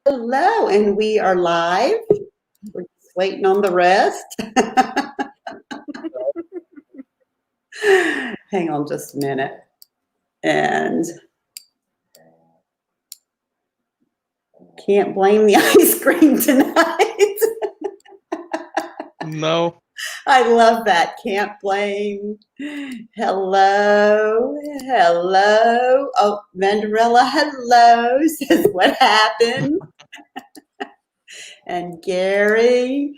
Hello, and we are live. We're just waiting on the rest. Hang on just a minute. And can't blame the ice cream tonight. No. I love that. Can't blame. Hello. Hello. Oh, Mandarella, hello. Says what happened. And Gary.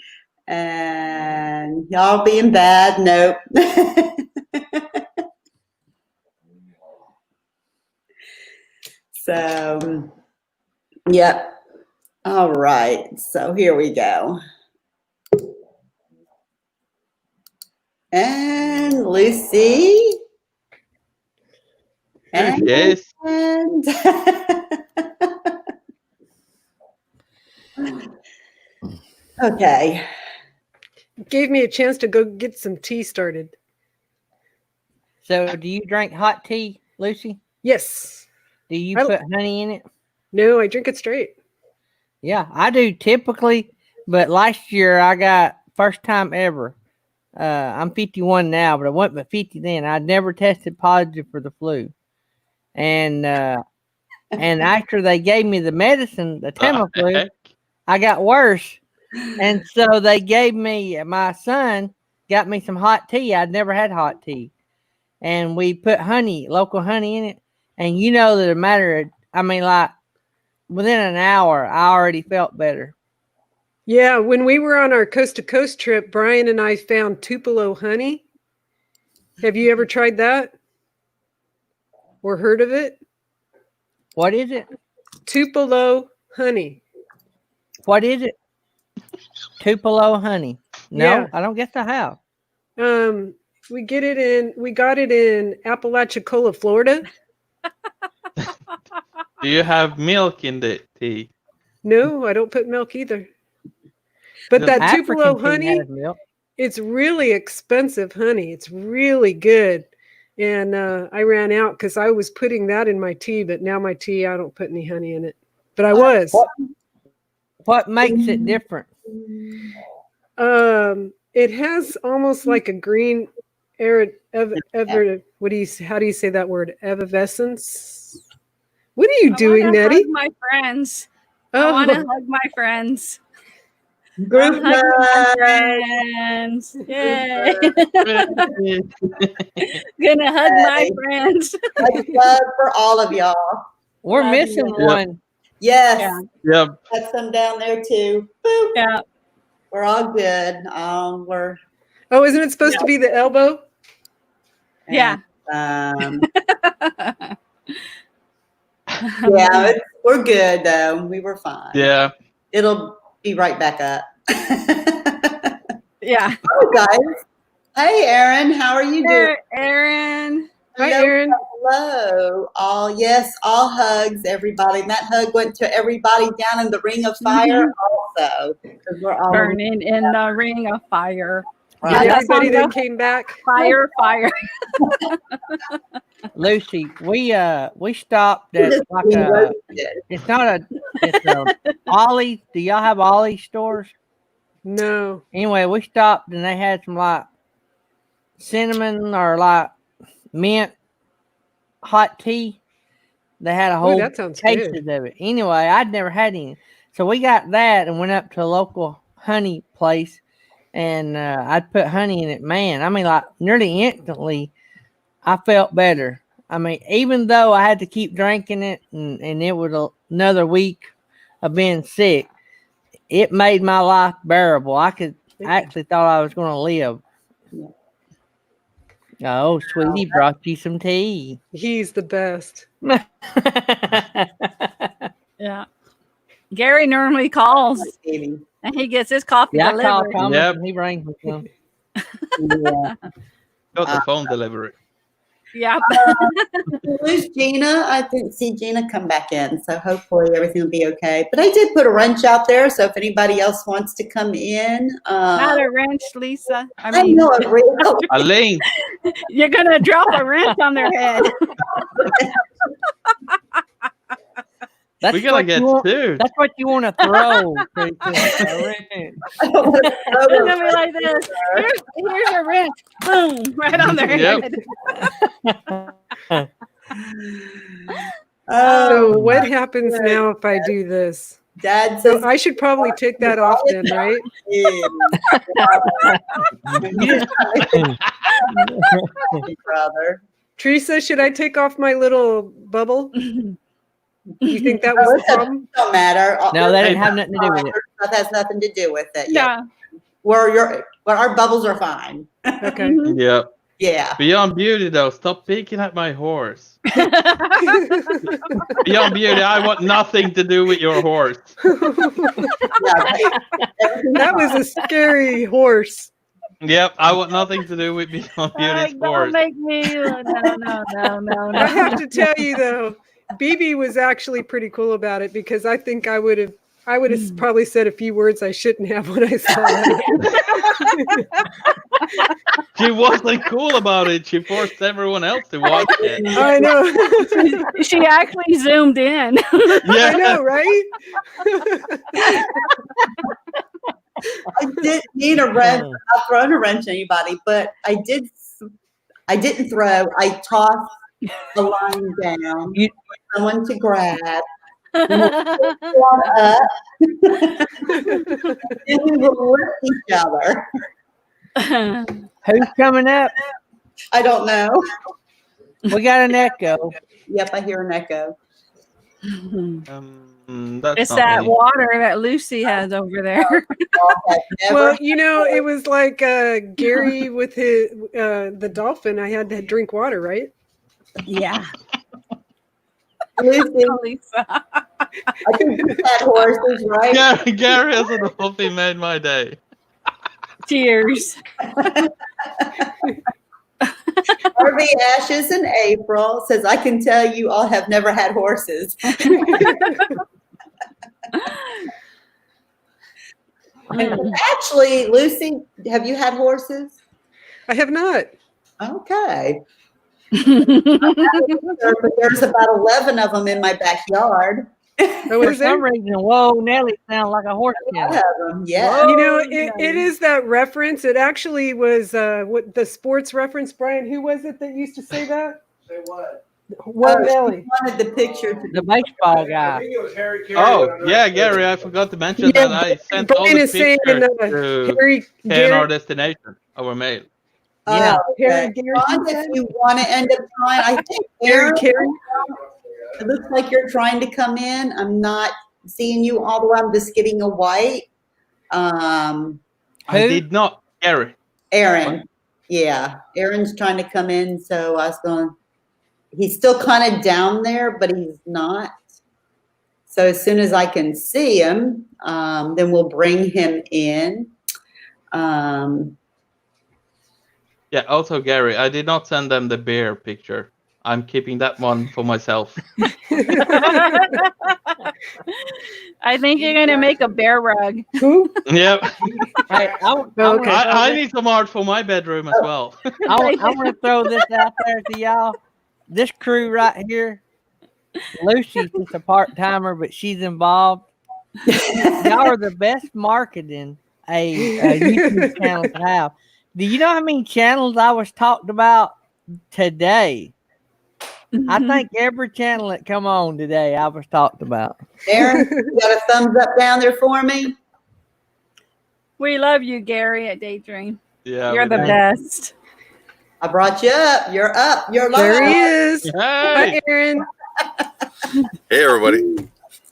And y'all being bad. Nope. So, yep. All right. So here we go. And Lucy. And, yes. And okay. Gave me a chance to go get some tea started. So do you drink hot tea, Lucy? Yes. Do you put honey in it? No, I drink it straight. Yeah, I do typically, but last year I got first time ever. I'm 51 now, but I wasn't but 50 then. I'd never tested positive for the flu. And after they gave me the medicine, the Tamiflu, I got worse. And so they gave me, my son got me some hot tea. I'd never had hot tea. And we put honey, local honey in it. And you know that like within an hour, I already felt better. Yeah, when we were on our coast to coast trip, Brian and I found Tupelo honey. Have you ever tried that? Or heard of it? What is it? Tupelo honey. What is it? Tupelo honey. No, Yeah. I don't guess I have. We got it in Apalachicola, Florida. Do you have milk in the tea? No, I don't put milk either. But The that Tupelo African tea honey, has milk. it's really expensive honey. It's really good. And I ran out because I was putting that in my tea, but now my tea, I don't put any honey in it. But I was. What makes it different? It has almost like a green how do you say that word? Effervescence. What are you doing, Nettie? Hug my friends. I want to hug my friends. Group Hug my hug. friends. Yay. Gonna hug my friends. Much love for all of y'all. We're Love missing you. one. Yes. Yeah. Yep. Got some down there too. Boop. Yeah. We're all good. Oh, isn't it supposed to be the elbow? Yeah. Yeah, we're good though. We were fine. Yeah. It'll be right back up. Yeah. Oh, guys. Hey, Erin. How are you doing? Aaron. Hi, Hello, Erin. Hello. All hugs, everybody. And that hug went to everybody down in the Ring of Fire also. Because we're all Burning in the ring of fire. Right. Did that everybody song that go? came back? Fire, fire. Lucy, we stopped at Just like being a. roasted. It's a Ollie. Do y'all have Ollie stores? No. Anyway, we stopped and they had some like cinnamon or like mint hot tea. They had a whole that sounds cases good. of it. Anyway, I'd never had any. So we got that and went up to a local honey place and I'd put honey in it. Man, I mean, like nearly instantly, I felt better. I mean, even though I had to keep drinking it and it was another week of being sick, it made my life bearable. I actually thought I was going to live. Oh, sweetie, brought you some tea. He's the best. Yeah. Gary normally calls Baby. and he gets his coffee Yeah, I called delivered. Thomas Yep. and he brings me some. Yeah. Got the phone delivery. Yeah. Who's Gina? I didn't see Gina come back in, so hopefully everything will be okay. But I did put a wrench out there, so if anybody else wants to come in, Not a wrench, Lisa. I know a real. Elaine. You're going to drop a wrench on their head. That's We gotta what get you want. two. That's what you want to throw. Tracy. I don't wanna throw It's them. gonna be like this. Here's your wrench. Boom! Right on their Yep. head. Oh, So what happens now if I do this? Dad So says, I should probably take that off then, right? brother. Teresa, should I take off my little bubble? You think that was the problem? Don't matter. No, that didn't have nothing to do with it. That has nothing to do with it. Yeah. Well, our bubbles are fine. Okay. Yeah. Yeah. Beyond Beauty, though, stop peeking at my horse. Beyond Beauty, I want nothing to do with your horse. That was a scary horse. Yep, I want nothing to do with Beyond Beauty's Don't horse. make me. No. I have to tell you though, BB was actually pretty cool about it because I think I would have probably said a few words I shouldn't have when I saw that. She wasn't cool about it. She forced everyone else to watch it. I know. She actually zoomed in. I know, right? I didn't need a wrench. I'm not throwing a wrench at anybody, but I didn't throw. I tossed the line down for someone to grab. One up. And we will lift each other. Who's coming up? I don't know. We got an echo. Yep, I hear an echo. That's It's not that me. water that Lucy has over there. Well, you know, it was like Gary with his the dolphin. I had to drink water, right? Yeah. Lucy, Lisa. I think you had horses, right? Gary as a dolphin made my day. Cheers. RV Ashes in April says, I can tell you all have never had horses. And actually, Lucy, have you had horses? I have not. Okay. But there's about 11 of them in my backyard. Oh, For is there? some reason, whoa, Nelly sounds like a horse I kennel. have them, yeah. You know, it is that reference. It actually was what the sports reference. Brian, who was it that used to say that? Say what? What Oh, Nelly? she wanted the picture to The baseball I guy. think it was Harry Carey. Oh, yeah, Gary, I forgot to mention Yeah, that I sent all Brian the is saying pictures to Harry, KNR destination over mail. Yeah. Harry Okay. Gary. Ron, if you want to end up trying, I think Harry Aaron, Carey. it looks like you're trying to come in. I'm not seeing you all the way. I'm just getting a white. I Who? did not, Gary. Aaron. Yeah. Aaron's trying to come in. So I was going, he's still kind of down there, but he's not. So as soon as I can see him, then we'll bring him in. Yeah, also, Gary, I did not send them the bear picture. I'm keeping that one for myself. I think you're gonna make a bear rug. Who? Yep. Hey, Okay. I need some art for my bedroom as well. I want to throw this out there to y'all. This crew right here, Lucy's just a part timer, but she's involved. Y'all are the best marketing a YouTube channel to have. Do you know how many channels I was talked about today? I think every channel that come on today I was talked about. Aaron, you got a thumbs up down there for me? We love you, Gary, at Daydream. Yeah, You're we the did. best. I brought you up. You're up. You're live. There he is. Hey, Hi, Aaron. Hey, everybody.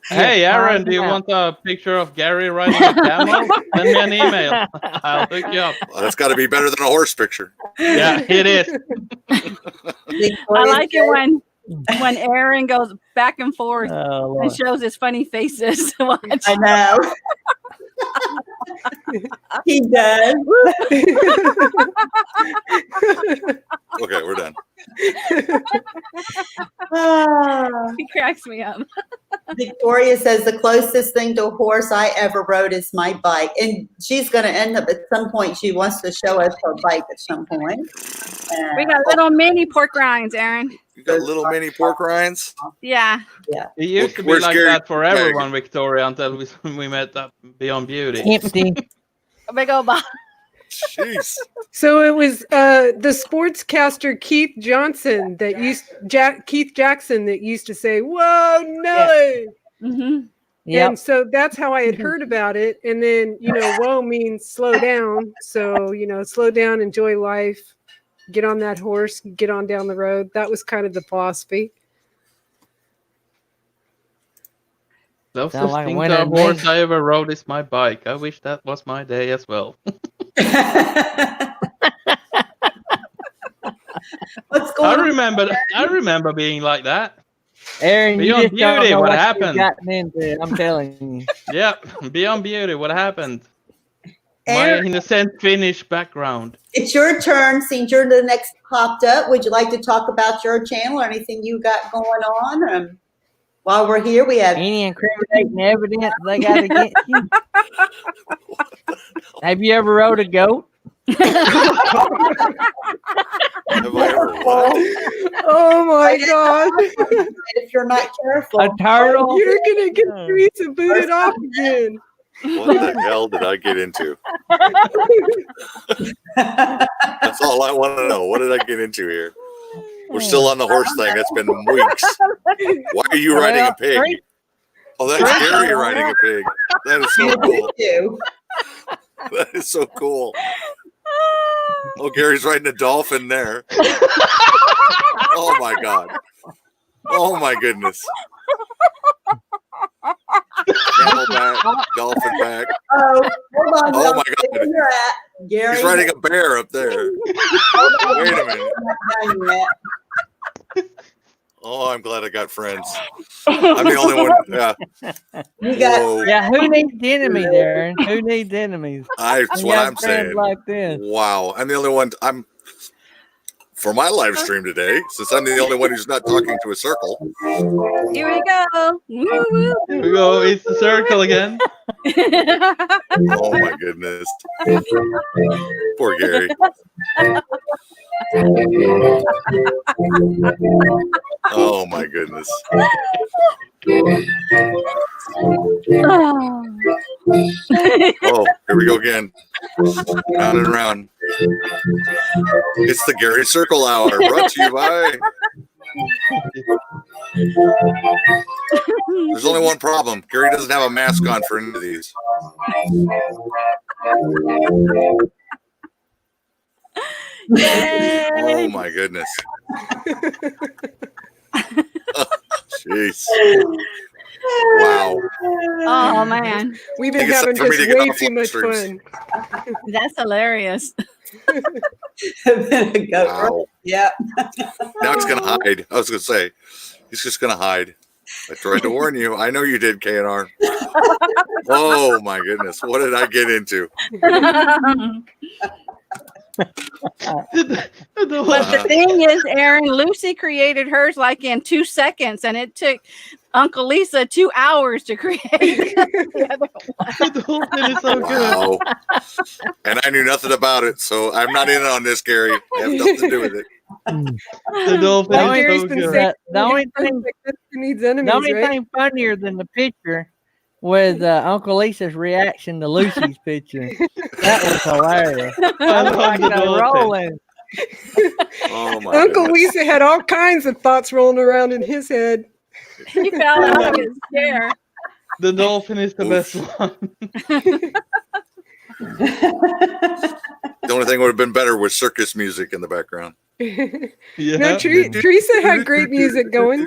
hey, Aaron, do you want a picture of Gary riding a camel? Send me an email. I'll hook you up. Well, that's got to be better than a horse picture. Yeah, it is. I like it when Aaron goes back and forth Oh, Lord. and shows his funny faces. Watch. I know. He does. Okay, we're done. Ah. He cracks me up. Victoria says the closest thing to a horse I ever rode is my bike. And she's going to end up at some point. She wants to show us her bike at some point. We got little mini pork rinds, Aaron. You got little mini pork rinds? Yeah. It used to be Where's like Gary? that for everyone, Victoria, until we met up Beyond Beauty. Empty. A big old box. Jeez. So it was the sportscaster Keith Jackson that used to say, "Whoa, Nelly!" Mm-hmm. Yep. And so that's how I had heard about it. And then, whoa means slow down. So, slow down, enjoy life, get on that horse, get on down the road. That was kind of the philosophy. Closest like thing when to a I horse made- I ever rode is my bike. I wish that was my day as well. What's going on? I remember being like that. Aaron, you Beyond just don't Beauty, know what you've happened? gotten into, I'm telling you. Yep, Beyond Beauty, what happened? My Aaron, innocent Finnish background. it's your turn. Since you're the next popped up, would you like to talk about your channel or anything you got going on? While we're here, we have Any incriminating evidence they got against you? Have you ever rode a goat? Have I ever what? Oh my God. if you're not careful. A turtle? You're going to get Teresa booted off again. What the hell did I get into? That's all I want to know. What did I get into here? We're still on the horse thing. It's been weeks. Why are you riding a pig? Oh, that's Gary riding a pig. That is so cool. That is so cool. Oh, Gary's riding a dolphin there. Oh my God. Oh my goodness. Camelback, dolphin back. Oh, hold on. Oh my Stay God. where you're at. Gary, He's riding a bear up there. Wait a minute. not done yet. Oh, I'm glad I got friends. I'm the only one. Yeah. You got Whoa. Yeah, who needs enemies, Aaron? Who needs enemies? That's You what got I'm friends saying. like this. Wow. I'm the only one. For my live stream today, since I'm the only one who's not talking to a circle. Here we go. Woo, woo. Here we go. It's the circle again. Oh my goodness. Poor Gary. Oh my goodness. Oh, here we go again. Round and round. It's the Gary Circle Hour, brought to you by. There's only one problem. Gary doesn't have a mask on for any of these. Oh my goodness. Jeez. Wow. Oh man, We've been I think having it's time for me just to get way off too live much streams. fun. that's hilarious. Wow. Yeah. Now he's gonna hide. I was gonna say, he's just gonna hide. I tried to warn you. I know you did, KNR. Oh my goodness. What did I get into? But the thing is, Aaron, Lucy created hers like in 2 seconds, and it took Uncle Lisa 2 hours to create the other one. The whole thing is so good. Wow. And I knew nothing about it, so I'm not in on this, Gary. I have nothing to do with it. The dolphin The is only, so Gary's been good. saying- the only thing, Who needs enemies, the only right? thing funnier than the picture was Uncle Lisa's reaction to Lucy's picture. That was hilarious. I love Like the the dolphin. rolling. Oh my Uncle goodness. Lisa had all kinds of thoughts rolling around in his head. He fell out of his chair. The dolphin is the best one. The only thing would have been better was circus music in the background. Yeah. No, Teresa had great music going.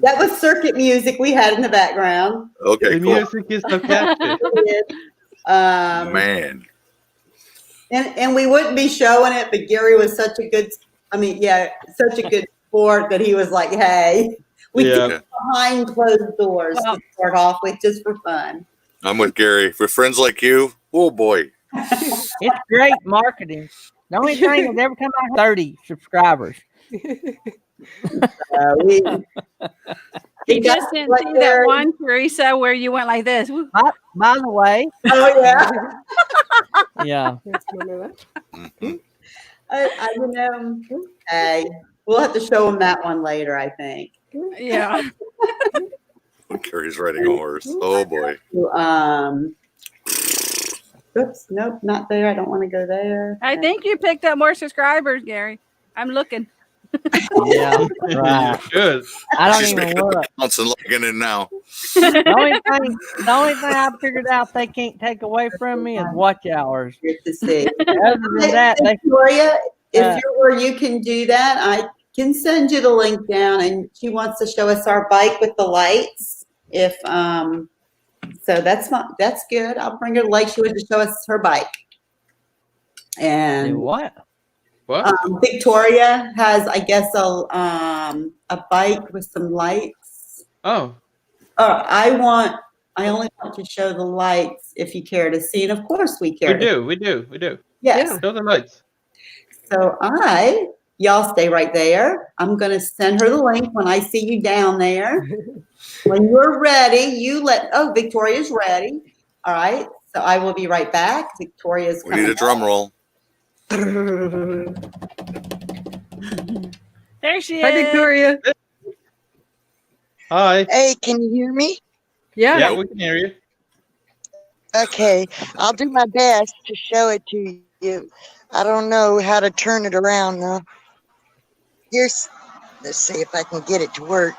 That was circuit music we had in the background. Okay, The cool. music is so catchy. Man. And we wouldn't be showing it, but Gary was such a good, such a good sport that he was like, hey, we Yeah. did it behind closed doors to start off with just for fun. I'm with Gary. For friends like you, oh boy. It's great marketing. The only thing is every time I have 30 subscribers. You got just didn't what see that they're- one, Teresa, where you went like this. Woo. By the way, Oh yeah. yeah. That's none of that. Mhm. Hey, we'll have to show them that one later, I think. Yeah. When Carrie's riding a horse. Oh boy. Oops, nope, not there. I don't want to go there. I think you picked up more subscribers, Gary. I'm looking. Yeah, You right. should. I don't She's even making up look. accounts and logging in now. The only thing I figured out they can't take away from me is watch hours. Good to see. Other than that, they Victoria, if Uh, you're where you can do that, I can send you the link down. And she wants to show us our bike with the lights. If so that's good. I'll bring her the light. She wants to show us her bike. do And what? What? Victoria has, I guess, a bike with some lights. Oh, I only want to show the lights if you care to see, and of course we care. we do. Yes. Yeah. Show the lights. So y'all stay right there. I'm going to send her the link when I see you down there. When you're ready, Victoria's ready. All right. So I will be right back. Victoria's We need a drum roll. There she Hi, is. Victoria. Hi. Hey, can you hear me? Yeah. Yeah, we can hear you. Okay, I'll do my best to show it to you. I don't know how to turn it around though. Let's see if I can get it to work.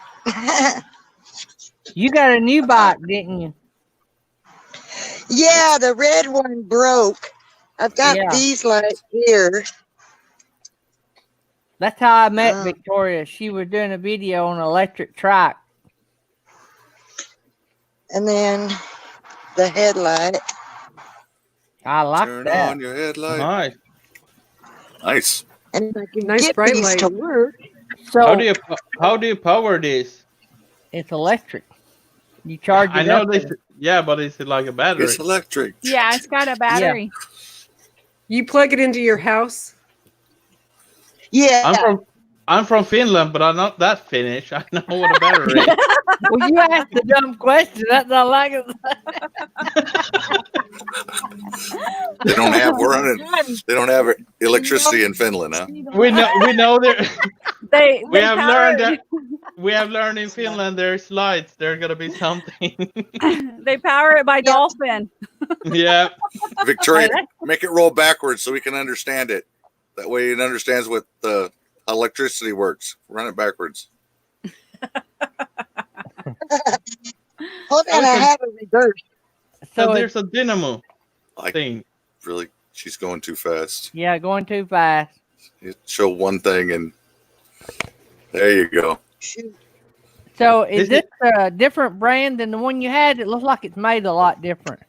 You got a new bike, didn't you? Yeah, the red one broke. I've got Yeah. these lights here. That's how I met Oh. Victoria. She was doing a video on an electric trike. And then the headlight. I like Turn that. on your headlight. Hi. Nice. And if I can Nice get bright these light. to work. So How do you power this? it's electric. You charge it I know up this. and- Yeah, but it's like a battery. It's electric. Yeah, it's got a battery. You plug it into your house. Yeah. I'm from Finland, but I'm not that Finnish. I know what a battery is. Well, you asked a dumb question. That's not like it. They don't have they don't have electricity in Finland, huh? We know there. They We have power learned it- that. We have learned in Finland there's lights. There's gonna be something. They power it by dolphin. Yeah. Victoria, make it roll backwards so we can understand it. That way it understands what the electricity works. Run it backwards. Hold on, I have a reverse. So So there's a dynamo Like, thing. really, she's going too fast. yeah, going too fast. You show one thing and there you go. Shoot. So is Is this it- a different brand than the one you had? It looks like it's made a lot different.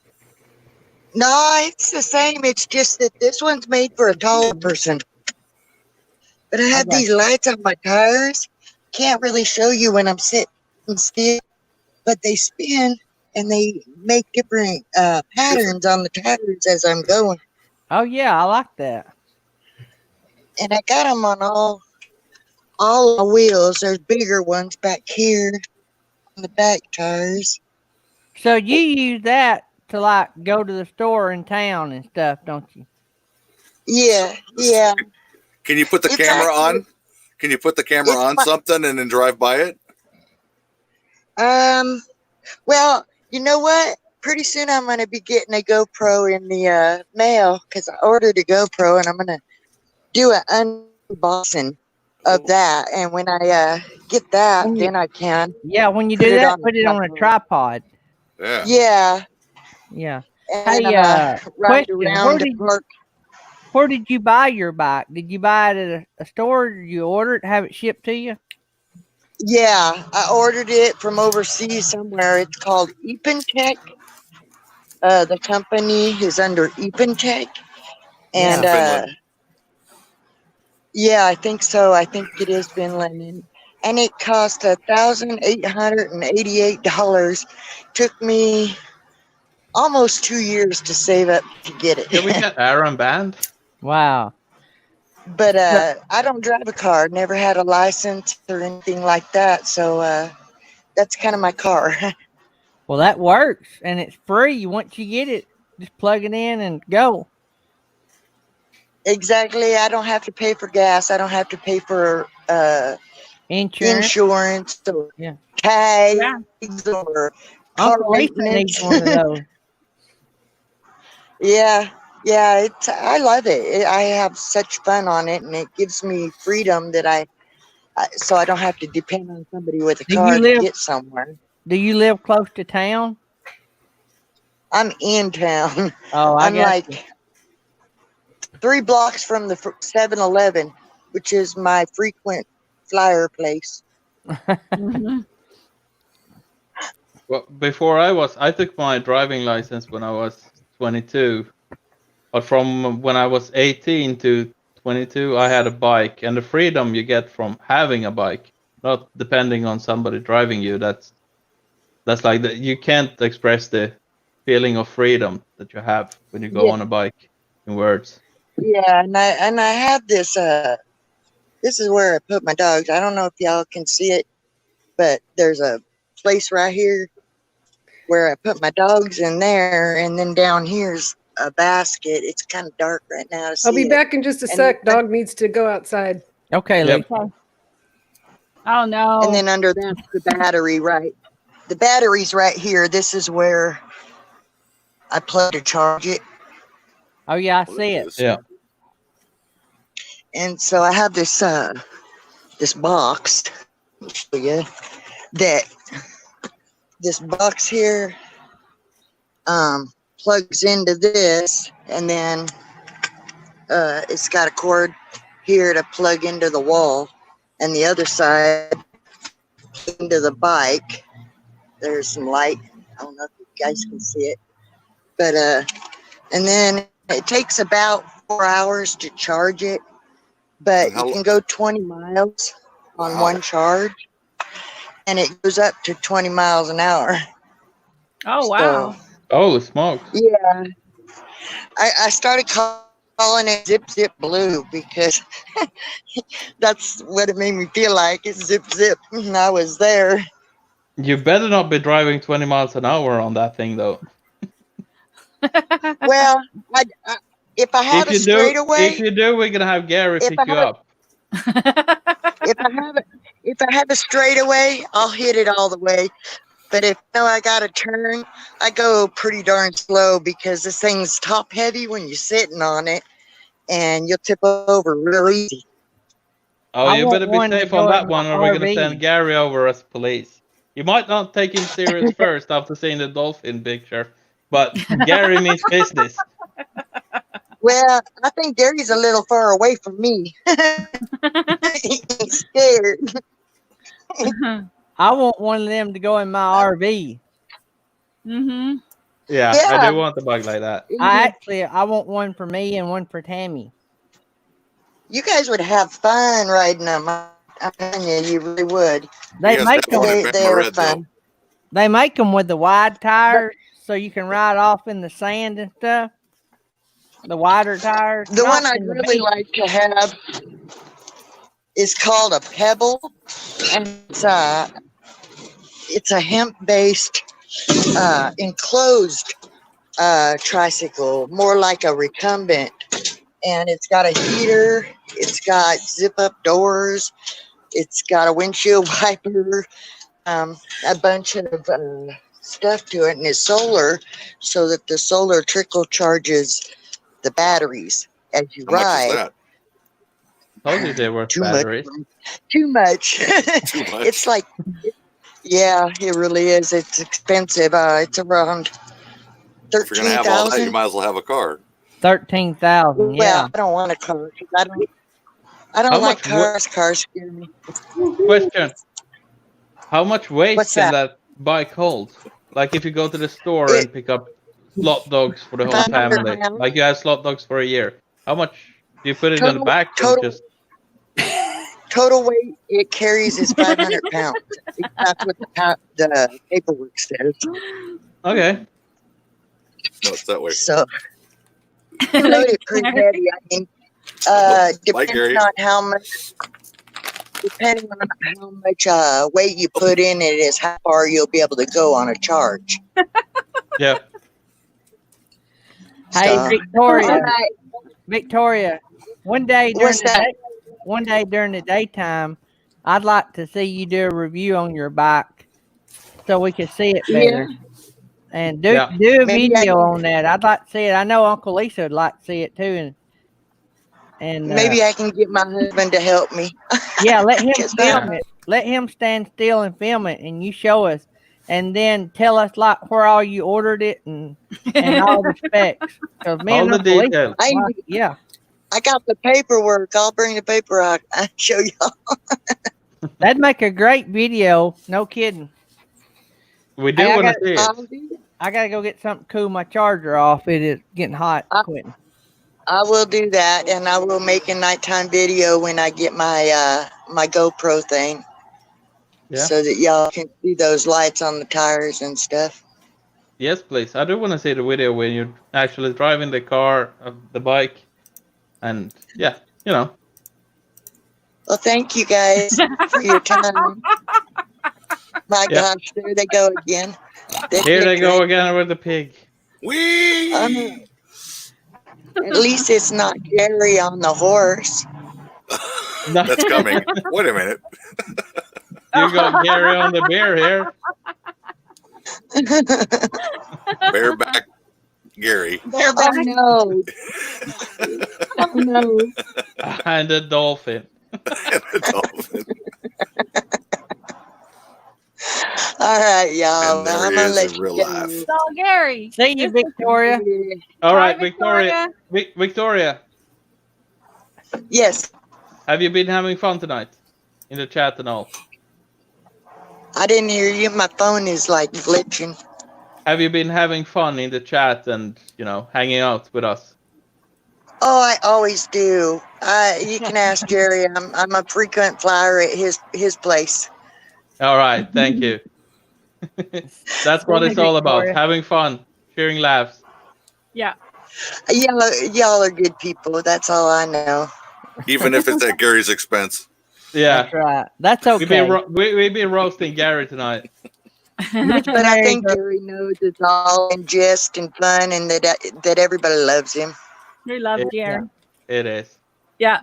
No, it's the same. It's just that this one's made for a taller person. But I have Okay. these lights on my tires. Can't really show you when I'm sitting still, but they spin and they make different patterns on the tires as I'm going. Oh yeah, I like that. And I got them on all the wheels. There's bigger ones back here on the back tires. So you use that to like go to the store in town and stuff, don't you? Yeah, yeah. Can you put the It's camera actually- on? Can you put the camera It's on my- something and then drive by it? Well, you know what? Pretty soon I'm going to be getting a GoPro in the mail because I ordered a GoPro and I'm going to do an unboxing of that. And when I get that, When you- then I can. Yeah, when you Put do it that, on put the it on a tripod. Yeah. Yeah. Yeah. And Hey, ride question, around the park. Where did you buy your bike? Did you buy it at a store? Or did you order it, have it shipped to you? Yeah, I ordered it from overseas somewhere. It's called Epentech. The company is under Epentech. And Finland. yeah, I think so. I think it is Finland. And it cost $1,888. Took me almost 2 years to save up to get it. Can we get Aaron banned? Wow. But I don't drive a car. Never had a license or anything like that. So that's kind of my car. Well, that works, and it's free. Once you get it, just plug it in and go. Exactly. I don't have to pay for gas. I don't have to pay for insurance or Yeah. tags or car Uncle Lisa needs maintenance. one of those. Yeah, I love it. I have such fun on it, and it gives me freedom that so I don't have to depend on somebody with a car to get somewhere. Do you live close to town? I'm in town. Oh, I'm got like you. 3 blocks from the 7-Eleven, which is my frequent flyer place. Mhm. Well, before I took my driving license when I was 22, but from when I was 18 to 22, I had a bike, and the freedom you get from having a bike, not depending on somebody driving you, that's like you can't express the feeling of freedom that you have when you go Yeah. on a bike in words. Yeah, and I have this. This is where I put my dogs. I don't know if y'all can see it, but there's a place right here where I put my dogs in there, and then down here's a basket. It's kind of dark right now to see I'll be it. back in just a And sec. Dog needs to go outside. Okay, Yep. Lisa. Oh no. And then under that's the battery, right? The battery's right here. This is where I plug to charge it. Oh, yeah, I see it. Yeah. And so I have this this box. I'll show you that this box here plugs into this, and then it's got a cord here to plug into the wall, and the other side into the bike. There's some light. I don't know if you guys can see it, but and then it takes about 4 hours to charge it, but you can go 20 miles on one charge, and it goes up to 20 miles an hour. Oh wow. So, Holy smokes. yeah, I started calling it Zip Zip Blue because that's what it made me feel like. It's zip zip, and I was there. You better not be driving 20 miles an hour on that thing, though. Well, if I have a straightaway, if you do, we're gonna have Gary pick you up. if I have a straightaway, I'll hit it all the way. But if I got to turn, I go pretty darn slow because this thing's top heavy when you're sitting on it, and you'll tip over real easy. Oh, you better be safe on that one, or we're gonna RV. send Gary over as police. You might not take him serious first after seeing the dolphin picture, but Gary means business. Well, I think Gary's a little far away from me. He's scared. I want one of them to go in my RV. Mm-hmm. Yeah, Yeah. I do want a bike like that. I want one for me and one for Tammy. You guys would have fun riding them. I'm telling you, you really would. They Yes, make that them. one in They are red, though. fun. They make them with the wide tires, so you can ride off in the sand and stuff. The wider tires. The not one I'd in the really beach. like to have is called a Pebble, and it's a hemp-based enclosed tricycle, more like a recumbent, and it's got a heater, it's got zip-up doors, it's got a windshield wiper, a bunch of stuff to it, and it's solar, so that the solar trickle charges the batteries as you How much is ride. that? Told you they were Too batteries. much. Too much. Too much. It's like, yeah, it really is. It's expensive. It's around If you're gonna have all that, you 13,000. might as well have a car. 13,000. Well, Yeah. I don't want a car. 'Cause I don't How like much cars. Cars scare me. Question: how much weight What's can that? that bike hold? Like if you go to the store and pick up slot dogs for the whole 500 family, pounds. like you have slot dogs for a year. How much do you put it on the back? Or Total- just Total weight it carries is 500 pounds. That's what the paperwork says. okay. No, it's that way. So you load it pretty heavy. I mean, Like Gary. depending on how much. depending on how much weight you put in it is how far you'll be able to go on a charge. Yeah. Hey, So- Victoria. All right. Victoria, one day What's that? during the daytime, I'd like to see you do a review on your bike so we can see it better. And do a Maybe I video can- on that. I'd like to see it. I know Uncle Lisa would like to see it too. And Maybe I can get my husband to help me. yeah, let him Yes, film ma'am. it. Let him stand still and film it, and you show us, and then tell us like where all you ordered it and all the specs. 'Cause me All and the Uncle Lisa- details. yeah, I got the paperwork. I'll bring the paper out. I'll show y'all. that'd make a great video. No kidding. We do Hey, I want to got- see it. I'll do that. I gotta go get something to cool my charger off. It is getting hot. I- Quitting. I will do that, and I will make a nighttime video when I get my my GoPro thing, Yeah. so that y'all can see those lights on the tires and stuff. Yes, please. I do want to see the video when you're actually driving the car, the bike, and yeah, you know. Well, thank you guys for your time. My Yeah. gosh, there they go again. Here they go again with the pig. Whee! At least it's not Gary on the horse. No, That's coming. Wait a minute. you got Gary on the bear here. Bareback Gary. They're Oh back. no! Oh no! And the dolphin. And a dolphin. All right, y'all. And there I'm he gonna is let in you real go. life. So Gary. See you, Victoria. All Hi, right, Victoria. Victoria, Yes, have you been having fun tonight in the chat and all? I didn't hear you. My phone is like glitching. Have you been having fun in the chat and hanging out with us? Oh, I always do. You can ask Jerry. I'm a frequent flyer at his place. All right, thank you. That's what it's all about. Victoria. Having fun, sharing laughs. Yeah. Y'all are good people. That's all I know. Even if it's at Gary's expense. Yeah. That's right. That's We've okay. been we be roasting Gary tonight. But I think Gary knows it's all in jest and fun, and that everybody loves him. We love Gary. It is. Yeah.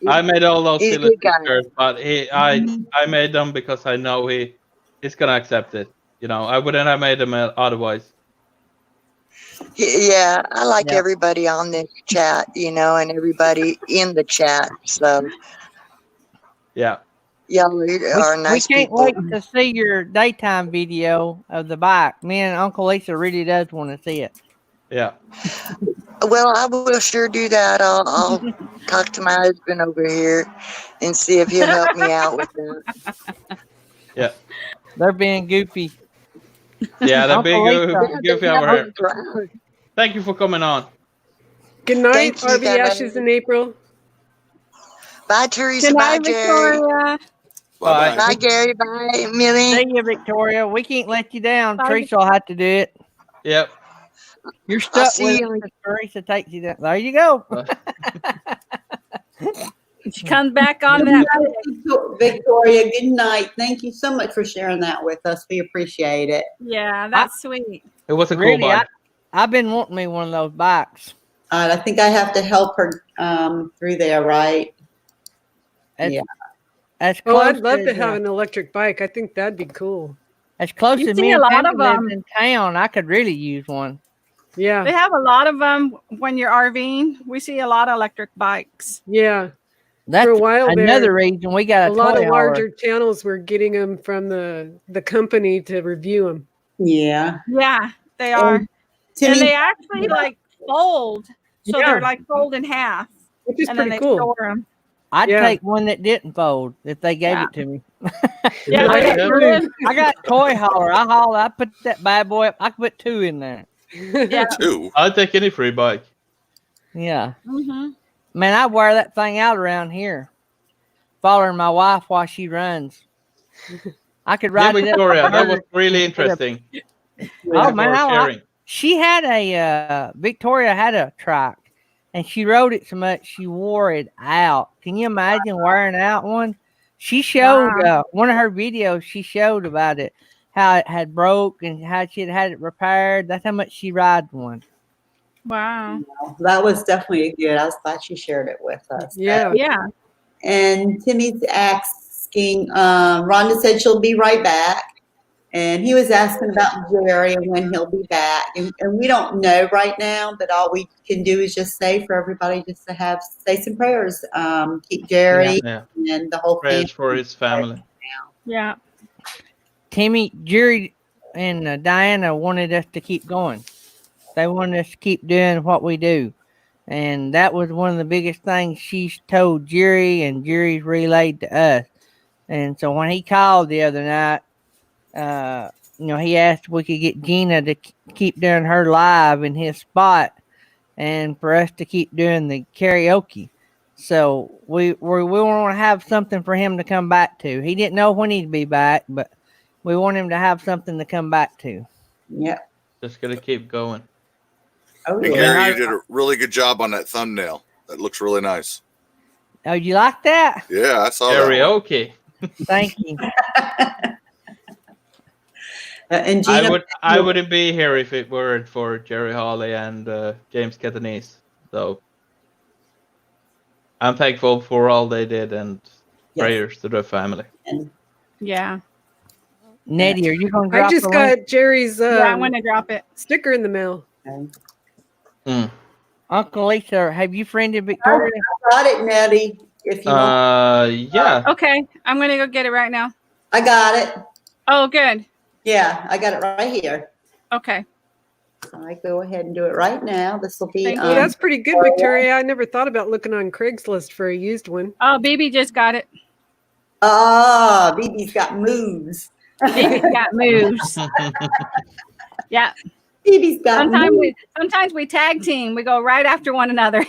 I made all those He's a silly good guy. stickers, but I made them because I know he's gonna accept it. I wouldn't have made them otherwise. Yeah, I like Yeah. everybody on this chat, and everybody in the chat. So Yeah. y'all are nice we can't people. wait to see your daytime video of the bike. Me and Uncle Lisa really does want to see it. Yeah. Well, I will sure do that. I'll talk to my husband over here and see if he'll help me out with that. Yeah. They're being goofy. Yeah, the big Uncle goofy over here. Thank you for coming on. Good night, Thank you, RV guys. Ashes in April. Bye, Teresa. Good Bye, night, Jerry. Victoria. Bye-bye. Bye, Gary. Bye, Millie. See you, Victoria. We can't let you down. Bye. Teresa will have to do it. Yep. You're stuck see with you. it. Teresa takes you down. There you go. She comes back on that. Victoria, good night. Thank you so much for sharing that with us. We appreciate it. Yeah, that's sweet. It was a cool Really, bike. I've been wanting me one of those bikes. I think I have to help her through there, right? As, Yeah. as Oh, close I'd love to as, have an electric bike. I think that'd be cool. as close You as see me a and lot Pamela of lives them. in town. I could really use one. They Yeah. have a lot of them when you're RVing. We see a lot of electric bikes. Yeah. That's For a while another there, reason we got a a lot toy of hauler. larger channels were getting them from the company to review them. Yeah. Yeah, they are. And Timmy, they actually like fold. So Yeah. they're like fold in half. Which is And then pretty they cool. store them. I'd Yeah. take one that didn't fold if they gave Yeah. it to me. Yeah, I they got good. I got a toy hauler. I put that bad boy up. I could put 2 in there. Yeah. Two. I'll take any free bike. Yeah. Mm-hmm. Man, I wear that thing out around here. Following my wife while she runs. I could Yeah, ride it up Victoria, to that her. was really interesting. Oh man, for sharing. she had a Victoria had a trike, and she rode it so much she wore it out. Can you imagine wearing out one? She showed Wow. one of her videos. She showed about it, how it had broke and how she had it repaired. That's how much she rides one. Wow. That was definitely good. I was glad she shared it with us. Yeah. Yeah. And Timmy's asking, Rhonda said she'll be right back. And he was asking about Jerry and when he'll be back. And we don't know right now, but all we can do is just say for everybody just to say some prayers. Keep Jerry Yeah. and the whole family. Prayers for his family. Yeah. Timmy, Jerry, and Diana wanted us to keep going. They wanted us to keep doing what we do. And that was one of the biggest things she's told Jerry, and Jerry's relayed to us. And so when he called the other night, he asked if we could get Gina to keep doing her live in his spot and for us to keep doing the karaoke. So we want to have something for him to come back to. He didn't know when he'd be back, but we want him to have something to come back to. Yep. Just gonna keep going. Oh, Hey, yeah. Gary, you did a really good job on that thumbnail. That looks really nice. Oh, you like that? Yeah, I saw that. Karaoke. Thank you. And Gina, I wouldn't be here if it weren't for Jerry Hawley and James Catanese. So I'm thankful for all they did and Yes. prayers to the family. Yeah. Nettie, are you going to drop I just the link? got Jerry's Yeah, I'm gonna drop it. sticker in the mail. Uncle Lisa, have you friended Victoria? got it, Nettie. If you want, Yeah. Okay, I'm gonna go get it right now. I got it. Oh, good. Yeah, I got it right here. Okay. I go ahead and do it right now. This will be. Thank you. Well, that's pretty good, Victoria. I never thought about looking on Craigslist for a used one. Oh, BB just got it. BB's got moves. BB got moves. Yeah. BB's got moves. Sometimes we tag team. We go right after one another.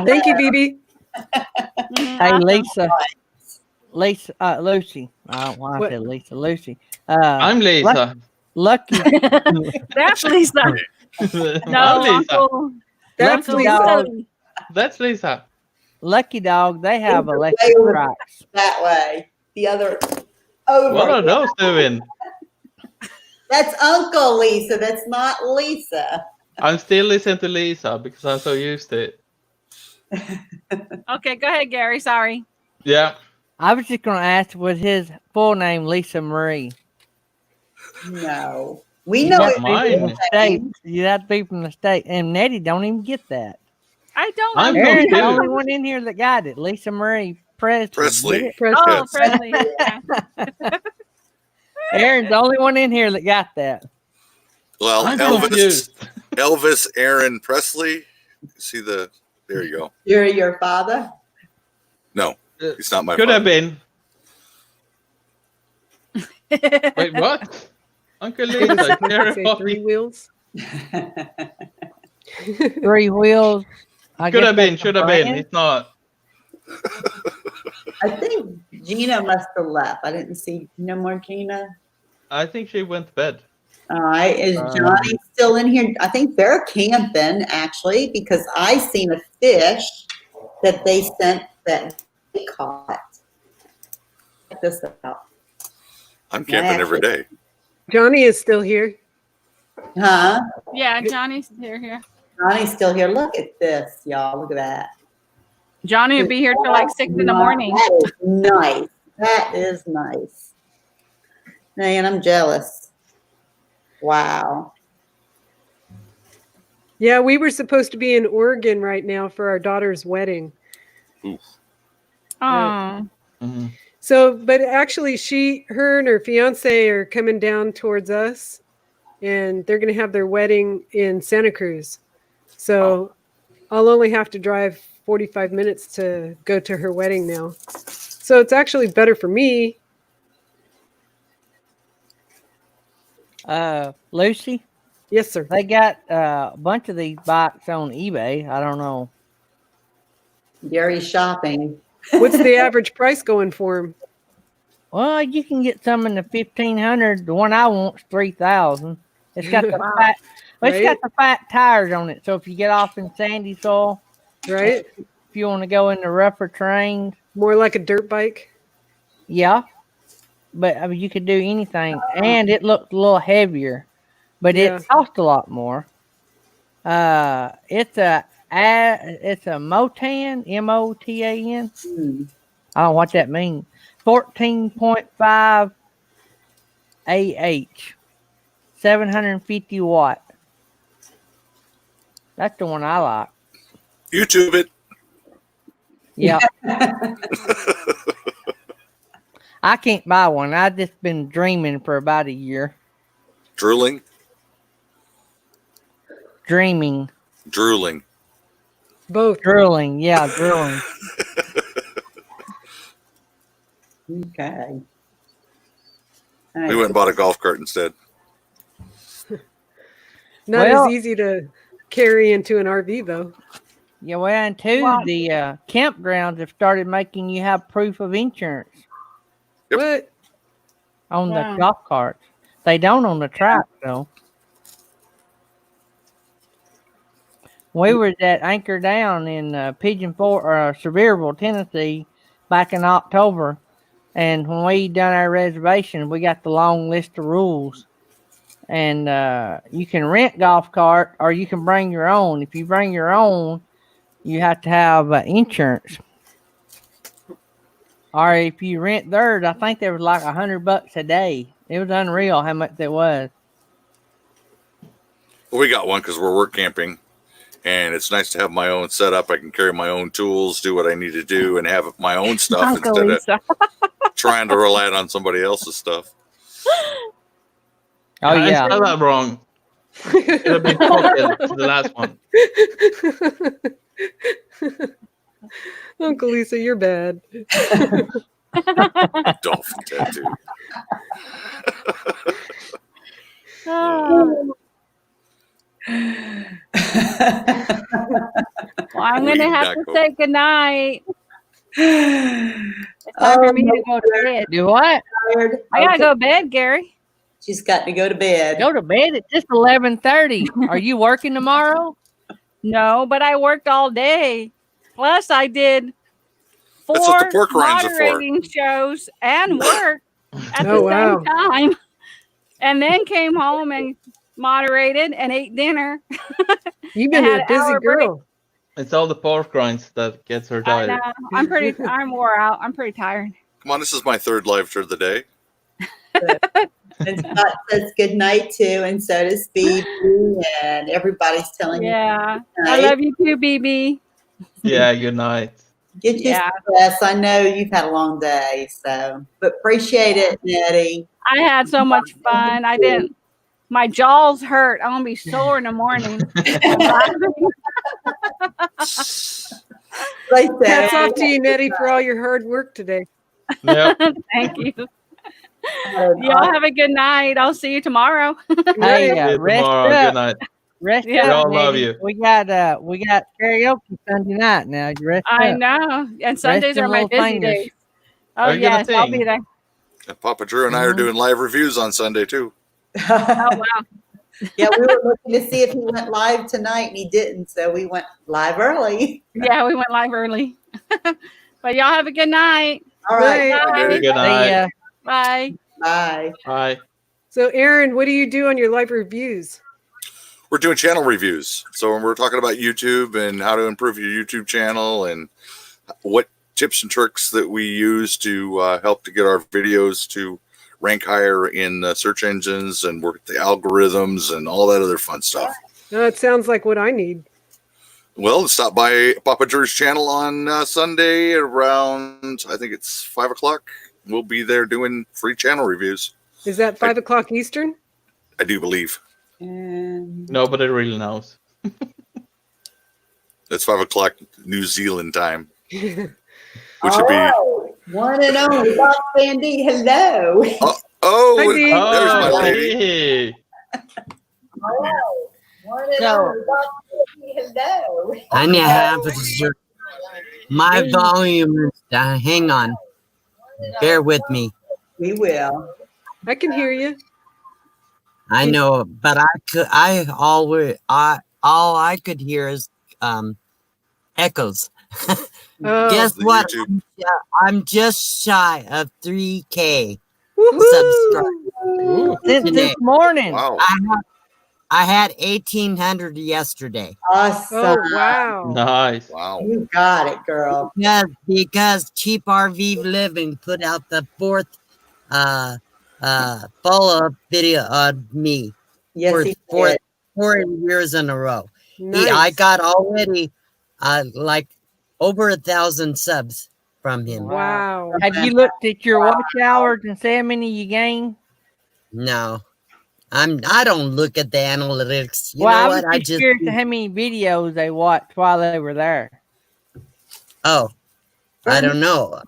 Thank you, BB. Hey, Lisa. Lucy. I don't want to say Lisa. Lucy. I'm Lisa. Lucky. That's Lisa. No, I'm Lisa. Uncle. That's Uncle Lisa. Dog. That's Lisa. Lucky Dog, they have It's electric way over trucks. that way. The other over. What are those doing? That's Uncle Lisa. That's not Lisa. I'm still listening to Lisa because I'm so used to it. Okay, go ahead, Gary. Sorry. Yeah. I was just going to ask, was his full name Lisa Marie? No. We know it. Mine. From the state. You have to be from the state. And Nettie don't even get that. I don't. I'm know. Aaron's the confused. only one in here that got it. Lisa Marie Presley. Presley. Get it? Presley. Oh, Presley. Yeah. Aaron's the only one in here that got that. Well, I'm Elvis, confused. Elvis Aaron Presley. See the, there you go. You're your father? No, he's not my Could father. have been. Wait, what? Uncle Lisa. Jerry Say Hawley. 3 wheels. 3 wheels. I Could guess have been. that's a Should have been. brand. It's not. I think Gina must have left. I didn't see no more Gina. I think she went to bed. All right. Is Johnny still in here? I think they're camping actually because I seen a fish that they sent that they caught. Check this out. I'm camping every day. Johnny is still here. Huh? Yeah, Johnny's here. Johnny's still here. Look at this, y'all. Look at that. Johnny will be here till like 6 in the morning. That is nice. That is nice. Man, I'm jealous. Wow. Yeah, we were supposed to be in Oregon right now for our daughter's wedding. Oh, Mhm. So, but actually, her and her fiance are coming down towards us, and they're going to have their wedding in Santa Cruz. So, I'll only have to drive 45 minutes to go to her wedding now. So, it's actually better for me. Lucy, Yes, sir. they got a bunch of these bikes on eBay. I don't know. Gary's shopping. What's the average price going for them? Well, you can get some in the 1,500. The one I want's 3,000. It's got the fat. Well, it's got the fat tires on it. So if you get off in sandy soil, Right? if you want to go into rougher terrain, More like a dirt bike. Yeah, but I mean, you could do anything, and it looked a little heavier, but Yeah. it cost a lot more. It's a Motan, MOTAN. Hmm. I don't know what that means. 14.5 AH, 750 watt. That's the one I like. YouTube it. Yeah. I can't buy one. I've just been dreaming for about a year. Drooling. Dreaming. Drooling. Both. Drilling. Yeah, drilling. Okay. We went and bought a golf cart instead. Not Well- as easy to carry into an RV though. Yeah, well, and two, Wow. the campgrounds have started making you have proof of insurance Yep. What? on Wow. the golf carts. They don't on the track, though. We were at Anchor Down in Pigeon Forge, Sevierville, Tennessee, back in October, and when we done our reservation, we got the long list of rules. And you can rent golf cart or you can bring your own. If you bring your own, you have to have insurance. Or if you rent theirs, I think there was like $100 a day. It was unreal how much it was. Well, we got one because we're work camping, and it's nice to have my own setup. I can carry my own tools, do what I need to do, and have my own stuff Uncle instead of Lisa. trying to rely on somebody else's stuff. Oh, I yeah. spelled that wrong. Should have been pocket to the last one. Uncle Lisa, you're bad. Dolphin tattoo. Oh. Well, I'm going to have to say goodnight. It's time for me to go to bed. Do what? Tired. I got to go to bed, Gary. She's got to go to bed. Go to bed. It's just 11:30. Are you working tomorrow? No, but I worked all day. Plus, I did That's what the 4 pork rinds are for. moderating shows and work at Oh, the wow. same time. And then came home and moderated and ate dinner. You've been I had a an busy hour break. girl. It's all the pork rinds that gets her I tired. know. I'm wore out. I'm pretty tired. Come on, this is my third live show of the day. And Scott says good night too, and so does Phoebe, and everybody's telling Yeah. you good I night. love you too, BB. Yeah, good night. Get you Yeah. some rest. I know you've had a long day, so but appreciate it, Nettie. I had so much fun. I didn't. My jaws hurt. I'm gonna be sore in the morning. Like that. Hats off to you, Nettie, for all your hard work today. Yep. Thank you. Y'all have a good night. I'll see you tomorrow. Hey, See you rest tomorrow. Good up. night. Rest Yeah. up. We all love Nettie. you. We got karaoke Sunday night now. You rest I up. know. And Sundays them are my little busy fingers. days. Oh Are you gonna yes, I'll sing? be there. And Papa Drew and I are doing live reviews on Sunday too. Oh wow. Yeah, we were looking to see if he went live tonight, and he didn't, so we went live early. Yeah, we went live early. But y'all have a good night. All right, Bye. Good See night. ya. Bye. bye. Bye. So, Aaron, what do you do on your live reviews? We're doing channel reviews. So we're talking about YouTube and how to improve your YouTube channel and what tips and tricks that we use to help to get our videos to rank higher in search engines and work the algorithms and all that other fun stuff. No, it sounds like what I need. Well, stop by Papa Drew's channel on Sunday around, I think it's 5 o'clock. We'll be there doing free channel reviews. Is that 5 o'clock Eastern? I do believe. And Nobody really knows. It's 5 o'clock New Zealand time, which all would be, right, one and only Bob Sandy. Hello. oh, Hi, Dee. there's my Oh, lady. hey. One and So- only Bob Sandy. Hello. And you have my volume is down. Hang on. Bear with me. We will. I can hear you. I know, but all I could hear is echoes. Oh. Guess The what? YouTube. I'm just shy of 3K Woohoo! subscribers Ooh. today. Since this morning. Wow. I had 1,800 yesterday. Awesome. Oh wow. Nice. Wow. You got it, girl. Because Cheap RV Living put out the 4th follow-up video on me Yes, for he four did. 4 years in a row. Nice. I got already like over 1,000 subs from him. Wow. Have you looked at your watch hours and see how many you gain? No, I don't look at the analytics. You Well, know I what? was just curious to how many videos they watched while they were there. Oh, I don't know.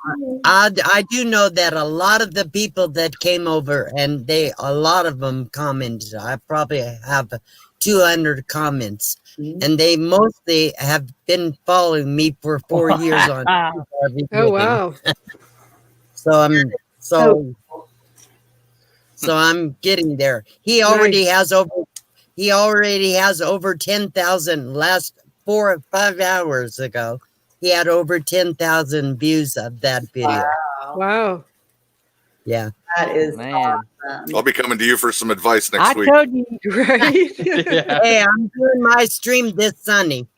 I do know that a lot of the people that came over, and a lot of them commented. I probably have 200 comments, and they mostly have been following me for 4 years on. Oh wow. So I'm getting there. He already has over 10,000. Last 4 or 5 hours ago, he had over 10,000 views of that video. Wow. Yeah. That is Man. awesome. I'll be coming to you for some advice I next week. told you. Right. Yeah. Hey, I'm doing my stream this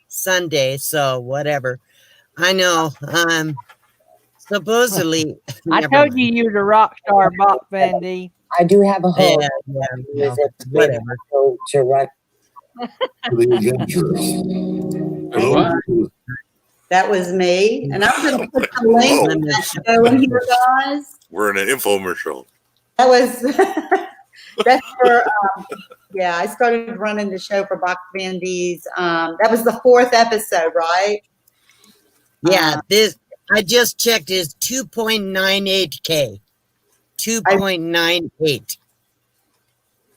Sunday, so whatever. I know. Supposedly, I never told mind. you you're the rock star Box Van D. I do have a hope. Yeah, whatever. To run. The adventurous. What? That was me. And I'm going to put the link Whoa. to that show in here, guys. We're in an infomercial. That was, that's for, yeah, I started running the show for Box Van D's. That was the 4th episode, right? Yeah, this I just checked is 2.98K. 2.98.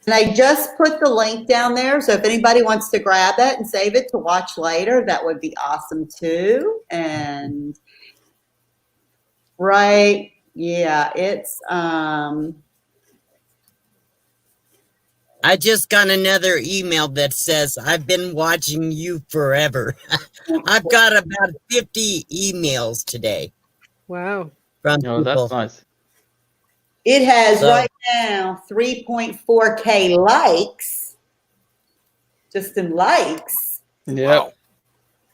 And I just put the link down there. So if anybody wants to grab it and save it to watch later, that would be awesome too. And right, yeah, it's I just got another email that says, I've been watching you forever. I've got about 50 emails today Wow. from Oh, people. that's nice. it has So- right now 3.4K likes. Just in likes. Yeah. Wow.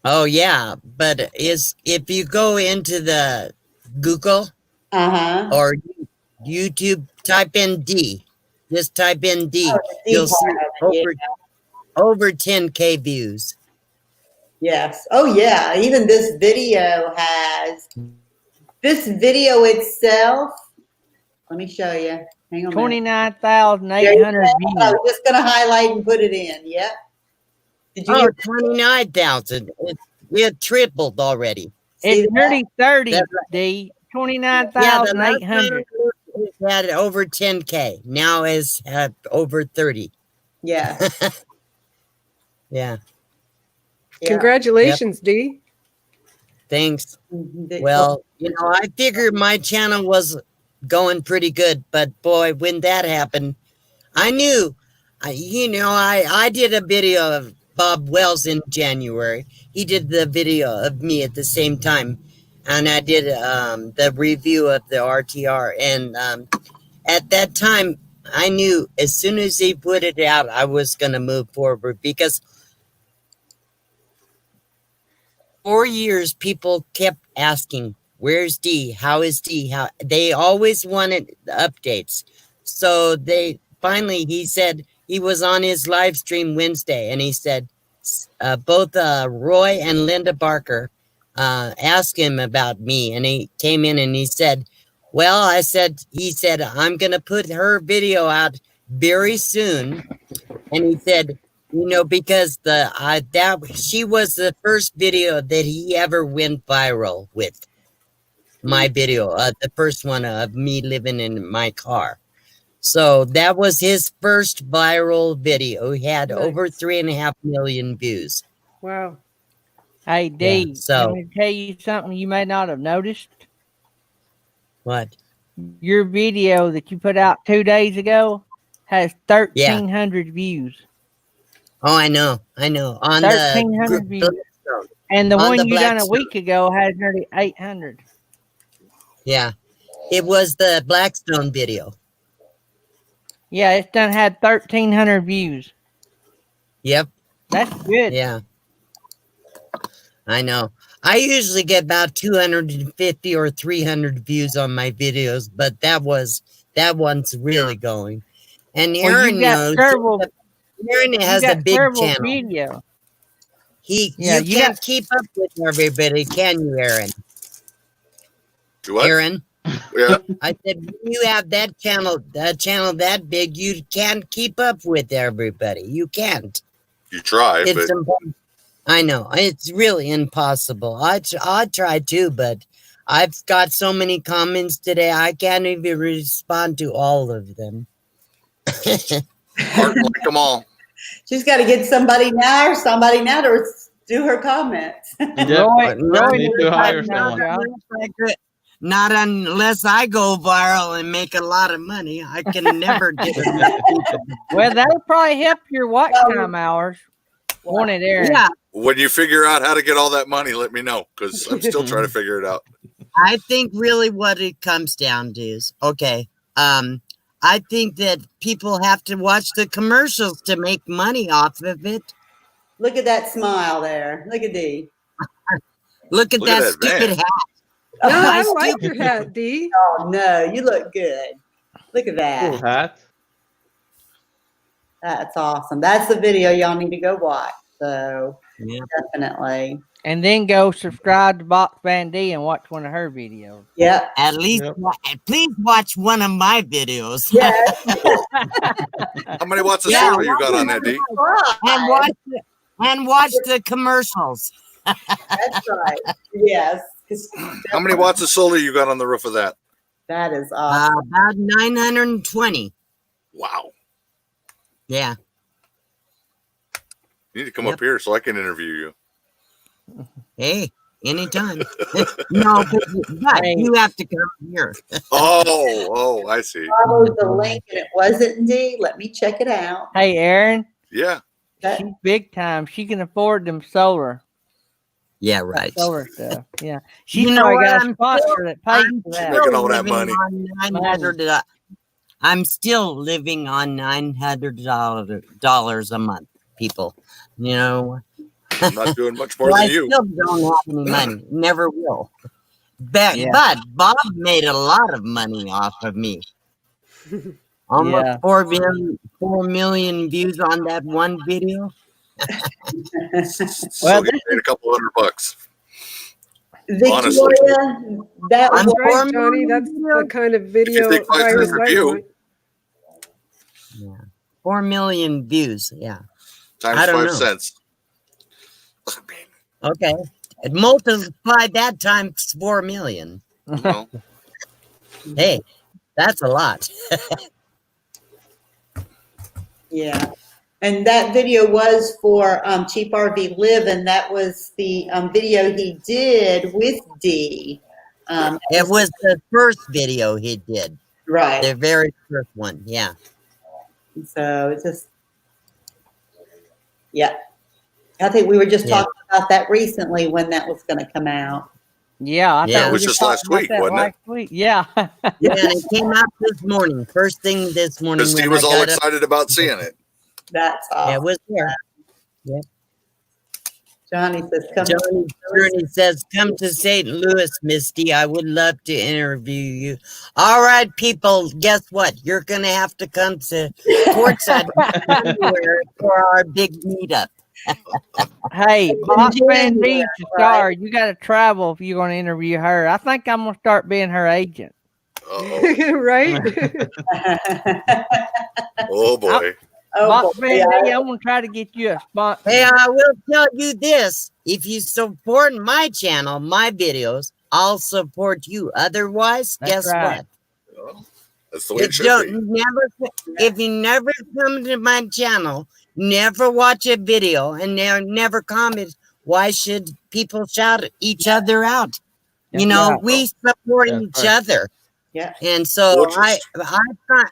Oh, yeah. But if you go into the Google Uh-huh. or YouTube, type in D. Just type in D. Oh, the D You'll see part of it, over 10K views. Yes. Oh, yeah. Even this video has, this video itself, let me show you. Hang on a minute. 29,800 I views. was just going to highlight and put it in. Yep. Did you Oh, hear 29,000. It tripled already. see It's that? nearly 30, That's D. Yeah, the last time 29,800. it had over 10K. Now it's at over 30. Yeah. Yeah. Yeah. Congratulations, Dee. Thanks. Mhm. Well, I figured my channel was going pretty good, but boy, when that happened, I knew. I did a video of Bob Wells in January. He did the video of me at the same time, and I did the review of the RTR. And at that time, I knew as soon as he put it out, I was going to move forward because 4 years, people kept asking, "Where's D? How is D?" How they always wanted updates. So he said he was on his live stream Wednesday, and he said both Roy and Linda Barker asked him about me, and he came in and he said, "Well," he said, "I'm gonna put her video out very soon," and he said, because she was the first video that he ever went viral with. My video, the first one of me living in my car. So that was his first viral video. He had over 3.5 million views. Wow. Hey, D, Yeah, so- can I tell you something you may not have noticed? What? Your video that you put out 2 days ago has 1,300 views. Oh, I know. On 1,300 the views. And the On one the you done a Blackstone. week ago had nearly 800. Yeah. It was the Blackstone video. Yeah, it's done had 1,300 views. Yep. That's good. Yeah. I know. I usually get about 250 or 300 views on my videos, but that one's really going. And Well, Aaron you got knows. several. Aaron You has a got big several channel. video. You can't keep up with everybody, can you, Aaron? Do what? Aaron, Yeah. I said when you have that channel that big, you can't keep up with everybody. You can't. You try, It's but I know it's really impossible. I try to, but I've got so many comments today. I can't even respond to all of them. hard to like them all. She's got to get somebody now to do her comments. Yeah, Roy need to hire someone. Not unless I go viral and make a lot of money. I can never get enough people. Well, that'll probably help your watch time hours. Won't it, Aaron? Yeah, When you figure out how to get all that money, let me know, because I'm still trying to figure it out. I think really what it comes down to is, okay, I think that people have to watch the commercials to make money off of it. Look at that smile there. Look at Dee. Look at that stupid van. hat. No, My I like stupid- your hat, Dee. Oh no, you look good. Look at that. Cool hat. That's awesome. That's the video y'all need to go watch. So Yeah. definitely. And then go subscribe to Box Van D and watch one of her videos. Yep. At least, please watch one of my videos. Yes. How many watts of Yeah, solar you got on that, D? and watch the commercials. That's right. Yes. 'Cause How many watts of solar you got on the roof of that? that is awesome. About 920. Wow. Yeah. You need to come up here so I can interview you. Hey, anytime. No, but you have to come here. Oh, I see. Followed the link and it wasn't Dee. Let me check it out. Hey, Aaron, Yeah. she's big time. She can afford them solar Right. stuff. Yeah, she's You know probably what? got a I'm sponsor that pays I'm for that. Making all that living money. on $900. I'm still living on $900 a month, people. You know, I'm not doing much more well, I than you. still don't have any money. Never will. But Bob made a lot of money off of me. Almost Yeah. 4 million views on that one video. Still getting paid a couple $100. Honestly. Victoria, that I'm was Right, Johnny. That's the kind of video take 5 Fire cents a view. want. Yeah. 4 million views. Yeah. Times I don't 5 know. cents. Okay. And multiply that times 4 million. Well, Hey, that's a lot. Yeah. And that video was for Cheap RV Live, and that was the video he did with Dee. It was the first video he did. Right. The very first one. Yeah. So it's just, yeah. I think we were just talking about that recently when that was going to come out. Yeah, I Yeah. thought It was we just talked last about week, that wasn't it? last week. Yeah. Yeah, and it came out this morning. First thing this morning. because he when was I all got up. excited about seeing it. That's Yeah, awesome. it was there. Johnny says, come Journey says, come to St. Louis, Misty. I would love to interview you. All right, people, guess what? You're going to have to come to Portside for our big meetup. Hey, Box Van D's a star. You got to travel if you're going to interview her. I think I'm going to start being her agent. Uh-oh. Right? Oh, boy. Oh, Box boy, Van yeah. D, I'm going to try to get you a sponsor. Hey, I will tell you this. If you support my channel, my videos, I'll support you. Otherwise, That's guess right. what? Well, that's the way it should be. If you never come to my channel, never watch a video, and never comment, why should people shout each other out? You know, right. we support That's each right. other. Yeah. And so Gorgeous.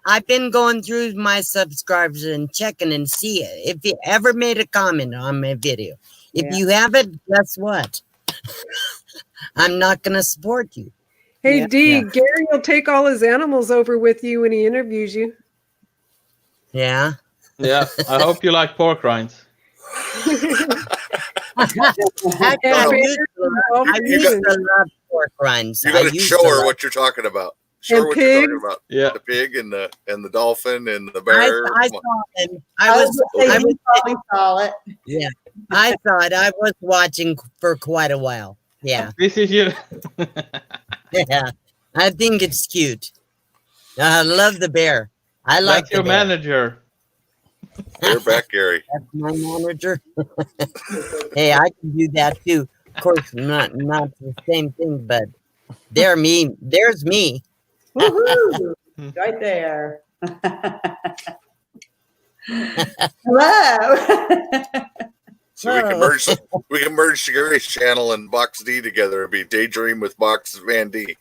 I've been going through my subscribers and checking and see if you ever made a comment on my video. If Yeah. you have it, guess what? I'm not going to support you. Hey, Yeah. Dee, Yeah. Gary will take all his animals over with you when he interviews you. Yeah. Yeah. I hope you like pork rinds. Actually, And I No. bears used to and all I You used humans. to love pork rinds. You I got to used show to her love. what you're talking about. Show her And what you're talking pigs. about. Yeah. The pig and the dolphin and the I bear. saw Come on. them. I I was was. gonna say I you was. probably saw it. Yeah. I saw it. I was watching for quite a while. Yeah. This is you. Yeah. I think it's cute. I love the bear. I like That's the your bear. manager. Bareback Gary. That's my manager. Hey, I can do that too. Of course, not the same thing, but they're me. There's me. Woohoo! Right there. Hello. So we can merge Gary's channel and Box D together. It'd be Daydream with Box Van D.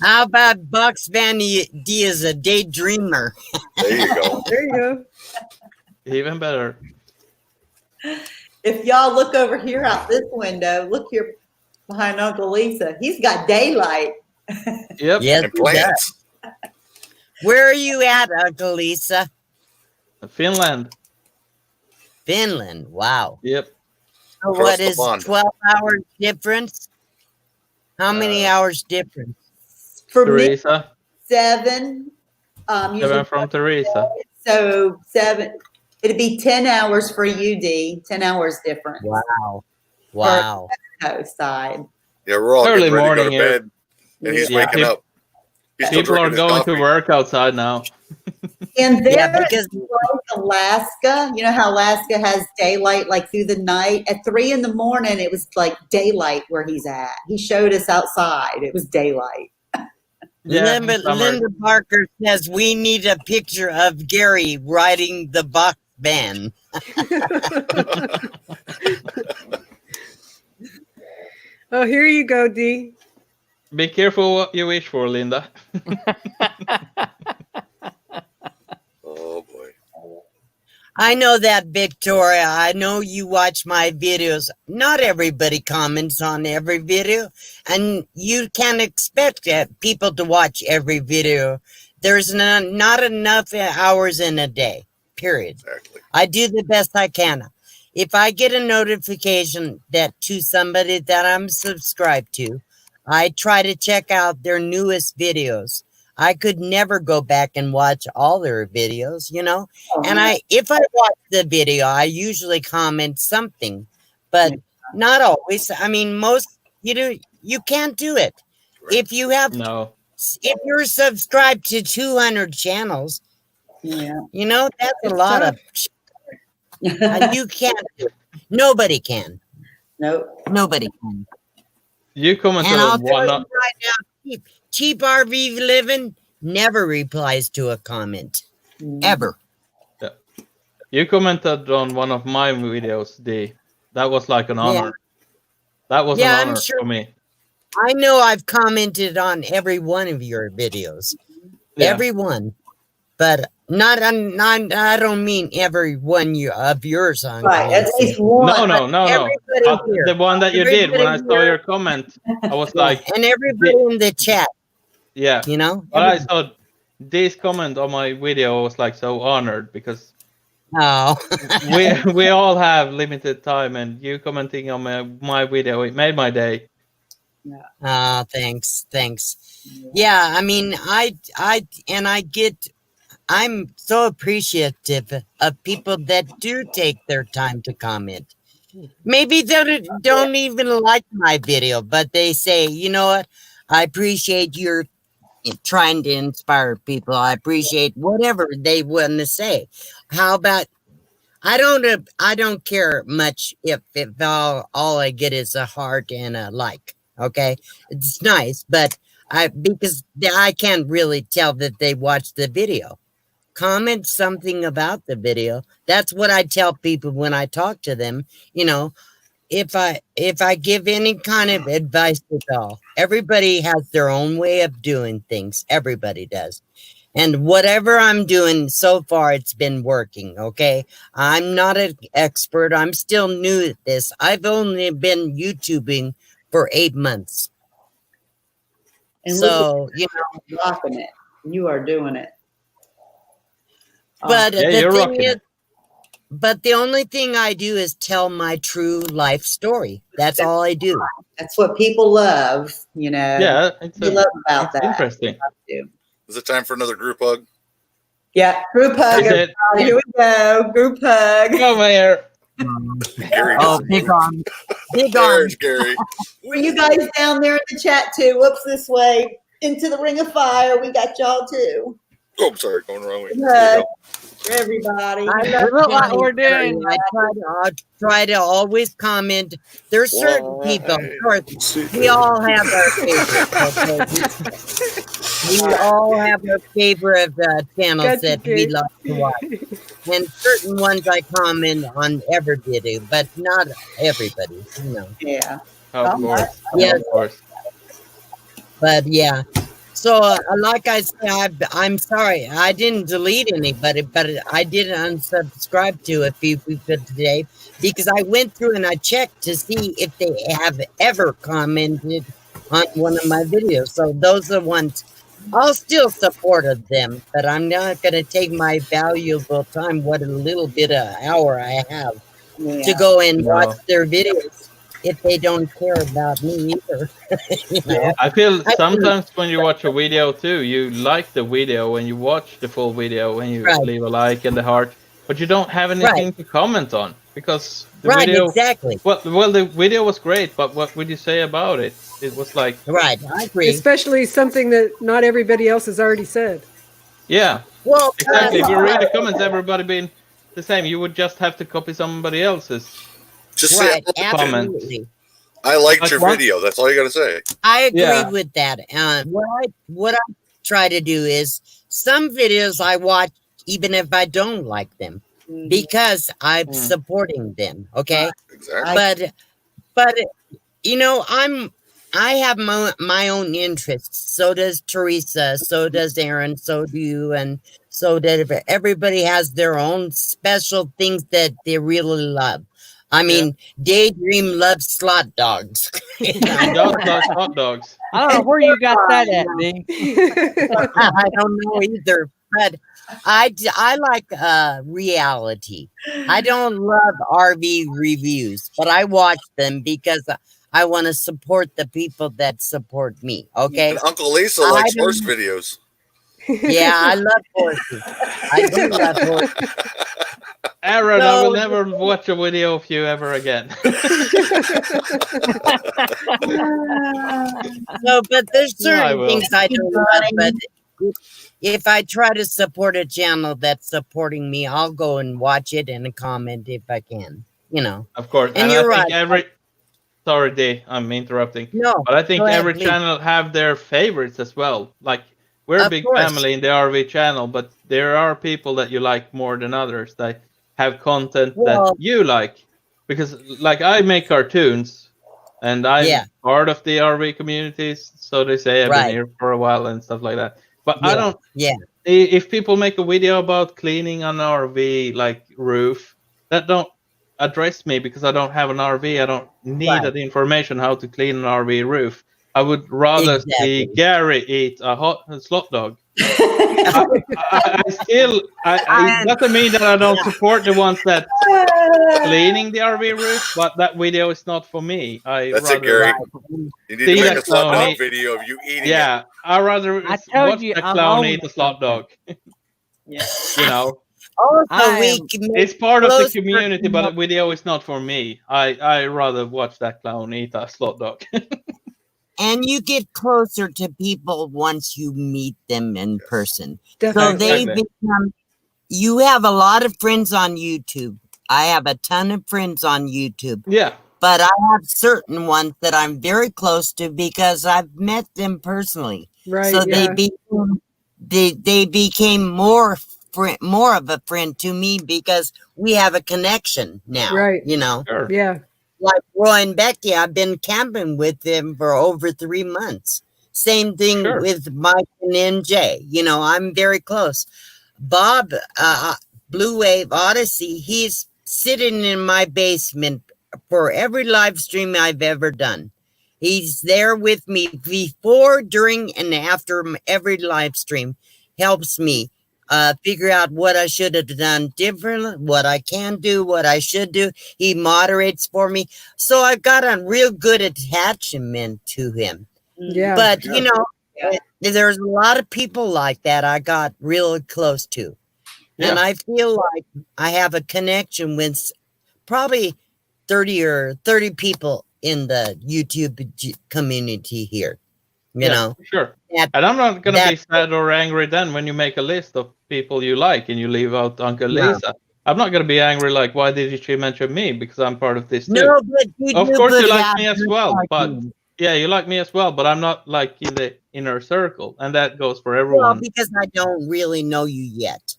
How about Box Van D as a daydreamer? There you go. There you go. Even better. If y'all look over here out this window, look here behind Uncle Lisa. He's got daylight. Yep. Yes, And he does. plants. Where are you at, Uncle Lisa? Finland. Finland. Wow. Yep. So Across what the is pond. 12 hours difference? How many hours difference? For me, Teresa. 7. Seven Usually from Teresa. so 7. It'd be 10 hours for you, D. 10 hours difference. Wow. Wow. Coast side. Yeah, we're all Early getting ready to go morning to here. bed, and he's Yeah. waking up. He's still People are drinking his going coffee. to work outside now. And there, Yeah, because like Alaska, you know how Alaska has daylight like through the night? At 3 in the morning, it was like daylight where he's at. He showed us outside. It was daylight. Yeah, Linda, summer. Linda Parker says we need a picture of Gary riding the box van. Oh, here you go, Dee. Be careful what you wish for, Linda. Oh boy. I know that, Victoria. I know you watch my videos. Not everybody comments on every video, and you can't expect people to watch every video. There's not enough hours in a day, period. Exactly. I do the best I can. If I get a notification that to somebody that I'm subscribed to, I try to check out their newest videos. I could never go back and watch all their videos, you know? And if I watch the video, I usually comment something, but not always. I mean, you can't do it. If you have, No. if you're subscribed to 200 channels, Yeah. you know, that's It's a lot tough. of, you can't do it. Nobody can. Nope. Nobody can. You commented And I'll on tell one. you right now, cheap RV living never replies to a comment. Ever. You commented on one of my videos, D. That was like an honor. That was Yeah, an I'm honor sure. for me. I know I've commented on every one of your videos. Yeah. Every one. But I don't mean every one of yours on Right. At comments. least one. No. Everybody But here. the one that you did when I Everybody saw here. your comment, I was like, And everybody in the chat, yeah. you know? But I saw this comment on my video, I was like so honored because Oh. we all have limited time, and you commenting on my video, it made my day. Oh, thanks. Yeah, I mean, I'm so appreciative of people that do take their time to comment. Maybe they don't even like my video, but they say, you know what? I appreciate your trying to inspire people. I appreciate whatever they want to say. How about, I don't care much if all I get is a heart and a like. Okay, it's nice, but because I can't really tell that they watched the video. Comment something about the video. That's what I tell people when I talk to them. You know, if I give any kind of advice at all, everybody has their own way of doing things. Everybody does. And whatever I'm doing so far, it's been working, okay? I'm not an expert. I'm still new at this. I've only been YouTubing for 8 months. And So, you know, rocking it. You are doing it. But Yeah, the you're thing rocking is, it. but the only thing I do is tell my true life story. That's all I do. That's what people love, you know. Yeah, they love about that. Interesting. Is it time for another group hug? Yeah, group hug. Is it? Here we go. Group hug. Come here. Gary Oh, doesn't big move. arm. Big arm. There's Gary. Were you guys down there in the chat too? Whoops, this way. Into the ring of fire. We got y'all too. Oh, I'm sorry, going the wrong way. Good There you go. for everybody. I love look like Johnny we're Terry. doing. I try to always comment. There's certain people, of course, we all have our favorites. Okay? We all have our favorite channels Gotcha, that we Gary. love to watch. And certain ones I comment on every video, but not everybody, you know. Yeah. Of course. Yes. Of course. But yeah. So, like I said, I'm sorry. I didn't delete anybody, but I did unsubscribe to a few people today because I went through and I checked to see if they have ever commented on one of my videos. So those are ones I'll still support them, but I'm not going to take my valuable time, what a little bit of hour I have, to go and watch their videos if they don't care about me either. You know? I feel sometimes when you watch a video too, you like the video when you watch the full video, when you leave a like and the heart, but you don't have anything to comment on because the video. Exactly. Well, the video was great, but what would you say about it? It was like I agree. Especially something that not everybody else has already said. Yeah. Well, exactly. If you read the comments, everybody being the same, you would just have to copy somebody else's. Just say comment. I liked your video. That's all you got to say. I agree with that. What I try to do is some videos I watch even if I don't like them because I'm supporting them. Okay, exactly. But you know I have my own interests. So does Teresa. So does Aaron. So do you. And so does everybody has their own special things that they really love. I mean, Daydream loves slot dogs. I don't love hot dogs. I don't know where you got that at, D. I don't know either, but I like reality. I don't love RV reviews, but I watch them because I want to support the people that support me. Okay. And Uncle Lisa likes horse videos. Yeah, I love horses. I do love horses. Aaron, I will never watch a video of you ever again. No, but there's certain things I don't like. But if I try to support a channel that's supporting me, I'll go and watch it and comment if I can. You know. Of course. And you're right. Sorry, Dee, I'm interrupting. No, but I think go ahead, every please. channel have their favorites as well. Like we're a big family in the RV channel, but there are people that you like more than others that have content that you like. Because like I make cartoons and I'm part of the RV communities, so they say I've been here for a while and stuff like that. But I don't if people make a video about cleaning an RV like roof, that don't address me because I don't have an RV. I don't need that information how to clean an RV roof. I would rather see Gary eat a slot dog. It doesn't mean that I don't support the ones that cleaning the RV roof, but that video is not for me. That's it, Gary. You need to make a slot dog video of you eating it. I'd rather watch the clown eat a slot dog. You know. It's part of the community, but the video is not for me. I rather watch that clown eat a slot dog. And you get closer to people once you meet them in person. Definitely. So they become, you have a lot of friends on YouTube. I have a ton of friends on YouTube. Yeah. But I have certain ones that I'm very close to because I've met them personally. Right. So they became more of a friend to me because we have a connection now. Right. You know. Sure. Yeah. Like Roy and Becky, I've been camping with them for over 3 months. Same thing Sure. with Mike and NJ. You know, I'm very close. Bob, Blue Wave Odyssey, he's sitting in my basement for every live stream I've ever done. He's there with me before, during, and after every live stream. Helps me figure out what I should have done differently, what I can do, what I should do. He moderates for me. So I've got a real good attachment to him. Yeah. But, you know, there's a lot of people like that I got real close to. And I feel like I have a connection with probably 30 people in the YouTube community here. You know? Sure. And I'm not going to be sad or angry then when you make a list of people you like and you leave out Uncle Lisa. I'm not going to be angry like, why did she mention me? Because I'm part of this too. No, but of course you like me as well. But yeah, you like me as well. But I'm not like in the inner circle. And that goes for everyone. Well, because I don't really know you yet.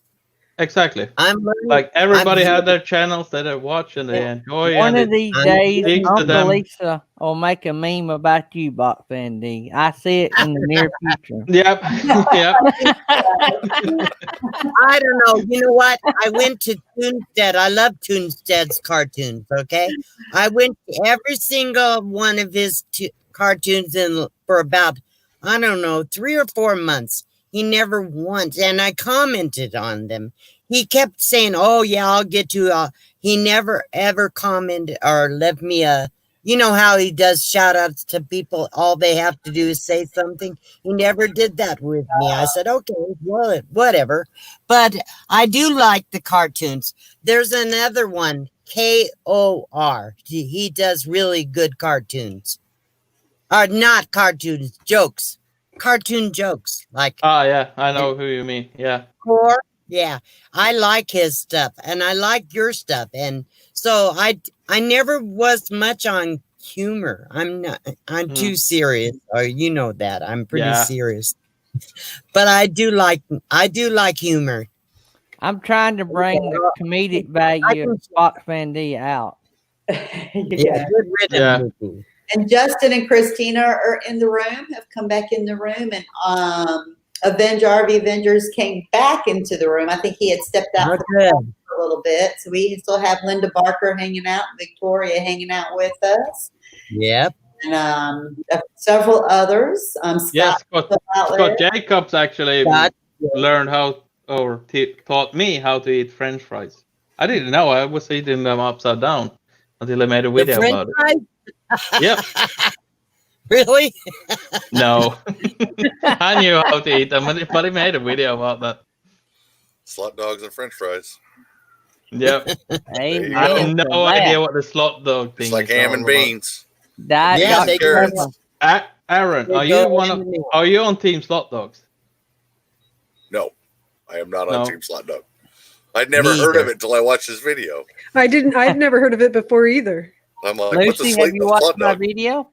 Exactly. I'm learning, like everybody had their channels that they watch and they enjoy. One of these days, Uncle them. Lisa will make a meme about you, Box Fan D. I see it in the near future. Yep. Yep. I don't know. You know what? I went to Toonstead. I love Toonstead's cartoons. Okay, I went to every single one of his cartoons for about, I don't know, 3 or 4 months. He never once, and I commented on them. He kept saying, "Oh yeah, I'll get to." He never ever commented or left me a. You know how he does shout outs to people. All they have to do is say something. He never did that with me. I said, "Okay, well, whatever." But I do like the cartoons. There's another one, KOR. He does really good cartoons. Or not cartoons, jokes. Cartoon jokes, like yeah, I know who you mean. Yeah, Core. Yeah, I like his stuff, and I like your stuff, and so I never was much on humor. I'm not. I'm too serious, or you know that I'm pretty serious. But I do like humor. I'm trying to bring the comedic value of Box Fan D out. Yeah, good riddance. And Justin and Christina are in the room, have come back in the room, and RV Avengers came back into the room. I think he had stepped out for a little bit. So we still have Linda Barker hanging out, Victoria hanging out with us. Yep. And several others. Scott Jacobs actually learned how, or taught me how to eat French fries. I didn't know. I was eating them upside down until I made a video about it. Yep. Really? No. I knew how to eat them, but he made a video about that. Slot dogs and French fries. Yep. Hey, I have no idea what the slot dog thing is. It's like ham and beans. Aaron, are you on Team Slot Dogs? No, I am not on Team Slot Dog. I'd never heard of it until I watched this video. I'd never heard of it before either. I'm like, Lucy, have you watched my video?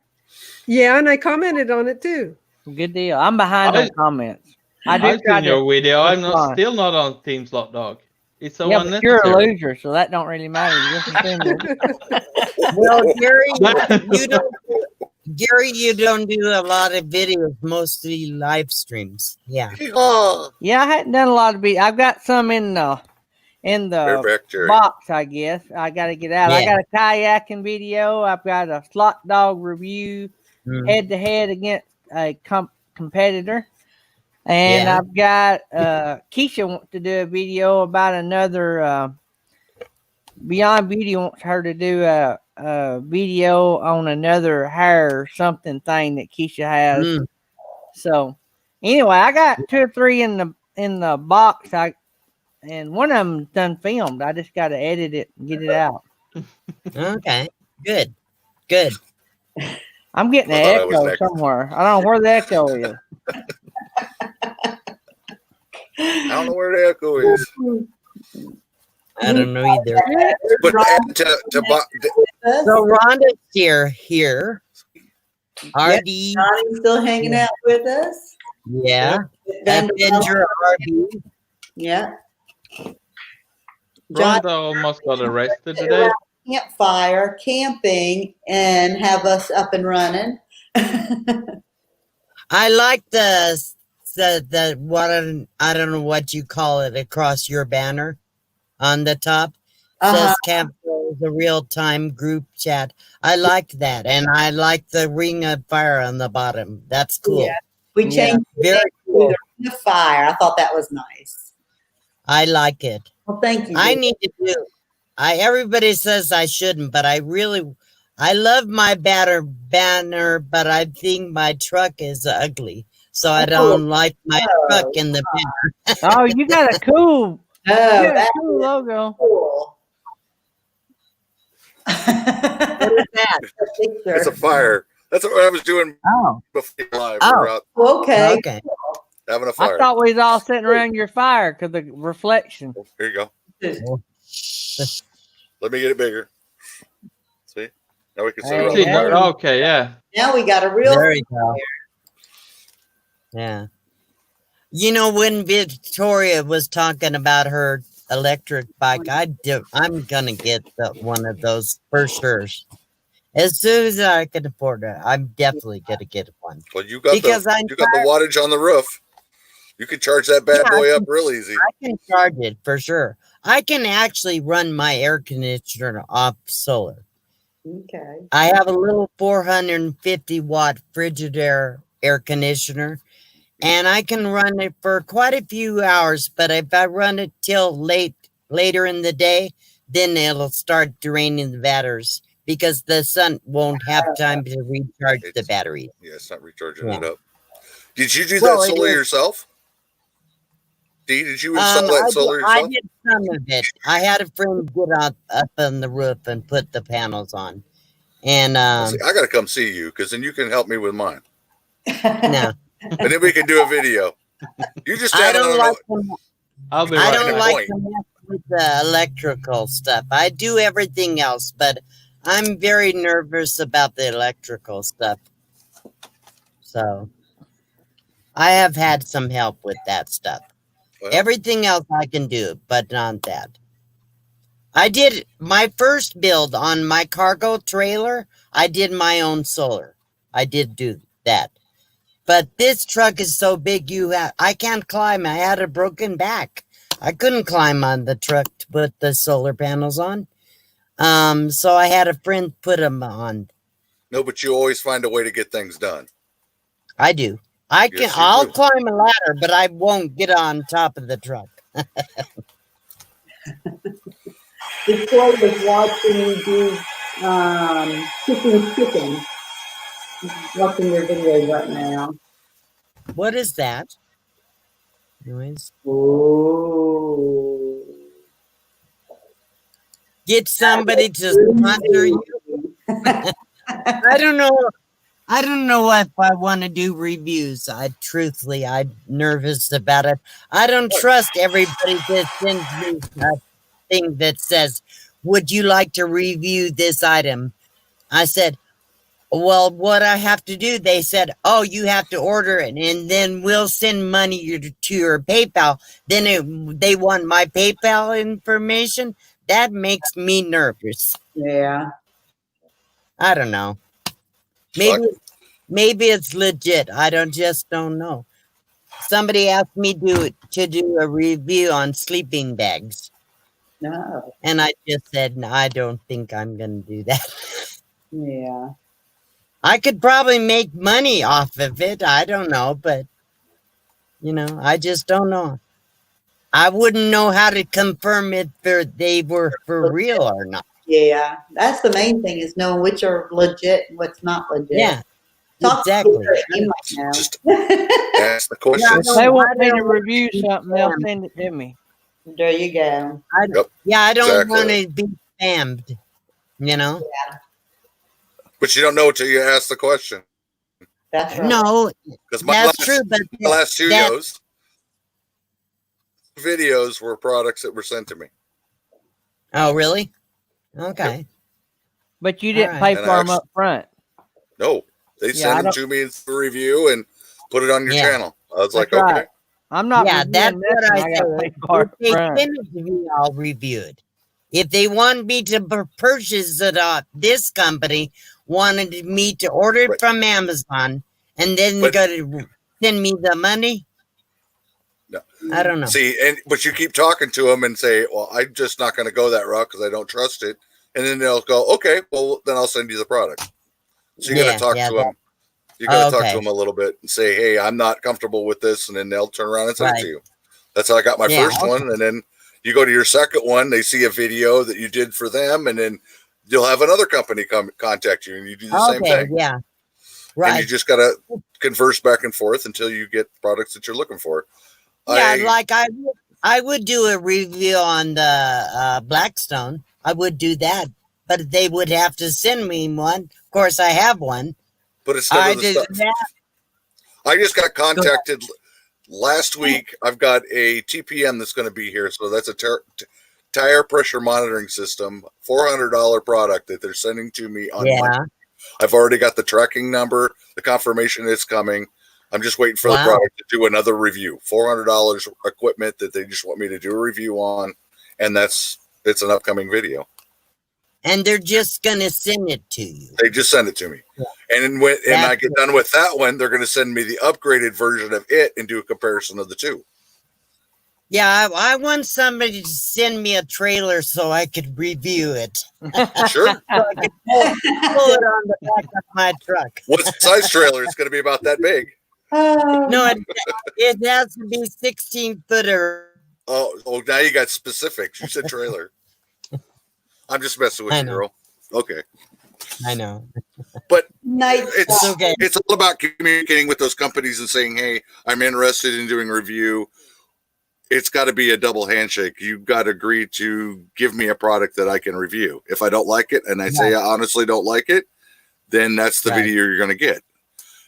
Yeah, and I commented on it too. Good deal. I'm behind on comments. I've seen your video. I'm still not on Team Slot Dog. It's so unnecessary. But you're a loser, so that don't really matter. Well, Gary, you don't do a lot of videos, mostly live streams. Yeah. Yeah, I hadn't done a lot of videos. I've got some in the box, I guess. I got to get out. Yeah. I got a kayaking video. I've got a slot dog review head-to-head against a competitor. And I've got Keisha wants to do a video about another Beyond Beauty wants her to do a video on another hair or something thing that Keisha has. So anyway, I got 2 or 3 in the box. And one of them done filmed. I just got to edit it and get it out. Okay, good. I'm getting an echo somewhere. I don't know where the echo is. I don't know where the echo is. I don't know either. But so Rhonda's here. RD still hanging out with us. Yeah. Avenger RD. Yeah. Rhonda almost got arrested today. Campfire, camping, and have us up and running. I like the what I don't know what you call it across your banner on the top. Says Campfire is a real-time group chat. I like that, and I like the ring of fire on the bottom. That's cool. Yeah. We changed very it cool. to the fire. I thought that was nice. I like it. Well, thank you. I need to do. Everybody says I shouldn't, but I love my banner, but I think my truck is ugly, so I don't like my truck in the banner. Oh, you got a cool, that's cool logo. cool. What is that? It's a fire. That's what I was doing before live. We were out Okay. having a fire. I thought we was all sitting around your fire because the reflection. Here you go. Let me get it bigger. See? Now we can sit around the fire. Okay, yeah. Now we got a real Very cool. Yeah. You know, when Victoria was talking about her electric bike, I'm gonna get one of those for sure. As soon as I can afford it, I'm definitely gonna get one. Well, you got the wattage on the roof. You can charge that bad boy up real easy. I can charge it for sure. I can actually run my air conditioner off solar. Okay. I have a little 450 watt Frigidaire air conditioner, and I can run it for quite a few hours. But if I run it till later in the day, then it'll start draining the batteries because the sun won't have time to recharge the battery. Yeah, it's not recharging it up. Did you do that solar yourself? Did you install that solar yourself? I did some of it. I had a friend get up on the roof and put the panels on. And I got to come see you because then you can help me with mine. No. And then we can do a video. You just I don't like I'll be I right don't back. like to mess with the electrical stuff. I do everything else, but I'm very nervous about the electrical stuff. So I have had some help with that stuff. Well, everything else I can do, but not that. I did my first build on my cargo trailer. I did my own solar. I did do that. But this truck is so big, I can't climb. I had a broken back. I couldn't climb on the truck to put the solar panels on. So I had a friend put them on. No, but you always find a way to get things done. I do. I'll climb a ladder, but I won't get on top of the truck. Victoria was watching you do chicken. Watching your video right now. What is that? Noise. Oh. Get somebody to sponsor you. I don't know. I don't know if I want to do reviews. I'm nervous about it. I don't trust everybody that sends me a thing that says, "Would you like to review this item?" I said, "Well, what I have to do?" They said, "Oh, you have to order it, and then we'll send money to your PayPal." Then they want my PayPal information. That makes me nervous. Yeah. I don't know. Maybe it's legit. I just don't know. Somebody asked me to do a review on sleeping bags. No. And I just said, no, I don't think I'm going to do that. Yeah. I could probably make money off of it. I don't know, but I just don't know. I wouldn't know how to confirm if they were for real or not. Yeah, that's the main thing is knowing which are legit and what's not legit. Yeah, Talk exactly. Just ask the question. If they want me to review something, they'll send it to me. There you go. I don't want to be spammed, Yeah. But you don't know until you ask the question. That's right. No, that's true. But my last two videos were products that were sent to me. Oh, really? Okay. Yep. But you didn't pay for them up front. No, they sent them to me for review and put it on your channel. I was like, right. okay. I'm not. Yeah, that's what I said. If they send it to me, I'll review it. If they want me to purchase it, this company wanted me to order it from Amazon and then But- got to send me the money. No. I don't know. See, but you keep talking to them and say, "Well, I'm just not going to go that route because I don't trust it." And then they'll go, "Okay, well, then I'll send you the product." So you got to talk to them. You got to talk to them a little bit and say, "Hey, I'm not comfortable with this," and then they'll turn around and send it to you. That's how I got my first one, and then you go to your second one. They see a video that you did for them, and then you'll have another company contact you, and you do the same thing. Yeah, right. And you just got to converse back and forth until you get products that you're looking for. Yeah, like I would do a review on the Blackstone. I would do that, but they would have to send me one. Of course, I have one. But it's never the stuff. I just got contacted last week. I've got a TPM that's going to be here. So that's a tire pressure monitoring system, $400 product that they're sending to me on Monday. I've already got the tracking number. The confirmation is coming. I'm just waiting for the product to do another review. $400 equipment that they just want me to do a review on. And it's an upcoming video. And they're just going to send it to you. They just send it to me. Yeah. And when I get done with that one, they're going to send me the upgraded version of it and do a comparison of the two. Yeah, I want somebody to send me a trailer so I could review it. Sure. So I could pull it on the back of my truck. What size trailer? It's going to be about that big. No, it has to be 16-footer. Oh, now you got specifics. You said trailer. I'm just messing with you, girl. Okay. I know. But it's okay. It's all about communicating with those companies and saying, "Hey, I'm interested in doing a review." It's got to be a double handshake. You've got to agree to give me a product that I can review. If I don't like it and I say I honestly don't like it, then that's the video you're going to get.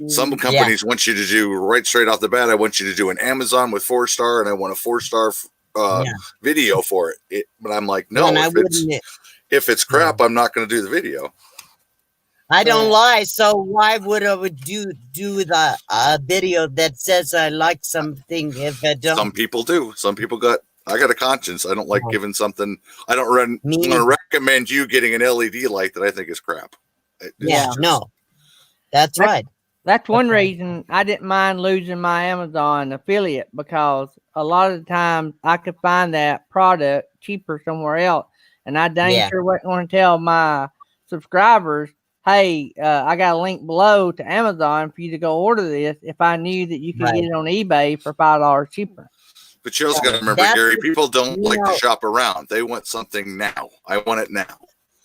Some companies want you to do right straight off the bat. I want you to do an Amazon with 4-star, and I want a 4-star video for it. But I'm like, no, if it's crap, I'm not going to do the video. I don't lie, so why would I do the video that says I like something if I don't? Some people do. Some people I got a conscience. I don't like giving something. I don't want to recommend you getting an LED light that I think is crap. No, that's right. That's one reason I didn't mind losing my Amazon affiliate, because a lot of the times I could find that product cheaper somewhere else. And I dang sure wasn't going to tell my subscribers, hey, I got a link below to Amazon for you to go order this, if I knew that you could get it on eBay for $5 cheaper. But you also got to remember, Gary, people don't like to shop around. They want something now. I want it now.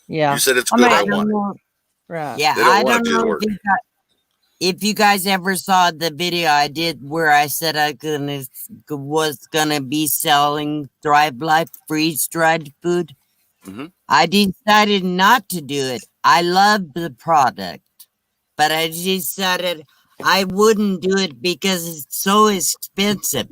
Yeah. You said it's good. I want it. Right. Yeah, I don't know if you guys ever saw the video I did where I said I was gonna be selling Thrive Life freeze-dried food. Mm-hmm. I decided not to do it. I love the product, but I decided I wouldn't do it because it's so expensive,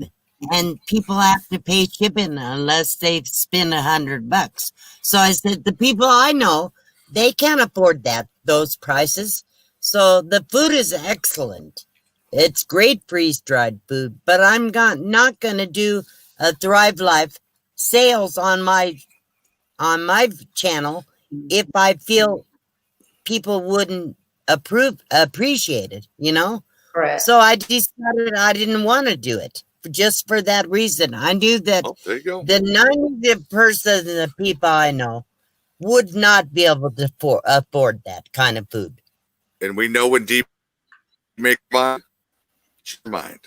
and people have to pay shipping unless they've spent $100. So I said, the people I know, they can't afford those prices. So the food is excellent. It's great freeze-dried food, but I'm not going to do a Thrive Life sales on my channel if I feel people wouldn't appreciate it, you know? Correct. So I decided I didn't want to do it just for that reason. I knew that there you go. the 90% of the people I know would not be able to afford that kind of food. And we know when deep make mind, your mind.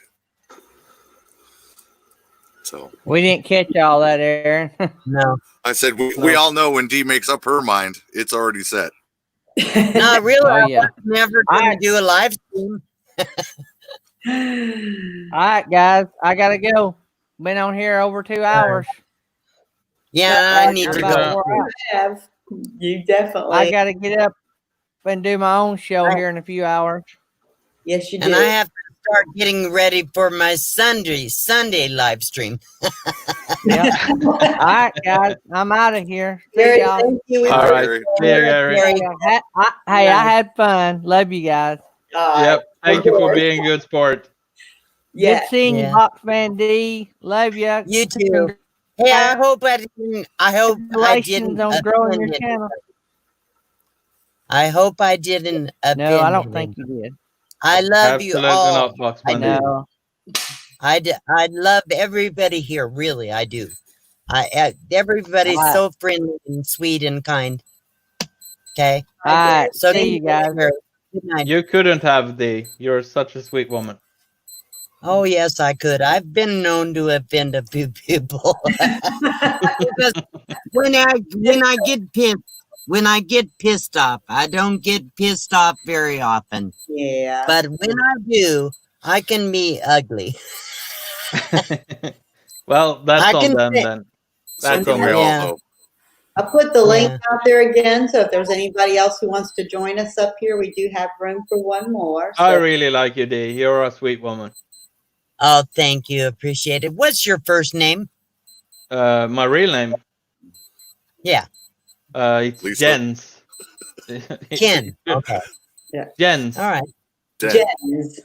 So we didn't catch all that, Aaron. No. I said we all know when Dee makes up her mind, it's already set. No, really, I was never going to do a live stream. All right, guys, I gotta go. Been on here over 2 hours. Yeah, I need to go. You definitely. I gotta get up and do my own show here in a few hours. Yes, you do. And I have to start getting ready for my Sunday live stream. Yep. All right, guys, I'm out of here. See y'all. Thank you. All right. See you, Gary. Hey, I had fun. Love you guys. Yep. Thank you for being good sport. Yeah. Good seeing you, Boxman D. Love you. You too. Hey, I hope I didn't. On growing your channel. I hope I didn't. No, I don't think you did. I love you Absolutely all. not, Box I Bunny. know. I love everybody here. Really, I do. Everybody's All right. so friendly and sweet and kind. Okay. All right. So See you guys. Good night. You couldn't have D. You're such a sweet woman. Oh yes, I could. I've been known to offend a few people. Because when I get pissed off, I don't get pissed off very often. Yeah. But when I do, I can be ugly. Well, that's I on can them say- then. That's Something on we them. all Yeah. know. I'll put the link Yeah. out there again. So if there's anybody else who wants to join us up here, we do have room for one more. I So really like you, D. You're a sweet woman. Oh, thank you. Appreciate it. What's your first name? My real name. Yeah. It's Lisa. Jens. Ken. Okay. Jens. All right. Dead. Jens.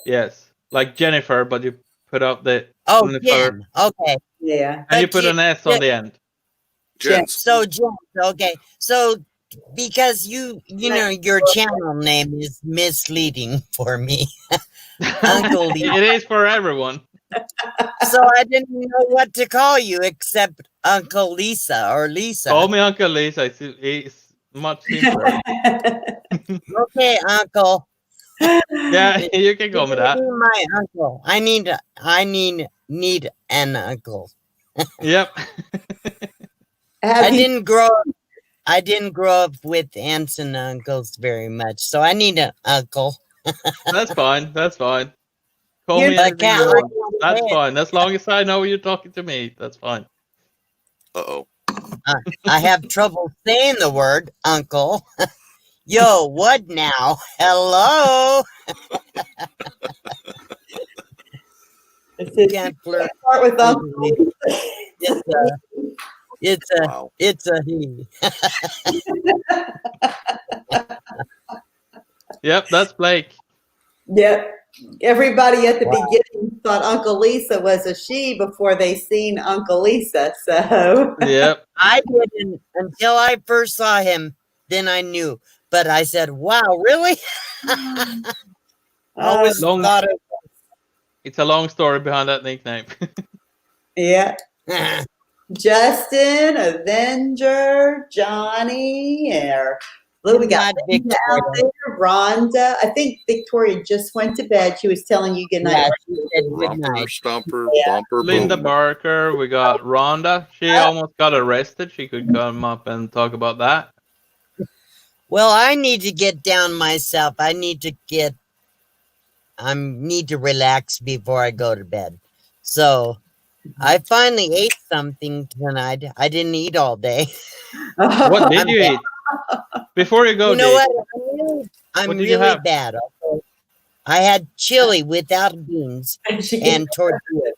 Yes. Like Jennifer, but you put up the Oh, Jennifer, Jen. Okay. Yeah. and you But put an S on Jen- the end. Jens. So Jen. Okay. So because you know your channel name is misleading for me. Uncle Lisa. It is for everyone. So I didn't know what to call you except Uncle Lisa or Lisa. Call me Uncle Lisa. It's much simpler. Okay, Uncle. Yeah, you can call me that. You're my uncle. I need an uncle. Yep. Have I you- didn't grow up with aunts and uncles very much, so I need an uncle. That's fine. That's fine. Call You're me But I anything you can't- want. That's say it. fine. As long as I know you're talking to me, that's fine. Uh-oh. I have trouble saying the word uncle. Yo, what now? Hello. it says, Can't flirt. start with Uncle. Wow. It's a he. Yep, that's Blake. Yep. Everybody at the Wow. beginning thought Uncle Lisa was a she before they seen Uncle Lisa. So Yep. I didn't until I first saw him. Then I knew. But I said, "Wow, really?" I always Long- thought It's a long story behind that nickname. yeah. it. Justin, Avenger, Johnny, or look, we got Not Linda out Victoria. there, Rhonda. I think Victoria just went to bed. She was telling you good night. Yeah, she said good Romper, night. stomper, Yeah. bumper, Linda boom. Barker. We got Rhonda. She almost got arrested. She could come up and talk about that. Well, I need to get down myself. I need to relax before I go to bed. So I finally ate something tonight. I didn't eat all day. What did you eat? Before you go, You know Dave, what? I'm What did you really have? bad. Okay? I had chili without beans and tortilla.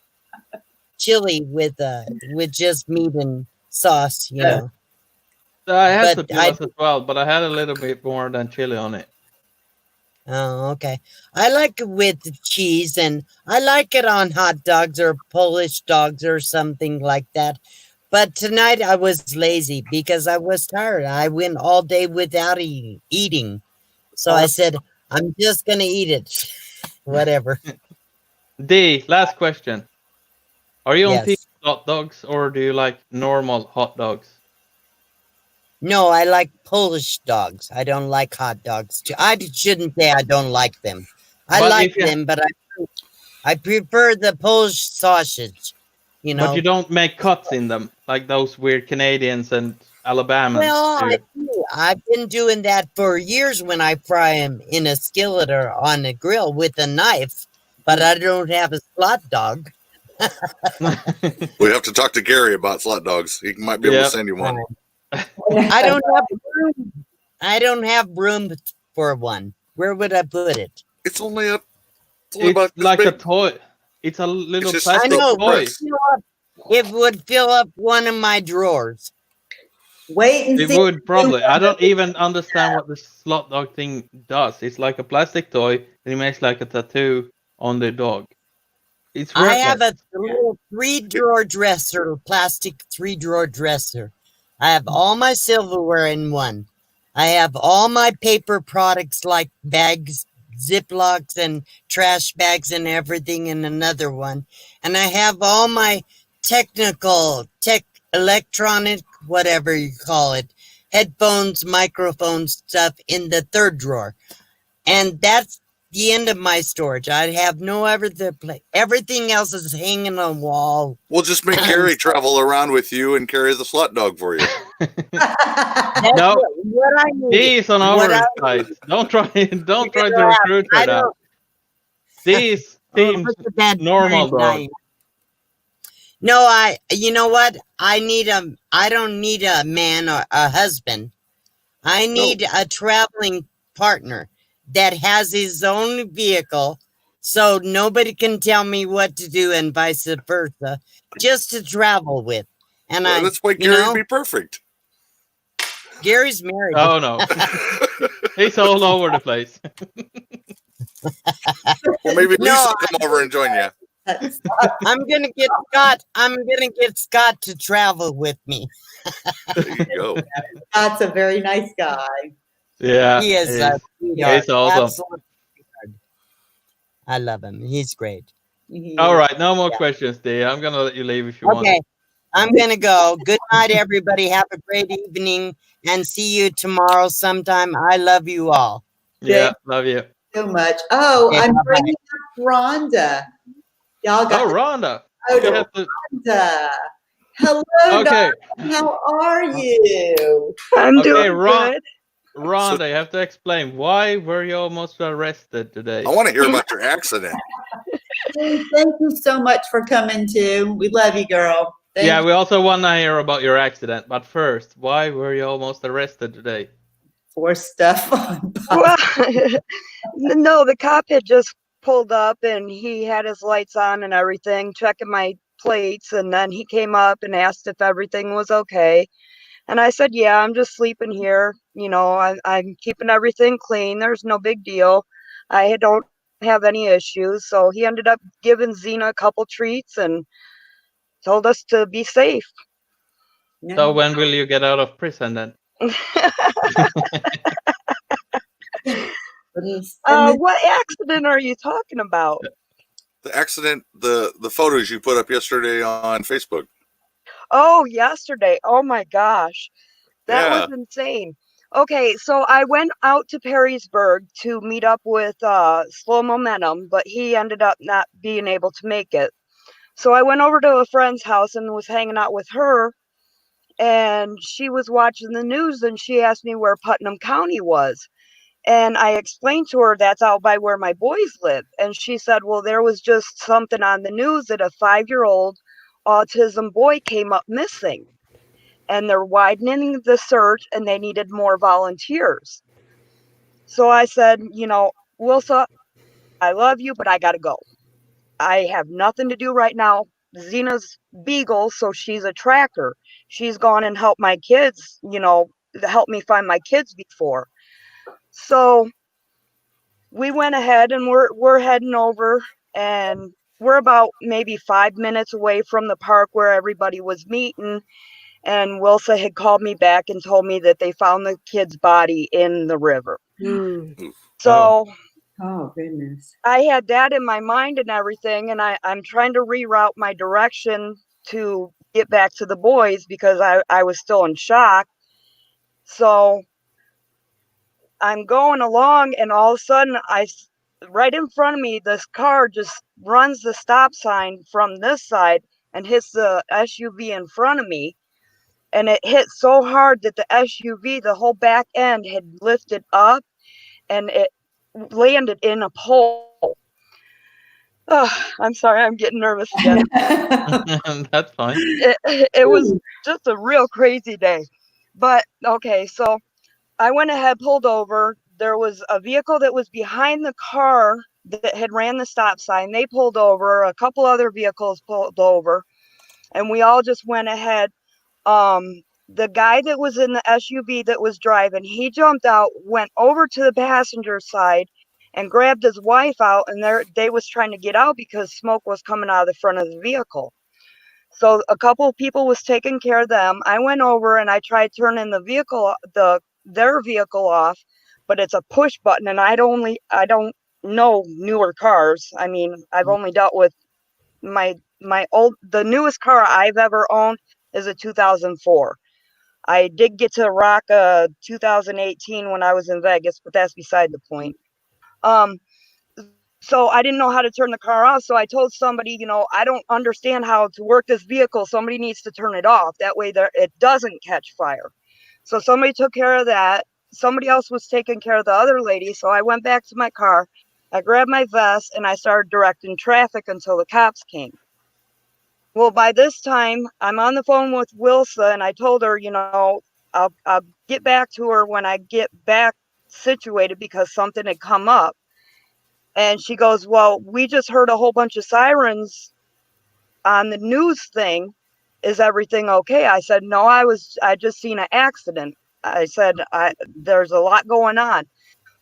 Chili with just meat and sauce, you know. I had but tortillas as well, but I had a little bit more than chili on it. Oh, okay. I like it with cheese, and I like it on hot dogs or Polish dogs or something like that. But tonight I was lazy because I was tired. I went all day without eating. So I said, I'm just going to eat it. Whatever. D, last question. Are you on Yes. team hot dogs or do you like normal hot dogs? No, I like Polish dogs. I don't like hot dogs. I shouldn't say I don't like them. I But like if you- them, but I prefer the Polish sausage. You know. But you don't make cuts in them like those weird Canadians and Alabamans Well, do. I've been doing that for years when I fry them in a skillet or on a grill with a knife, but I don't have a slot dog. We have to talk to Gary about slot dogs. He might be able Yeah. to send you one. I don't have room. I don't have room for one. Where would I put it? It's only It's about this like a big. toy. It's a little just- I plastic know. toy. It would fill up one of my drawers. Wait and It see. would probably. I don't even understand what the slot dog thing does. It's like a plastic toy and it makes like a tattoo on the dog. It's I have worthless. a little 3-drawer dresser, plastic 3-drawer dresser. I have all my silverware in one. I have all my paper products like bags, Ziplocs and trash bags and everything in another one. And I have all my electronic, whatever you call it, headphones, microphones, stuff in the third drawer. And that's the end of my storage. I have no other place. Everything else is hanging on the wall. We'll just make Gary travel around with you and carry the slut dog for you. That's No. what I need. He's on our side. Don't try to recruit her now. These teams normal dog. No, you know what? I don't need a man or a husband. I need a traveling partner that has his own vehicle, so nobody can tell me what to do and vice versa, just to travel with. And that's why Gary would be perfect. Gary's married. Oh no, he's all over the place. Well, maybe Lisa will come over and join you. I'm gonna get Scott to travel with me. There you go. That's a very nice guy. Yeah, he is. He's awesome. Absolutely. I love him. He's great. All right, no more questions, Dee. I'm gonna let you leave if you want. Okay, I'm gonna go. Good night, everybody. Have a great evening, and see you tomorrow sometime. I love you all. Yeah, love you so much. Oh, okay, I'm bye-bye. bringing up Rhonda. Y'all got Rhonda. Rhonda. Hello, okay. darling. How are you? I'm doing good. Rhonda, you have to explain, why were you almost arrested today? I want to hear about your accident. Thank you so much for coming too. We love you, girl. Thank you. We also want to hear about your accident. But first, why were you almost arrested today? For stuff on. Well, no, the cop had just pulled up and he had his lights on and everything, checking my plates, and then he came up and asked if everything was okay. And I said, yeah, I'm just sleeping here. You know, I'm keeping everything clean. There's no big deal. I don't have any issues. So he ended up giving Zena a couple treats and told us to be safe. So when will you get out of prison then? What accident are you talking about? The accident, the photos you put up yesterday on Facebook. Oh, yesterday. Oh my gosh. That was insane. Okay, so I went out to Perrysburg to meet up with Slow Momentum, but he ended up not being able to make it. So I went over to a friend's house and was hanging out with her, and she was watching the news and she asked me where Putnam County was. And I explained to her that's out by where my boys live. And she said, well, there was just something on the news that a 5-year-old autism boy came up missing. And they're widening the search and they needed more volunteers. So I said, you know, Wilsa, I love you, but I got to go. I have nothing to do right now. Zena's Beagle, so she's a tracker. She's gone and helped my kids, you know, help me find my kids before. So we went ahead and we're heading over, and we're about maybe 5 minutes away from the park where everybody was meeting. And Wilsa had called me back and told me that they found the kid's body in the river. So, oh goodness, I had that in my mind and everything, and I'm trying to reroute my direction to get back to the boys because I was still in shock. So I'm going along, and all of a sudden, right in front of me, this car just runs the stop sign from this side and hits the SUV in front of me. And it hit so hard that the SUV, the whole back end had lifted up and it landed in a pole. Oh, I'm sorry, I'm getting nervous again. That's fine. It was just a real crazy day. But okay, so I went ahead, pulled over. There was a vehicle that was behind the car that had ran the stop sign. They pulled over. A couple other vehicles pulled over. And we all just went ahead. The guy that was in the SUV that was driving, he jumped out, went over to the passenger side and grabbed his wife out, and they was trying to get out because smoke was coming out of the front of the vehicle. So a couple of people was taking care of them. I went over and I tried turning their vehicle off, but it's a push button, and I don't know newer cars. I mean, I've only dealt with the newest car I've ever owned is a 2004. I did get to rock a 2018 when I was in Vegas, but that's beside the point. So I didn't know how to turn the car off. So I told somebody, I don't understand how to work this vehicle. Somebody needs to turn it off. That way it doesn't catch fire. So somebody took care of that. Somebody else was taking care of the other lady. So I went back to my car. I grabbed my vest and I started directing traffic until the cops came. Well, by this time, I'm on the phone with Wilsa, and I told her, I'll get back to her when I get back situated because something had come up. And she goes, well, we just heard a whole bunch of sirens on the news thing. Is everything okay? I said, no, I just seen an accident. I said, there's a lot going on.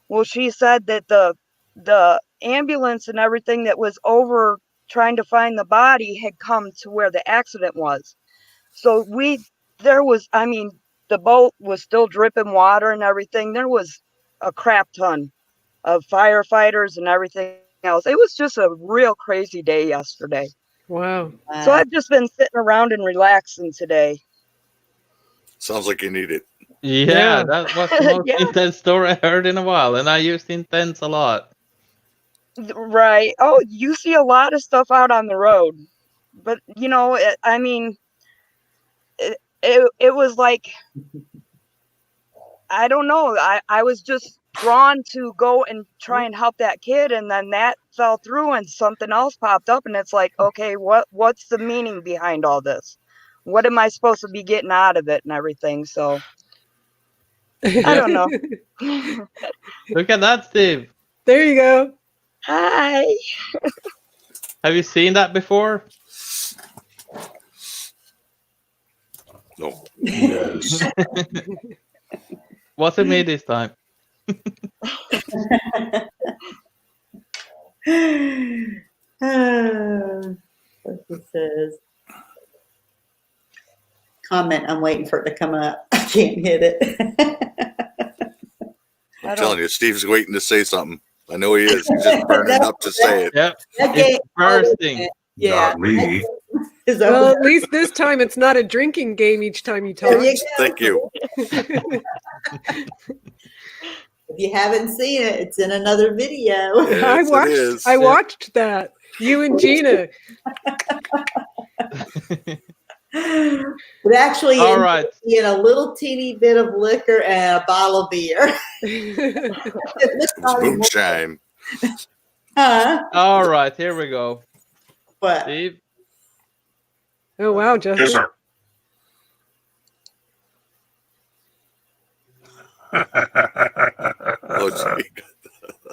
Well, she said that the ambulance and everything that was over trying to find the body had come to where the accident was. So the boat was still dripping water and everything. There was a crap ton of firefighters and everything else. It was just a real crazy day yesterday. Wow. So I've just been sitting around and relaxing today. Sounds like you need it. Yeah, that was the most Yeah. intense story I heard in a while, and I used intense a lot. Right. Oh, you see a lot of stuff out on the road. But, it was like, I don't know. I was just drawn to go and try and help that kid, and then that fell through and something else popped up, and it's like, okay, what's the meaning behind all this? What am I supposed to be getting out of it and everything? So I don't know. Look at that, Steve. There you go. Hi. Have you seen that before? No. Yes. Was it me this time? What he says. Comment. I'm waiting for it to come up. I can't hit it. I'm telling you, Steve's waiting to say something. I know he is. He's just burning up to say it. Yep. That It's game- bursting. Yeah. Not me. Is Well, over. at least this time it's not a drinking game each time you There talk. you go. Thank you. If you haven't seen it, it's in another video. Yes, it is. I Yep. watched that. You and Gina. But actually, All right. in a little teeny bit of liquor and a bottle of beer. It looks It's probably more- moonshine. Huh? All right, here we go. What? Steve. Oh wow, Justin. Yes, sir. Oh, gee.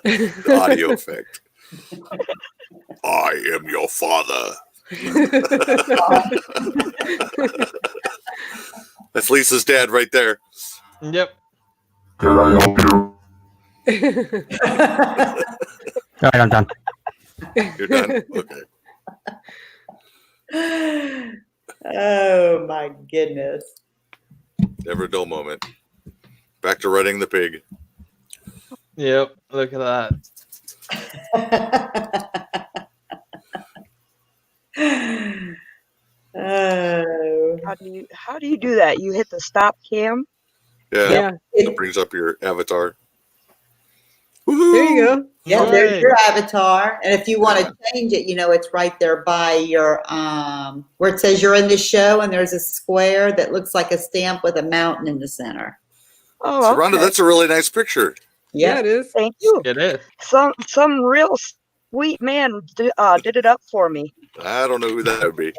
The audio effect. I am your father. That's Lisa's dad right there. Yep. Can I help you? All right, I'm done. You're done? Okay. Oh my goodness. Never a dull moment. Back to running the pig. Yep. Look at that. Oh. How do you do that? You hit the stop cam? Yeah. Yeah. It brings up your avatar. There you go. Yeah, Right. there's your avatar. And if you want to change it, it's right there by your where it says you're in the show, and there's a square that looks like a stamp with a mountain in the center. Oh, So, Rhonda, okay. that's a really nice picture. Yeah, it is. Thank you. It is. Some real sweet man did it up for me. I don't know who that would be.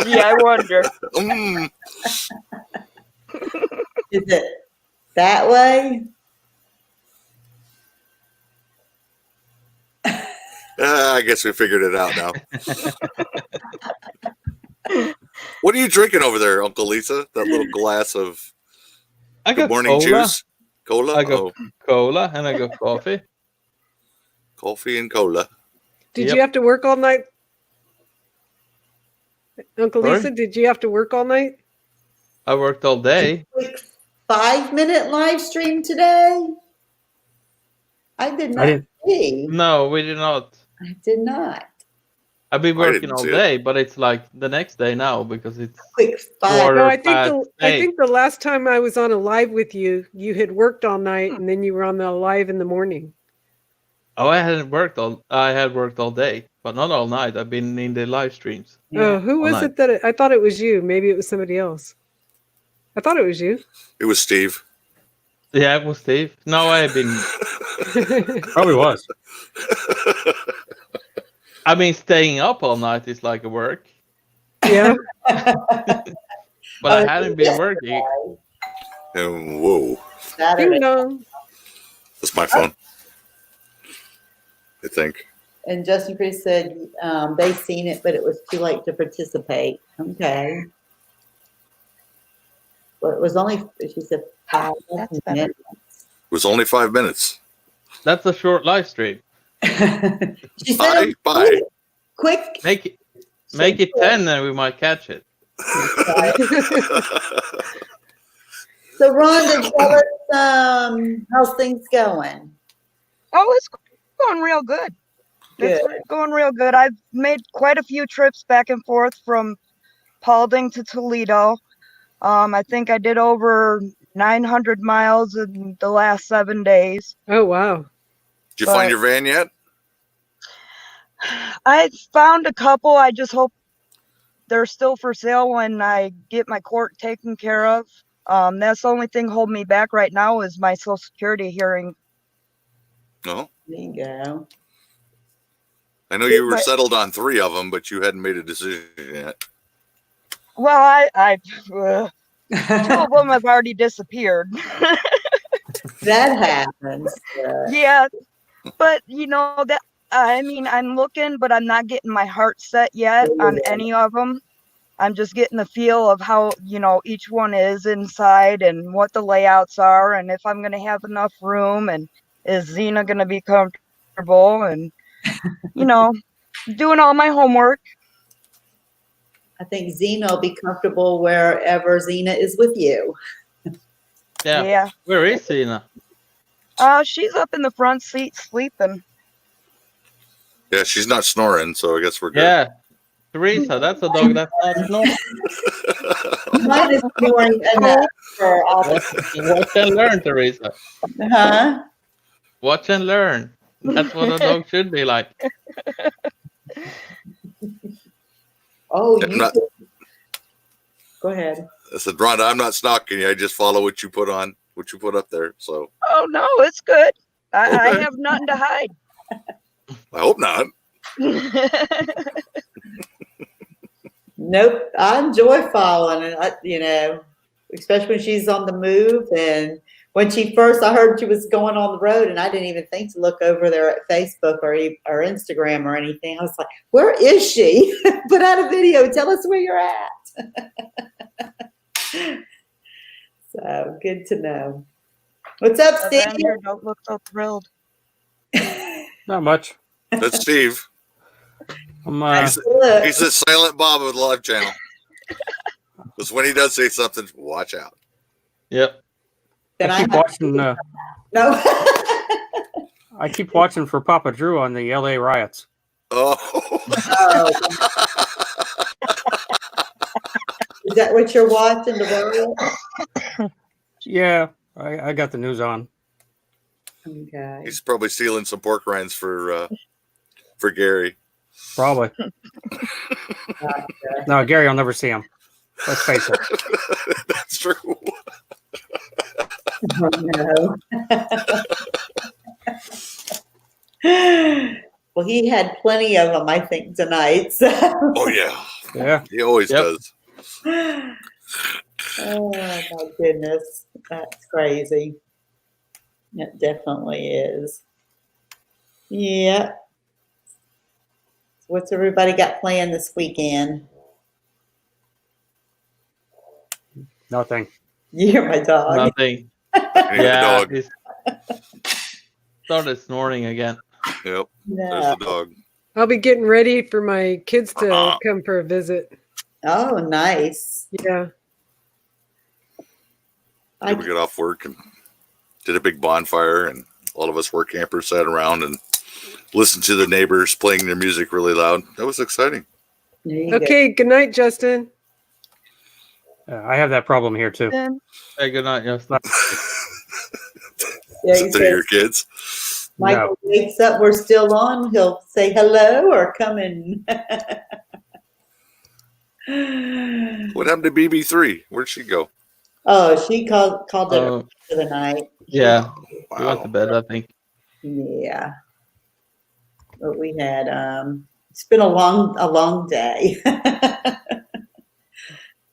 Yeah, I wonder. Mm. Is it that way? I guess we figured it out now. What are you drinking over there, Uncle Lisa? That little glass of I good got morning cola. juice? Cola? I got cola and I got coffee. Coffee and cola. Did Yep. you have to work all night? Uncle Sorry? Lisa, did you have to work all night? I worked all day. Quick 5-minute live stream today. I did I not didn't. see. No, we did not. I did not. I've been I working didn't all see it. day, but it's like the next day now because it's Quick fire. quarter No, I think past I 8. think the last time I was on a live with you, you had worked all night and then you were on the live in the morning. Oh, I had worked all day, but not all night. I've been in the live streams. Oh, who all was night. it that I thought it was you? Maybe it was somebody else. I thought it was you. It was Steve. Yeah, it was Steve. No, I've been. Probably was. I mean, staying up all night is like a work, Yeah. but I hadn't been working. And whoa, Saturday. that's my phone. I think. And Justin Chris said they seen it, but it was too late to participate. Okay. Well, it was only, she said, 5 minutes. It was only 5 minutes. That's a short live stream. She said, Bye. quick. Make it 10, and we might catch it. So, Rhonda, tell us how's things going? Oh, it's going real good. Good. It's going real good. I've made quite a few trips back and forth from Paulding to Toledo. I think I did over 900 miles in the last 7 days. Oh, wow. Did you find your van yet? I found a couple. I just hope they're still for sale when I get my court taken care of. That's the only thing holding me back right now is my Social Security hearing. No. There you go. I know you were settled on 3 of them, but you hadn't made a decision yet. Well, two of them have already disappeared. That happens. Yeah, but that. I mean, I'm looking, but I'm not getting my heart set yet on any of them. I'm just getting the feel of how, each one is inside and what the layouts are and if I'm going to have enough room and is Xena going to be comfortable and, doing all my homework. I think Xena will be comfortable wherever Xena is with you. Yeah. Where is Xena? She's up in the front seat sleeping. Yeah, she's not snoring, so I guess we're good. Yeah. Teresa, that's a dog that's not snoring. Mine is snoring enough for all Watch and learn, Teresa. Huh? Watch and learn. That's what a dog should be like. Oh, Not, go ahead. I said, Rhonda, I'm not stalking you. I just follow what you put on, what you put up there. So. Oh, no, it's good. I have nothing to hide. I hope not. Nope. I enjoy following it, especially when she's on the move. And when I heard she was going on the road, and I didn't even think to look over there at Facebook or Instagram or anything. I was like, where is she? Put out a video. Tell us where you're at. So good to know. What's up, Steve? Don't look so thrilled. Not much. That's Steve. I'm, He's a silent Bob of the live channel. Because when he does say something, watch out. Yep. I keep watching. No. I keep watching for Papa Drew on the LA riots. Oh. Is that what you're watching? The world? Yeah, I got the news on. Okay. He's probably stealing some pork rinds for Gary. Probably. No, Gary, I'll never see him. Let's face it. That's true. Oh, no. Well, he had plenty of them, I think, tonight. So. Oh, yeah. Yeah. He always does. Oh, my goodness. That's crazy. It definitely is. Yeah. What's everybody got planned this weekend? Nothing. You hear my dog? Nothing. Yeah. He started snoring again. Yep. No. There's the dog. I'll be getting ready for my kids to come for a visit. Oh, nice. Yeah. We got off work and did a big bonfire and All of us work campers sat around and listened to the neighbors playing their music really loud. That was exciting. Okay, good night, Justin. I have that problem here too. Hey, good night, Justin. Yeah, Listen to your kids. Michael wakes up, we're still on. He'll say hello or come in. What happened to BB3? Where'd she go? Oh, she called it for the night. Yeah, we went to bed, I think. Yeah. But we had it's been a long day.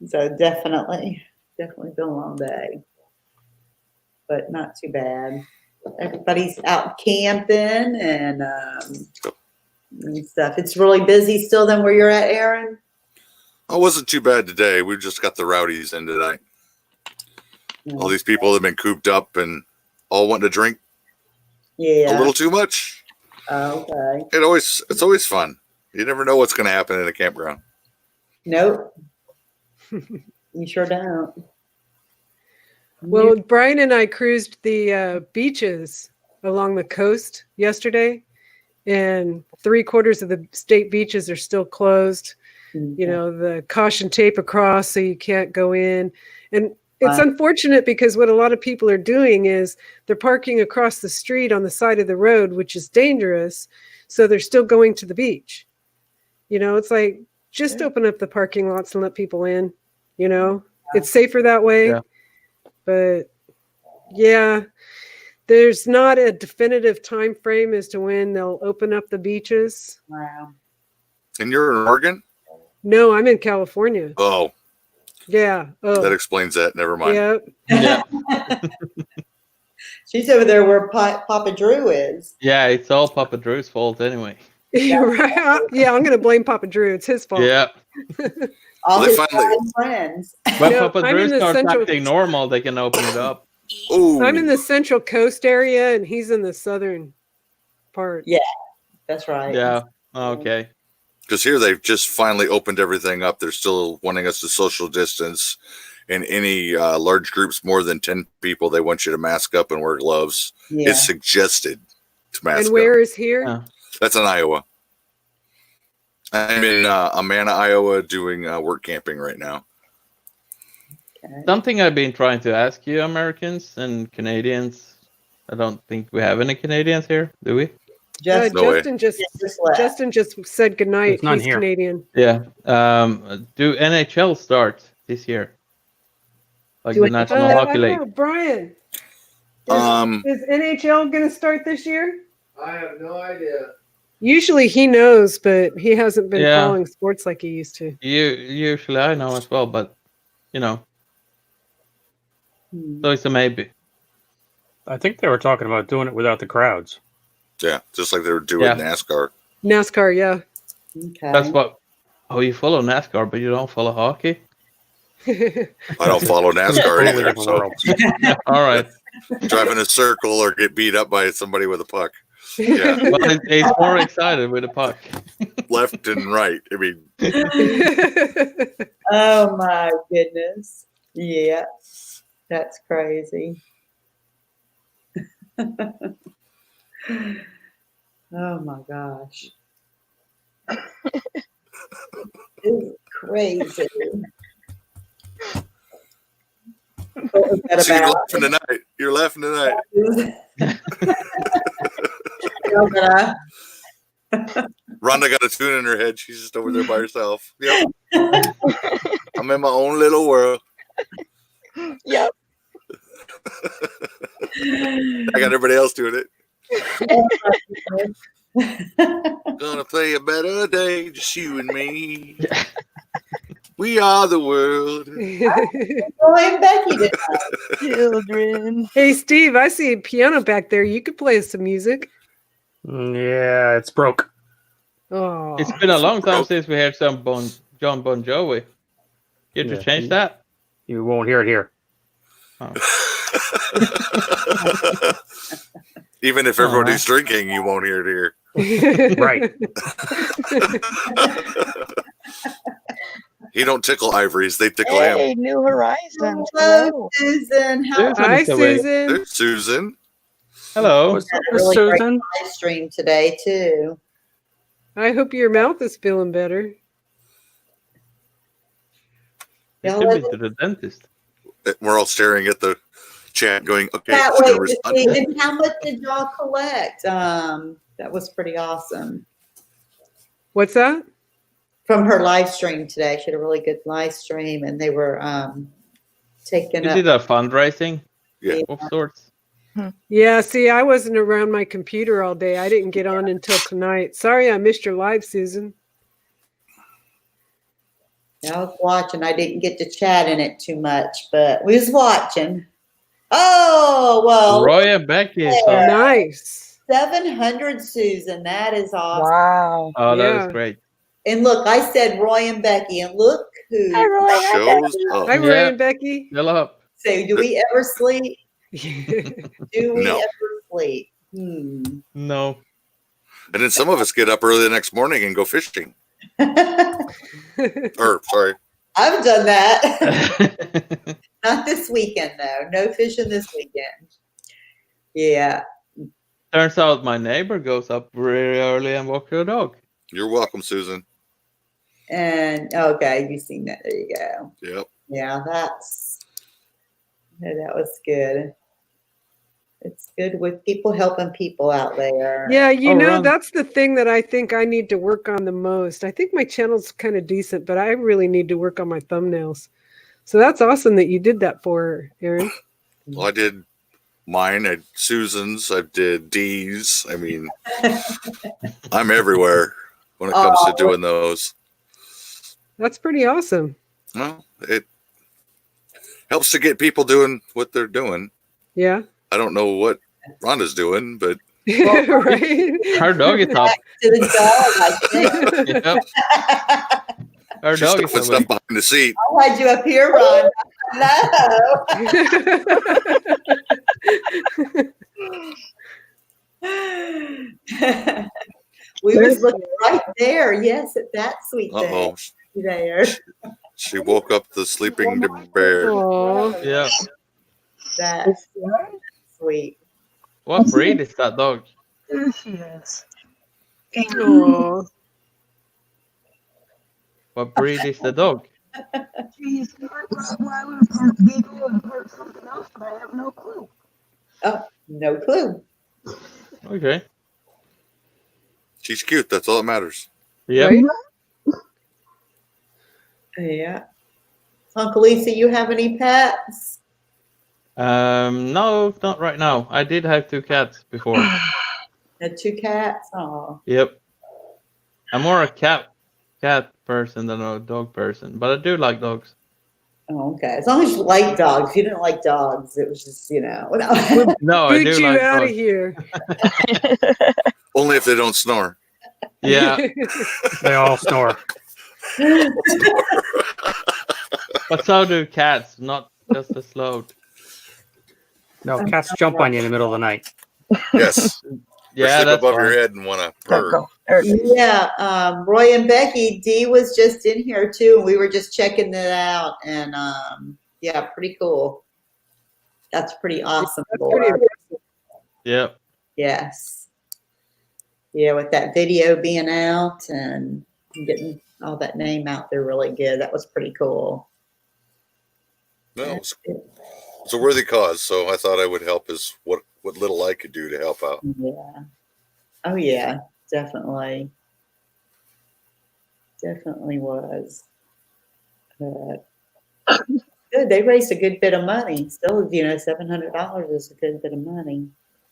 So definitely been a long day. But not too bad. Everybody's out camping and stuff. It's really busy still than where you're at, Aaron? Oh, it wasn't too bad today. We just got the rowdies in tonight. All these people have been cooped up and all wanting to drink. Yeah. A little too much. Okay. It's always fun. You never know what's going to happen in a campground. Nope. You sure don't. Well, Brian and I cruised the beaches along the coast yesterday, and 3/4 of the state beaches are still closed. You know, the caution tape across so you can't go in. And it's unfortunate because what a lot of people are doing is they're parking across the street on the side of the road, which is dangerous. So they're still going to the beach. You know, it's like, just open up the parking lots and let people in, you know, it's safer that way. Yeah. But yeah, there's not a definitive time frame as to when they'll open up the beaches. Wow. And you're in Oregon? No, I'm in California. Oh. Yeah. Oh. That explains that. Never mind. Yep. Yeah. She's over there where Papa Drew is. Yeah, it's all Papa Drew's fault anyway. You're right. Yeah, I'm going to blame Papa Drew. It's his fault. Yeah. All his friends. When No, Papa I'm Drew in the starts central- acting normal, they can open it up. Ooh. I'm in the Central Coast area, and he's in the southern part. Yeah, that's right. Yeah. Okay. Because here they've just finally opened everything up. They're still wanting us to social distance. And any large groups more than 10 people, they want you to mask up and wear gloves. Yeah. It's suggested to mask up. And where is here? Oh. That's in Iowa. I'm in Amana, Iowa, doing work camping right now. Okay. Something I've been trying to ask you, Americans and Canadians. I don't think we have any Canadians here, do we? Justin just said goodnight. There's none He's here. Canadian. Yeah. Do NHL start this year? Like the National Hockey League. Brian, is NHL going to start this year? I have no idea. Usually he knows, but he hasn't been following sports like he used to. Usually I know as well, but you know. So it's a maybe. I think they were talking about doing it without the crowds. Yeah, just like they were doing NASCAR. NASCAR, yeah. Okay. That's what. Oh, you follow NASCAR, but you don't follow hockey? I don't follow NASCAR either. So. All right. Drive in a circle or get beat up by somebody with a puck. Yeah. Well, he's more excited with the puck. Left and right. I mean. Oh my goodness. Yeah. That's crazy. Oh my gosh. It's crazy. What was that So you're about? laughing tonight. You're laughing tonight. Rhonda got a tune in her head. She's just over there by herself. Yep. I'm in my own little world. Yep. I got everybody else doing it. Gonna play a better day, just you and me. We are the world. And Becky did Children. Hey, Steve, I see a piano back there. You could play us some music. Yeah, it's broke. Oh, It's been a long time since we heard some John Bon Jovi. You have to change that? You won't hear it here. Oh. Even if everybody's drinking, you won't hear it here. Right. He don't tickle ivories; they tickle Hey, him. New Horizons. Hello, Hello. Susan. How Susan Hi, is away. Susan. There's Susan. Hello. What's Had up, a really great Susan? live stream today too. I hope your mouth is feeling better. You Y'all should let be to the dentist. We're all staring at the chat going, okay, that he's way gonna to respond. see. And how much did y'all collect? That was pretty awesome. What's that? From her live stream today, she had a really good live stream, and they were taking You up. did a fundraising Yeah. of sorts. Yeah, see, I wasn't around my computer all day. I didn't get on until tonight. Sorry I missed your live, Susan. I was watching. I didn't get to chat in it too much, but we was watching. Oh well, Roy and Becky is there. up. Nice. 700, Susan. That is awesome. Wow. Oh, that Yeah. is great. And look, I said Roy and Becky, and look who. Hi, Roy. Hi, Shows Becky. up. Hi, Roy Yeah. and Becky. Fill up. So, do we ever sleep? Do we No. ever sleep? No. And then some of us get up early the next morning and go fishing. Or, sorry. I've done that. Not this weekend, though. No fishing this weekend. Yeah. Turns out my neighbor goes up very early and walks her dog. You're welcome, Susan. And okay, you seen that. There you go. Yep. Yeah, that was good. It's good with people helping people out there. Yeah, you Oh, know, Ron. that's the thing that I think I need to work on the most. I think my channel's kind of decent, but I really need to work on my thumbnails. So that's awesome that you did that for her, Aaron. Well, I did mine. I did Susan's. I did D's. I mean, I'm everywhere when it comes to doing those. That's pretty awesome. Well, it helps to get people doing what they're doing. Yeah. I don't know what Rhonda's doing, but Right. Her dog is up. To the dog, I think. Yep. Her she's dog is stuffing stuff awake. behind the seat. I had you up here, Ron. No. We was looking right there. Yes, at that sweet Uh-oh. thing there. She woke up the sleeping bear. Aw. Yeah. That's sweet. What breed is that dog? There she is. Aw. What breed is the dog? She's Rottweiler, part Beagle, and part something else, but I have no clue. Oh, no clue. Okay. She's cute. That's all that matters. Yep. Right? Yeah. Uncle Lisa, you have any pets? No, not right now. I did have 2 cats before. Had 2 cats? Oh. Yep. I'm more a cat person than a dog person, but I do like dogs. Oh, okay. As long as you like dogs. If you didn't like dogs, it was just, No, I Boot do you like out of dogs. here. Only if they don't snore. Yeah, They all snore. but so do cats, not just as loud. No, cats jump on you in the middle of the night. Yes. Yeah, Sleep that's above fine. your head and want to purr. Yeah. Roy and Becky, Dee was just in here too, and we were just checking it out, and yeah, pretty cool. That's pretty awesome. That's Laura. pretty impressive. Yep. Yes. Yeah, with that video being out and getting all that name out there really good. That was pretty cool. No, it's a worthy cause, so I thought I would help as what little I could do to help out. Yeah. Oh yeah, definitely. Definitely was. Good. They raised a good bit of money. Still, $700 is a good bit of money.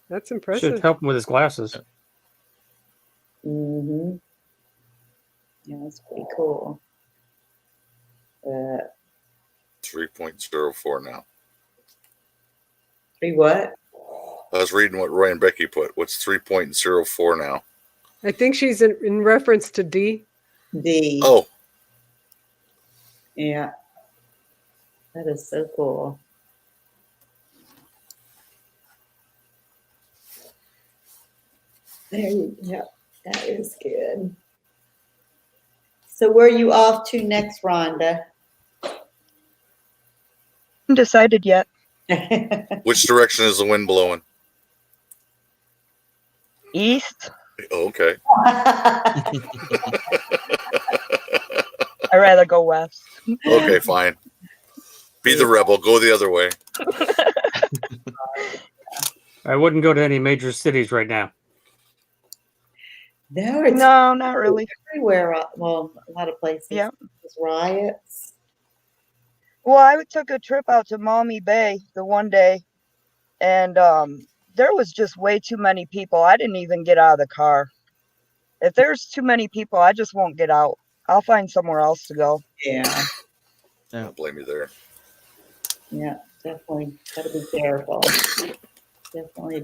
That's Should impressive. help him with his glasses. Mm-hmm. Yeah, that's pretty cool. 3.04 now. 3 what? I was reading what Roy and Becky put. What's 3.04 now? I think she's in reference to D. D. Oh, Yeah. That is so cool. There you go. That is good. So where are you off to next, Rhonda? Undecided yet. which direction is the wind blowing? East. Oh, okay. I'd rather go west. Okay, fine. Be the rebel. Go the other way. I wouldn't go to any major cities right now. No, it's No, not really. everywhere. Well, a lot of places. Yeah. There's riots. Well, I took a trip out to Maumee Bay the one day, and there was just way too many people. I didn't even get out of the car. If there's too many people, I just won't get out. I'll find somewhere else to go. Yeah. I don't blame you there. Yeah, definitely. Gotta be careful. Definitely.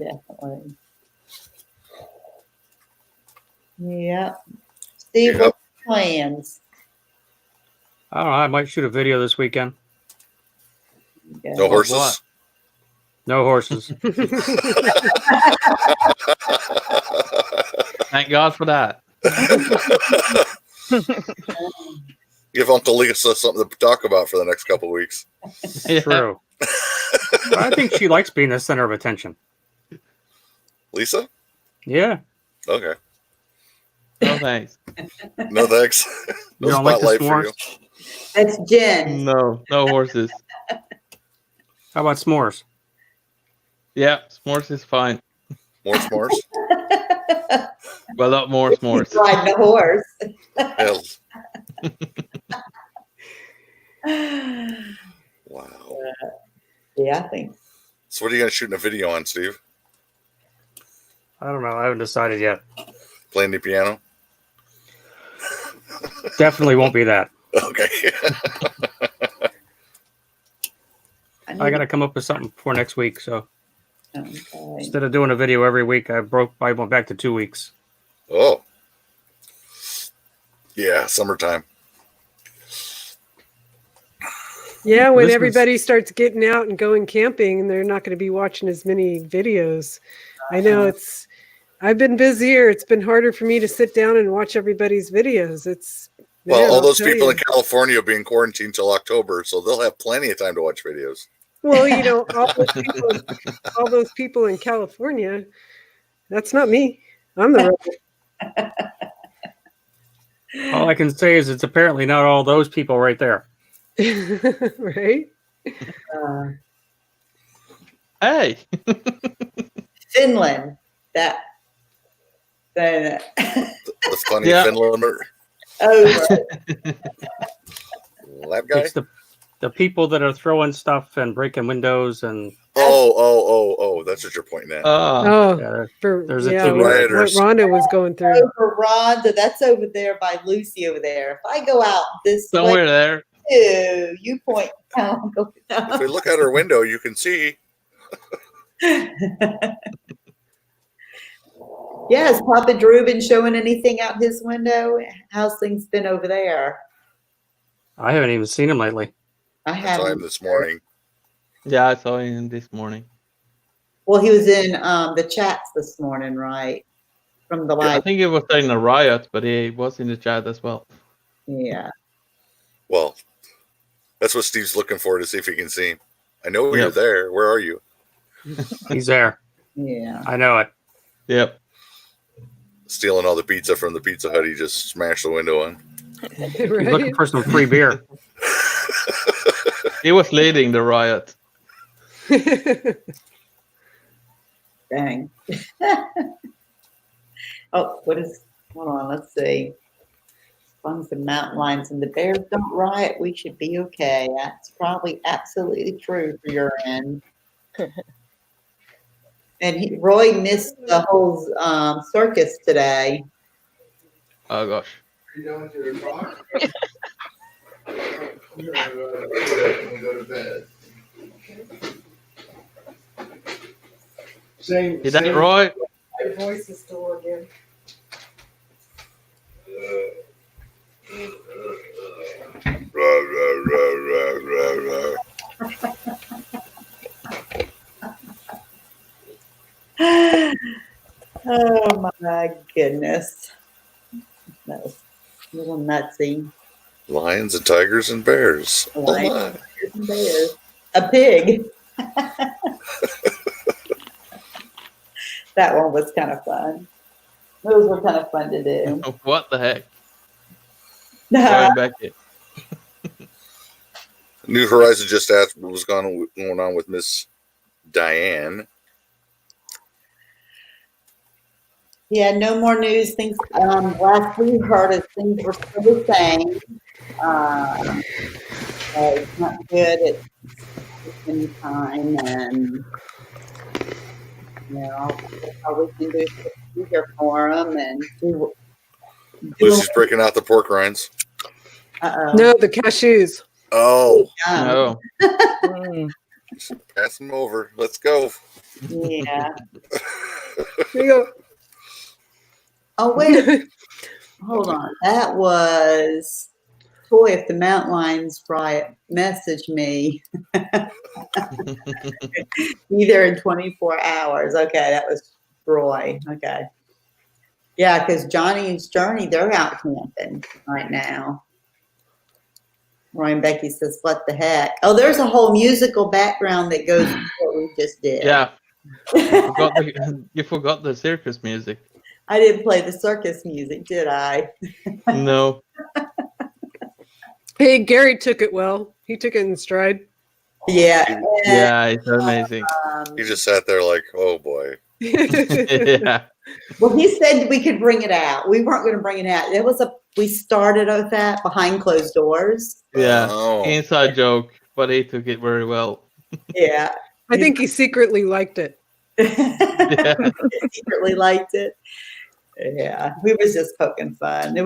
Yeah. Steve, Yep. what's your plans? I don't know. I might shoot a video this weekend. Okay. No horses. what? No horses. Thank God for that. Give Uncle Lisa something to talk about for the next couple of weeks. Yeah. True. But I think she likes being the center of attention. Lisa? Yeah. Okay. No thanks. No thanks. You No don't like the spotlight for you. s'mores? That's Jen. No horses. How about s'mores? Yeah, s'mores is fine. More s'mores? Well, not more s'mores. Riding a horse. Hell. Wow. Yeah, I think. So what are you going to shoot in a video on, Steve? I don't know. I haven't decided yet. Playing the piano? Definitely won't be that. Okay. I got to come up with something for next week. So Okay. instead of doing a video every week, I went back to 2 weeks. Oh. Yeah, summertime. Yeah, when This was- everybody starts getting out and going camping, and they're not going to be watching as many videos. I know I've been busier. It's been harder for me to sit down and watch everybody's videos. Well, man, all I'll those tell people you. in California are being quarantined till October, so they'll have plenty of time to watch videos. Well, all those people in California, that's not me. I'm the rebel. All I can say is it's apparently not all those people right there. Right? Hey. Finland. That. The funny Yeah. Finlander. Oh, That guy? It's the people that are throwing stuff and breaking windows and Oh, that's what you're pointing at. Oh, yeah, for there's a yeah, TV what rioters. Rhonda was going through. over Rhonda. That's over there by Lucy over there. If I go out this Somewhere way, there. too, you point down. I'll go If we down. look out our window, you can see. Yeah, has Papa Drew been showing anything out his window? How's things been over there? I haven't even seen him lately. I I saw him haven't. this morning. Yeah, I saw him this morning. Well, he was in the chats this morning, right? From the I live. think he was in a riot, but he was in the chat as well. Yeah. Well, that's what Steve's looking for to see if he can see him. I know you're Yep. there. Where are you? He's there. Yeah. I know it. Yep. Stealing all the pizza from the Pizza Hut he just smashed the window on. He's looking for some free beer. He was leading the riot. Dang. Oh, hold on, let's see. As long as the mountain lions and the bears don't riot, we should be okay. That's probably absolutely true for your end. And Roy missed the whole circus today. Oh gosh. You going to the car? You're gonna go to bed. Same. Is that Roy? My voice is still again. Oh my goodness. That was a little nutsy. Lions and tigers and bears. Oh Lions, my. tigers, and bears. A pig. That one was kind of fun. Those were kind of fun to do. What the heck? Going back it. New Horizon just asked what was going on with Miss Diane. Yeah, no more news. Things last we heard is things were still the same. It's not good at any time, and all we can do is be here for them and do. Lucy's breaking out the pork rinds. No, the cashews. Oh, No. pass them over. Let's go. Yeah. Here you go. Oh wait. Hold on. That was Toy. If the Mountain Lion's right, message me. Be there in 24 hours. Okay, that was Roy. Okay. Yeah, because Johnny and Journey, they're out camping right now. Ryan Becky says, what the heck? Oh, there's a whole musical background that goes with what we just did. Yeah. You forgot the circus music. I didn't play the circus music, did I? No. Hey, Gary took it well. He took it in stride. Yeah. Yeah, it's amazing. He just sat there like, oh boy. Yeah. Well, he said we could bring it out. We weren't going to bring it out. We started with that behind closed doors. Yeah. Oh. Inside joke, but he took it very well. Yeah. I think he secretly liked it. Yeah. He secretly liked it. Yeah. We was just poking fun.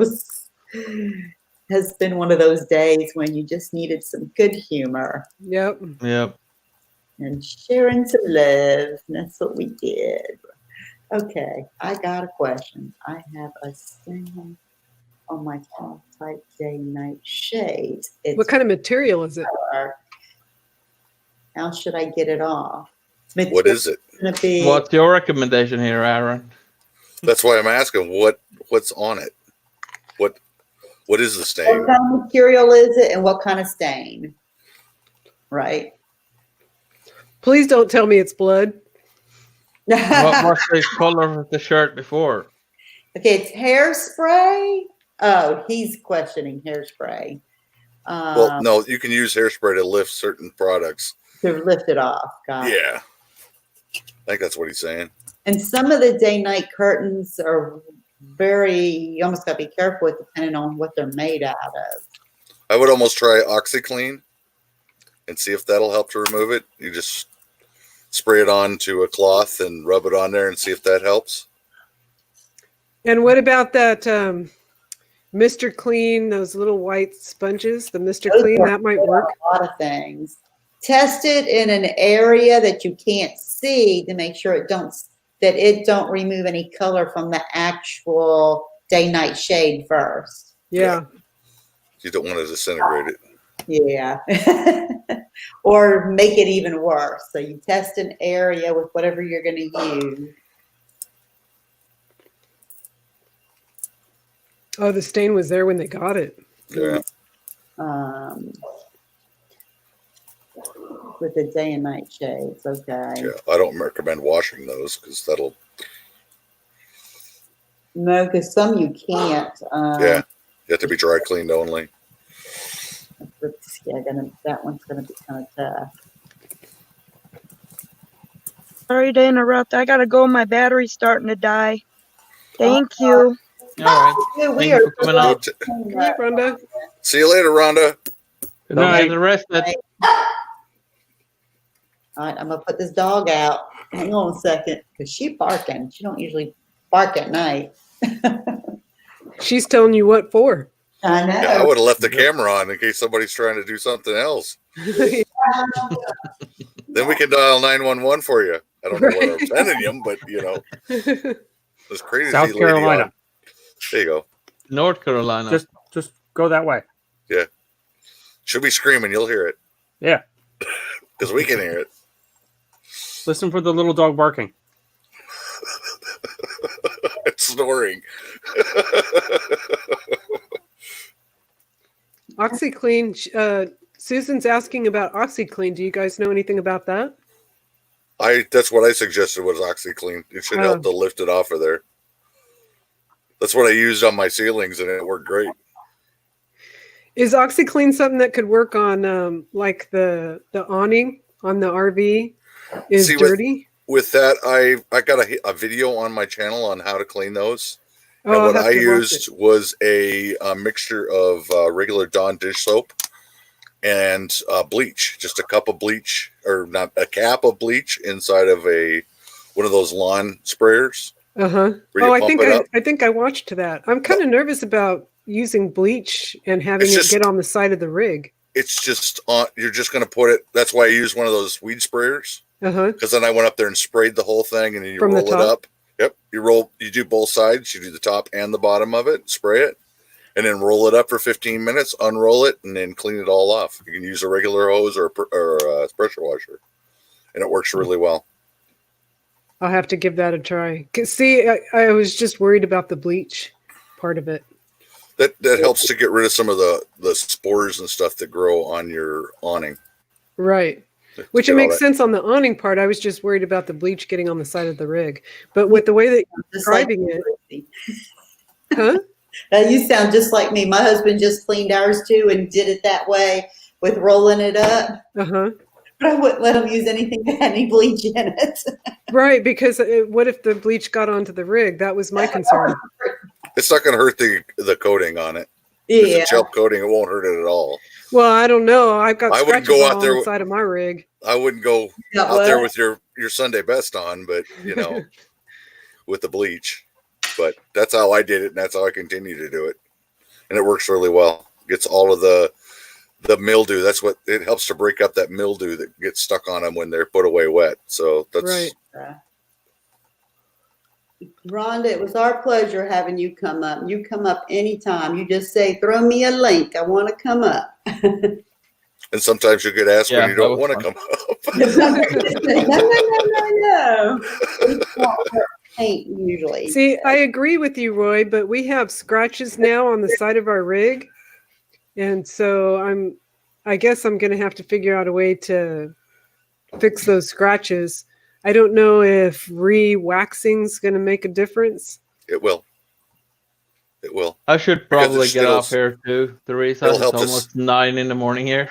Has been one of those days when you just needed some good humor. Yep. Yep. And sharing some love. And that's what we did. Okay, I got a question. I have a stain on my top type day night shades. What kind of material is it? How should I get it off? What is it? What's your recommendation here, Aaron? That's why I'm asking what's on it. What is the stain? What kind of material is it and what kind of stain? Right? Please don't tell me it's blood. What was the color of the shirt before? Okay, it's hairspray. Oh, he's questioning hairspray. Well, no, you can use hairspray to lift certain products. To lift it off. Got it. Yeah. I think that's what he's saying. And some of the day-night curtains are you almost got to be careful with depending on what they're made out of. I would almost try OxyClean and see if that'll help to remove it. You just spray it onto a cloth and rub it on there and see if that helps. And what about that Mr. Clean, those little white sponges, the Mr. Clean, that might work? A lot of things. Test it in an area that you can't see to make sure it don't remove any color from the actual day-night shade first. Yeah. You don't want to disintegrate it. Yeah. Or make it even worse. So you test an area with whatever you're going to use. Oh, the stain was there when they got it. Yeah. With the day and night shades, okay. Yeah, I don't recommend washing those because that'll. No, because some you can't. Yeah, you have to be dry cleaned only. That one's gonna be kind of tough. Sorry to interrupt. I gotta go. My battery's starting to die. Thank you. All right. Thank you for coming out. Good night, Rhonda. See you later, Rhonda. Good Don't night. get arrested. All right, I'm gonna put this dog out. Hang on a second, because she's barking. She don't usually bark at night. She's telling you what for. I know. Yeah, I would have left the camera on in case somebody's trying to do something else. Then we can dial 911 for you. I don't know what I'm sending him, but this crazy South lady Carolina. There you go. North Carolina. Just go that way. Yeah. She'll be screaming. You'll hear it. Yeah. Because we can hear it. Listen for the little dog barking. It's snoring. OxyClean. Susan's asking about OxyClean. Do you guys know anything about that? That's what I suggested was OxyClean. It should help to lift it off of there. That's what I used on my ceilings, and it worked great. Is OxyClean something that could work on like the awning on the RV is See, dirty? With that, I got a video on my channel on how to clean those. Oh, And I'll what have I to watch used it. was a mixture of regular Dawn dish soap and bleach. Just a cup of bleach, or not a cap of bleach inside of one of those lawn sprayers. Uh-huh. Where you Oh, pump it up. I think I watched that. I'm kind of nervous about using bleach and having It's it just- get on the side of the rig. It's just on. You're just going to put it. That's why I use one of those weed sprayers. Uh-huh. Because then I went up there and sprayed the whole thing, and then you From the roll it top? up. Yep, you do both sides. You do the top and the bottom of it, spray it, and then roll it up for 15 minutes, unroll it, and then clean it all off. You can use a regular hose or a pressure washer, and it works really well. I'll have to give that a try. 'Cause see, I was just worried about the bleach part of it. That helps to get rid of some of the spores and stuff that grow on your awning. Right. Which Get it all makes that- sense on the awning part. I was just worried about the bleach getting on the side of the rig. But with the way that you're Just like describing it, huh? You sound just like me. My husband just cleaned ours too and did it that way with rolling it up. Uh-huh. But I wouldn't let him use anything that had any bleach in it. Right, because what if the bleach got onto the rig? That was my concern. It's not going to hurt the coating on it. If Yeah. it's gel coating, it won't hurt it at all. Well, I don't know. I've got I wouldn't scratches go out all there on the with- side of my rig. I wouldn't go Got out there what? with your Sunday best on, but with the bleach. But that's how I did it, and that's how I continue to do it, and it works really well. Gets all of the mildew. That's what it helps to break up that mildew that gets stuck on them when they're put away wet. So that's Right. Rhonda, it was our pleasure having you come up. You come up anytime. You just say, throw me a link. I want to come up. And sometimes you get asked Yeah, when you that don't was want to fun. come up. No. We don't wear paint usually. See, I agree with you, Roy, but we have scratches now on the side of our rig. And so I guess I'm going to have to figure out a way to fix those scratches. I don't know if re-waxing's going to make a difference. It will. It will. I should probably Because get it'll- off here too, Teresa. it'll It's help us- almost 9 in the morning here.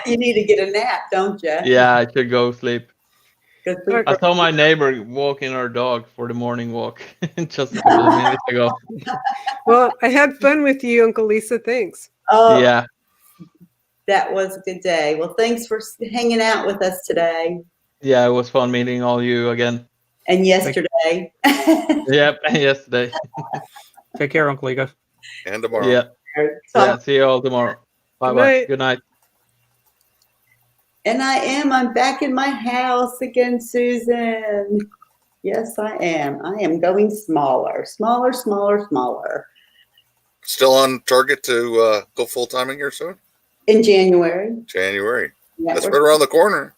You need to get a nap, don't you? Yeah, I should go sleep. Good I saw my neighbor walking her dog for the morning walk just a couple of minutes ago. Well, I had fun with you, Uncle Lisa. Thanks. Oh, Yeah. that was a good day. Well, thanks for hanging out with us today Yeah, it was fun meeting all you again. and yesterday. Yep, yesterday. Take care, Uncle Ego. And tomorrow. Yeah. Yeah, see you all tomorrow. Bye bye. night. Good night. And I'm back in my house again, Susan. Yes, I am. I am going smaller. Still on target to go full time in here soon? In January. January. Yeah, That's we're- right around the corner.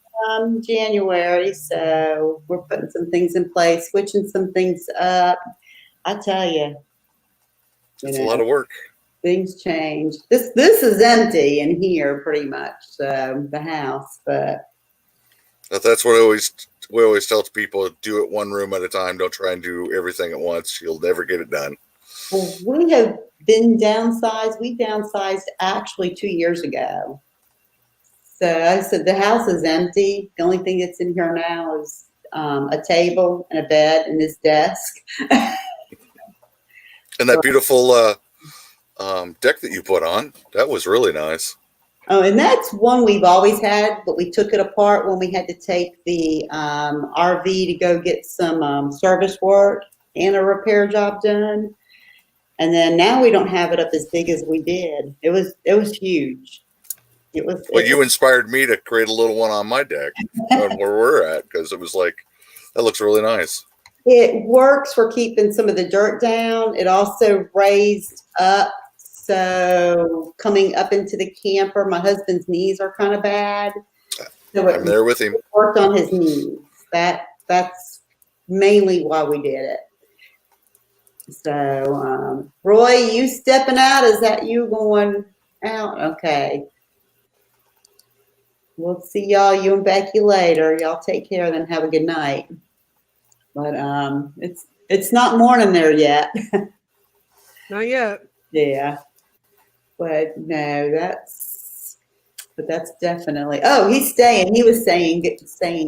January, so we're putting some things in place, switching some things up. I tell you, It's a lot of work. things change. This is empty in here pretty much, so the house, but That's what we always tell people: do it one room at a time. Don't try and do everything at once. You'll never get it done. well, we have been downsized. We downsized actually 2 years ago. So I said the house is empty. The only thing that's in here now is a table and a bed and this desk. And that beautiful deck that you put on, that was really nice. Oh, and that's one we've always had, but we took it apart when we had to take the RV to go get some service work and a repair job done. And then now we don't have it up as big as we did. It was huge. It was. Well, you inspired me to create a little one on my deck on where we're at, because it was like, that looks really nice. It works for keeping some of the dirt down. It also raised up. So coming up into the camper, my husband's knees are kind of bad. So I'm there with him. worked on his knees. That's mainly why we did it. So, Roy, you stepping out? Is that you going out? Okay. We'll see y'all, you and Becky later. Y'all take care, then have a good night. But it's not morning there yet. Not yet. Yeah. But no, that's definitely. Oh, he's staying. He was saying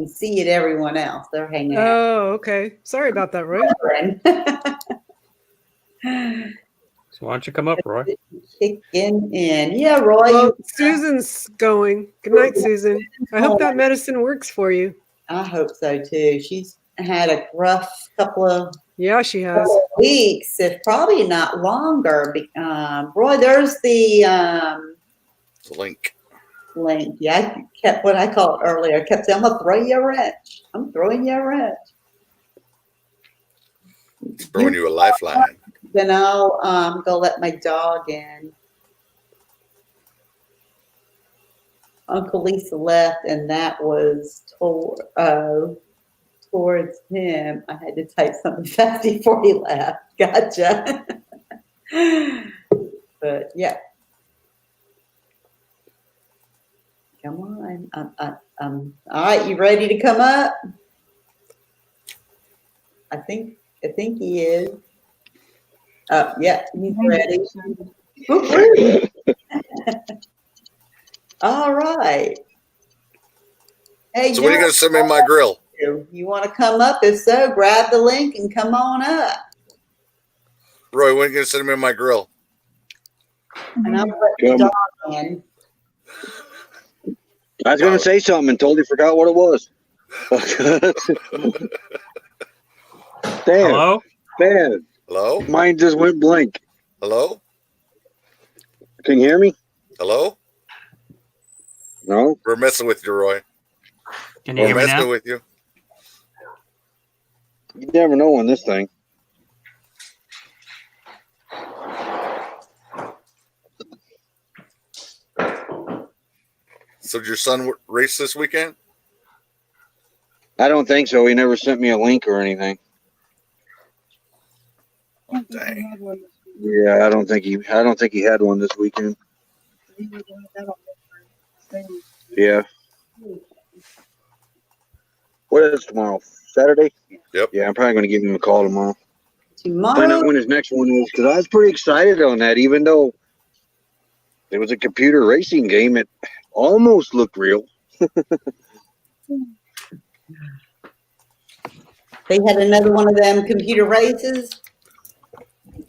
see it everyone else. They're hanging out. Oh, okay. Sorry about that, Roy. So why don't you come up, Roy? Kicking in. Yeah, Roy. Well, Susan's going. Good night, Susan. I hope that medicine works for you. I hope so too. She's had a rough couple of she has weeks, if probably not longer. Roy, there's the link. Yeah, I kept what I called earlier. I kept saying, I'm gonna throw you a wrench. I'm throwing you a wrench. Throwing you a lifeline. Then I'll go let my dog in. Uncle Lisa left, and that was towards him. I had to type something fast before he left. Gotcha. But yeah. Come on. All right, you ready to come up? I think he is. Oh, yeah, he's ready. All right. Hey, so when are you going to send me my grill? You want to come up? If so, grab the link and come on up. Roy, when are you going to send me my grill? And I'm putting the dog in. I was going to say something and totally forgot what it was. Damn. Hello? Man. Hello? Mine just went blank. Hello? Can you hear me? Hello? No? We're messing with you, Roy. Can you hear me now? We're messing with you. You never know on this thing. So did your son race this weekend? I don't think so. He never sent me a link or anything. Oh, dang. Yeah, I don't think he had one this weekend. Yeah. What is tomorrow? Saturday? Yep. Yeah, I'm probably going to give him a call tomorrow. Tomorrow? Find out when his next one is, because I was pretty excited on that, even though it was a computer racing game. It almost looked real. They had another one of them computer races?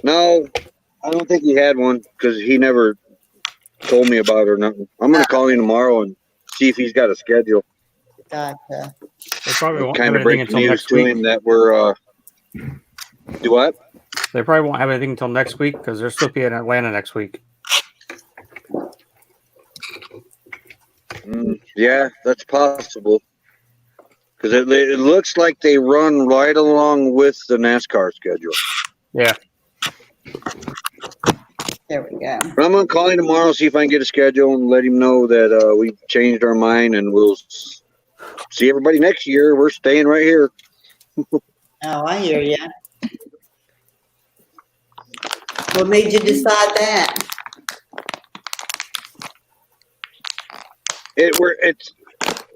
No, I don't think he had one because he never told me about it or nothing. I'm going to call him tomorrow and see if he's got a schedule. Gotcha. They probably won't Kind have of anything break until news next to week. him that we're do what? They probably won't have anything until next week because they're supposed to be in Atlanta next week. Yeah, that's possible. Because it looks like they run right along with the NASCAR schedule. Yeah. There we go. But I'm going to call him tomorrow, see if I can get a schedule and let him know that we changed our mind and we'll see everybody next year. We're staying right here. Oh, I hear you. What made you decide that?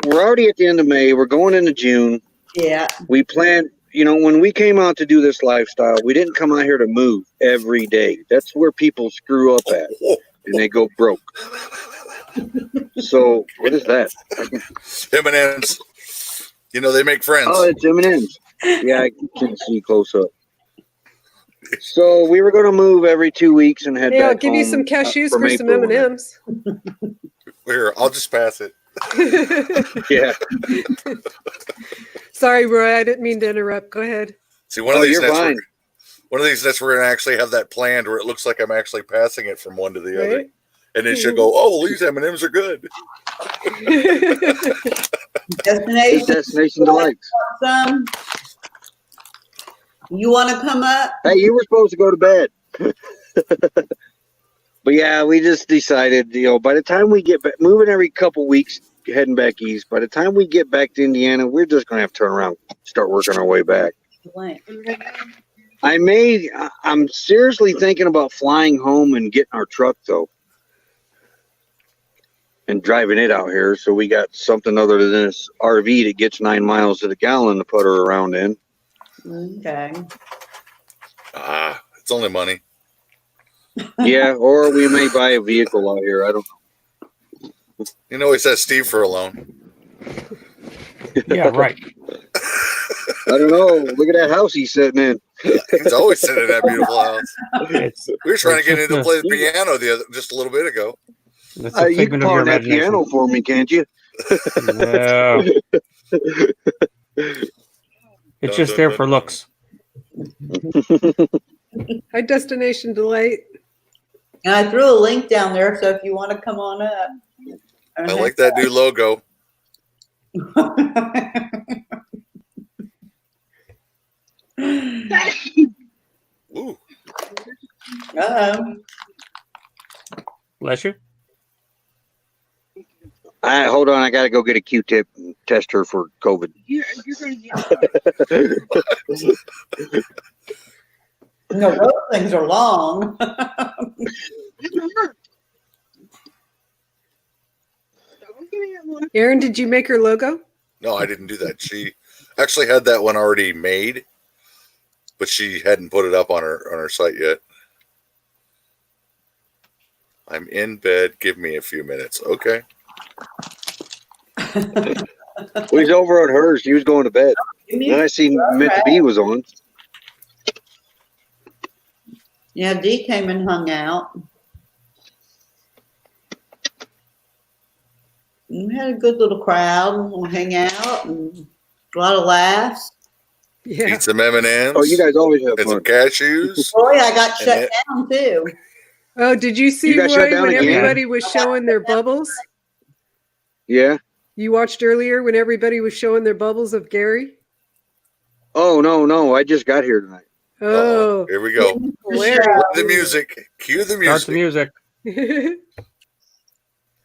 We're already at the end of May. We're going into June. Yeah. We planned, when we came out to do this lifestyle, we didn't come out here to move every day. That's where people screw up at, and they go broke. So, what is that? M&M's. They make friends. Oh, it's M&M's. Yeah, I can see close up. So, we were going to move every 2 weeks and head back I'll give you home, some cashews for some April. M&Ms. Here, I'll just pass it. Yeah. Sorry, Roy. I didn't mean to interrupt. Go ahead. See, one of these you're nights, fine. we're going to actually have that planned where it looks like I'm actually passing it from one to the other. Right? And then she'll go, oh, well, these M&Ms are good. Destination delights. Awesome. You want to come up? Hey, you were supposed to go to bed. But yeah, we just decided, by the time we get back, moving every couple weeks, heading back east, by the time we get back to Indiana, we're just going to have to turn around, start working our way back. I'm seriously thinking about flying home and getting our truck, though, and driving it out here. So we got something other than this RV that gets 9 miles to the gallon to put her around in. Okay. It's only money. Yeah, or we may buy a vehicle out here. I don't know. You know, he says Steve for a loan. Yeah, right. I don't know. Look at that house he's sitting in. He's always sitting in that beautiful house. We were trying to get him to play the You piano just a little bit ago. That's a you can figment of your pawn that imagination. piano for me, can't you? No. It's just there for looks. Hi, Destination Delight. And I threw a link down there, so if you want to come on up. I like that new logo. Ooh. Bless you. Hold on, I got to go get a Q-tip and test her for COVID. You're no, those things are long. Aaron, did you make her logo? No, I didn't do that. She actually had that one already made, but she hadn't put it up on her site yet. I'm in bed. Give me a few minutes. Okay. Well, he's over at hers. She was going to bed. Then I seen Meant to Be was on. Yeah, Dee came and hung out. We had a good little crowd. We'll hang out and a lot of laughs. Yeah. Eat some M&Ms. Oh, you guys always have and some fun. cashews. Boy, I got And shut it- down too. Oh, did you see You got shut Roy down when again? everybody was showing their bubbles? Yeah. You watched earlier when everybody was showing their bubbles of Gary? Oh, no. I just got here tonight. Oh. Here we go. Hilarious. Cue the music. Cue the Start music. the music.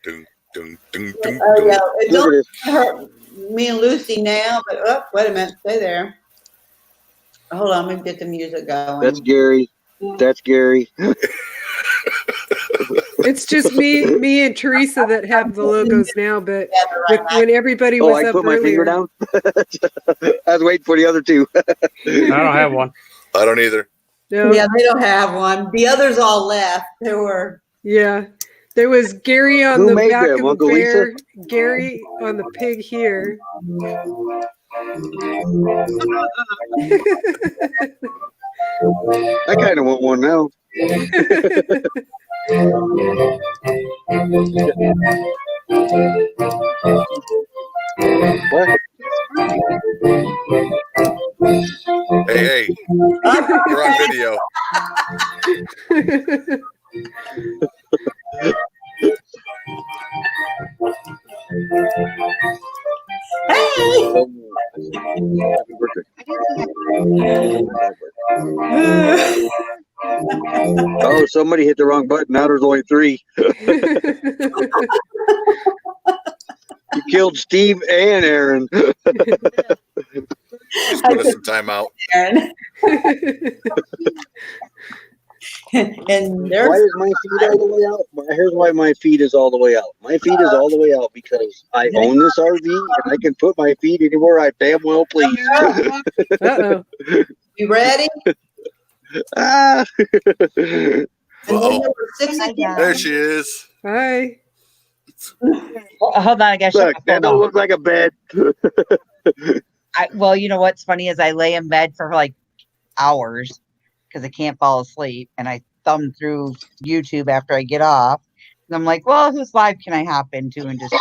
Dun, dun, dun, dun, Oh, dun. yeah. It Look at don't this. hurt me and Lucy now, but wait a minute. Stay there. Hold on. Let me get the music going. That's Gary. That's Gary. It's just me and Teresa that have the logos now, but when everybody Oh, was I up put my finger earlier. down? I was waiting for the other two. I don't have one. I don't either. No, Yeah, they don't have one. The others all left. There were. yeah. There was Gary on Who the made back them, of the Uncle bear, Gary on the pig here. I kind of want one now. What? Hey, you're on video. Happy birthday. Oh, somebody hit the wrong button. Now there's only 3. You killed Steve and Aaron. Just put us some time out. Aaron. And Why there's is my feed all the way out? Here's why my feed is all the way out. My feed is all the way out because I own this RV and I can put my feed anywhere I damn well please. Uh-oh. you ready? Ah. And then there were 6 again. There she is. Hi. Hold on, I gotta shut Look, my that phone don't off. look like a bed. Well, you know what's funny is I lay in bed for like hours because I can't fall asleep, and I thumb through YouTube after I get off. And I'm like, well, whose live can I hop into and just?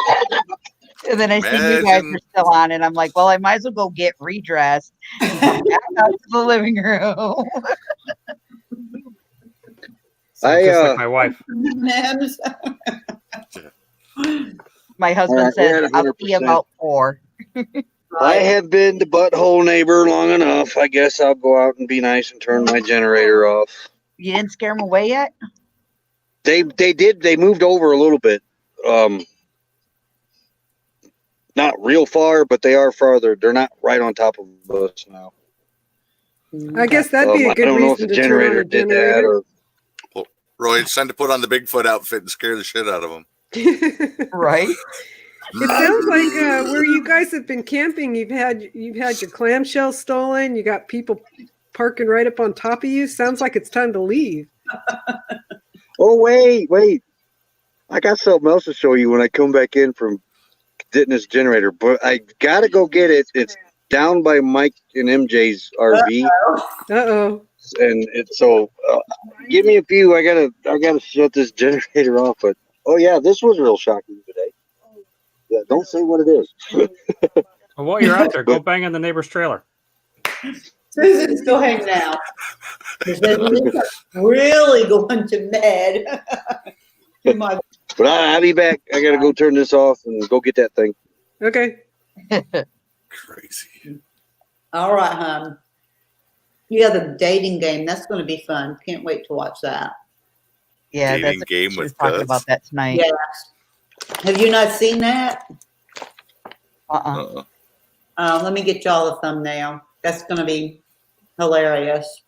And then I see you guys are still on, and I'm like, well, I might as well go get redressed and come back out to the living room. Just like my wife. M&Ms. My husband All right, says we're at I'll be 100%. about 4. I have been the butthole neighbor long enough. I guess I'll go out and be nice and turn my generator off. You didn't scare him away yet? They did. They moved over a little bit. Not real far, but they are farther. They're not right on top of us now. I guess that'd be a I good don't know if reason the to turn on generator a did that generator. or. Well, Roy, it's time to put on the Bigfoot outfit and scare the shit out of him. Right. It sounds like where you guys have been camping, you've had your clamshell stolen. You got people parking right up on top of you. Sounds like it's time to leave. Oh, wait. I got something else to show you when I come back in from getting this generator, but I got to go get it. It's down by Mike and MJ's RV. Uh-oh. And it's so give me a few. I gotta shut this generator off. But oh yeah, this was real shocking today. Yeah, don't say what it is. Well, while you're out there, go bang on the neighbor's trailer. Susan's still hanging out. Really going to bed. But I'll be back. I gotta go turn this off and go get that thing. Okay. Crazy. All right, hon. You have the dating game. That's going to be fun. Can't wait to watch that. Yeah, Dating that's game she with was talking Gus. about that tonight. Yes. Have you not seen that? Let me get y'all a thumbnail. That's going to be hilarious.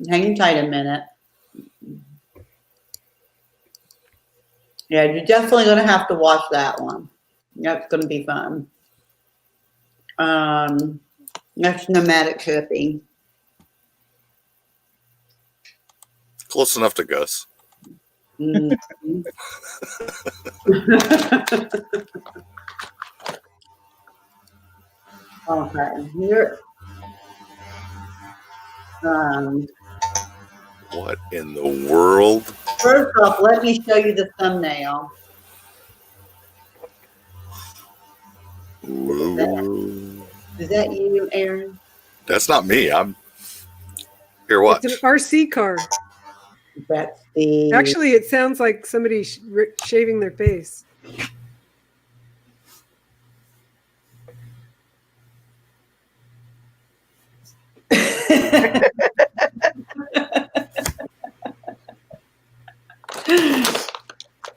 Hang tight a minute. Yeah, you're definitely going to have to watch that one. That's going to be fun. That's nomadic hippie. Close enough to Gus. Okay, here. What in the world? First off, let me show you the thumbnail. Is that you, Aaron? That's not me. I'm here. Watch. It's an RC car. That's the. Actually, it sounds like somebody shaving their face.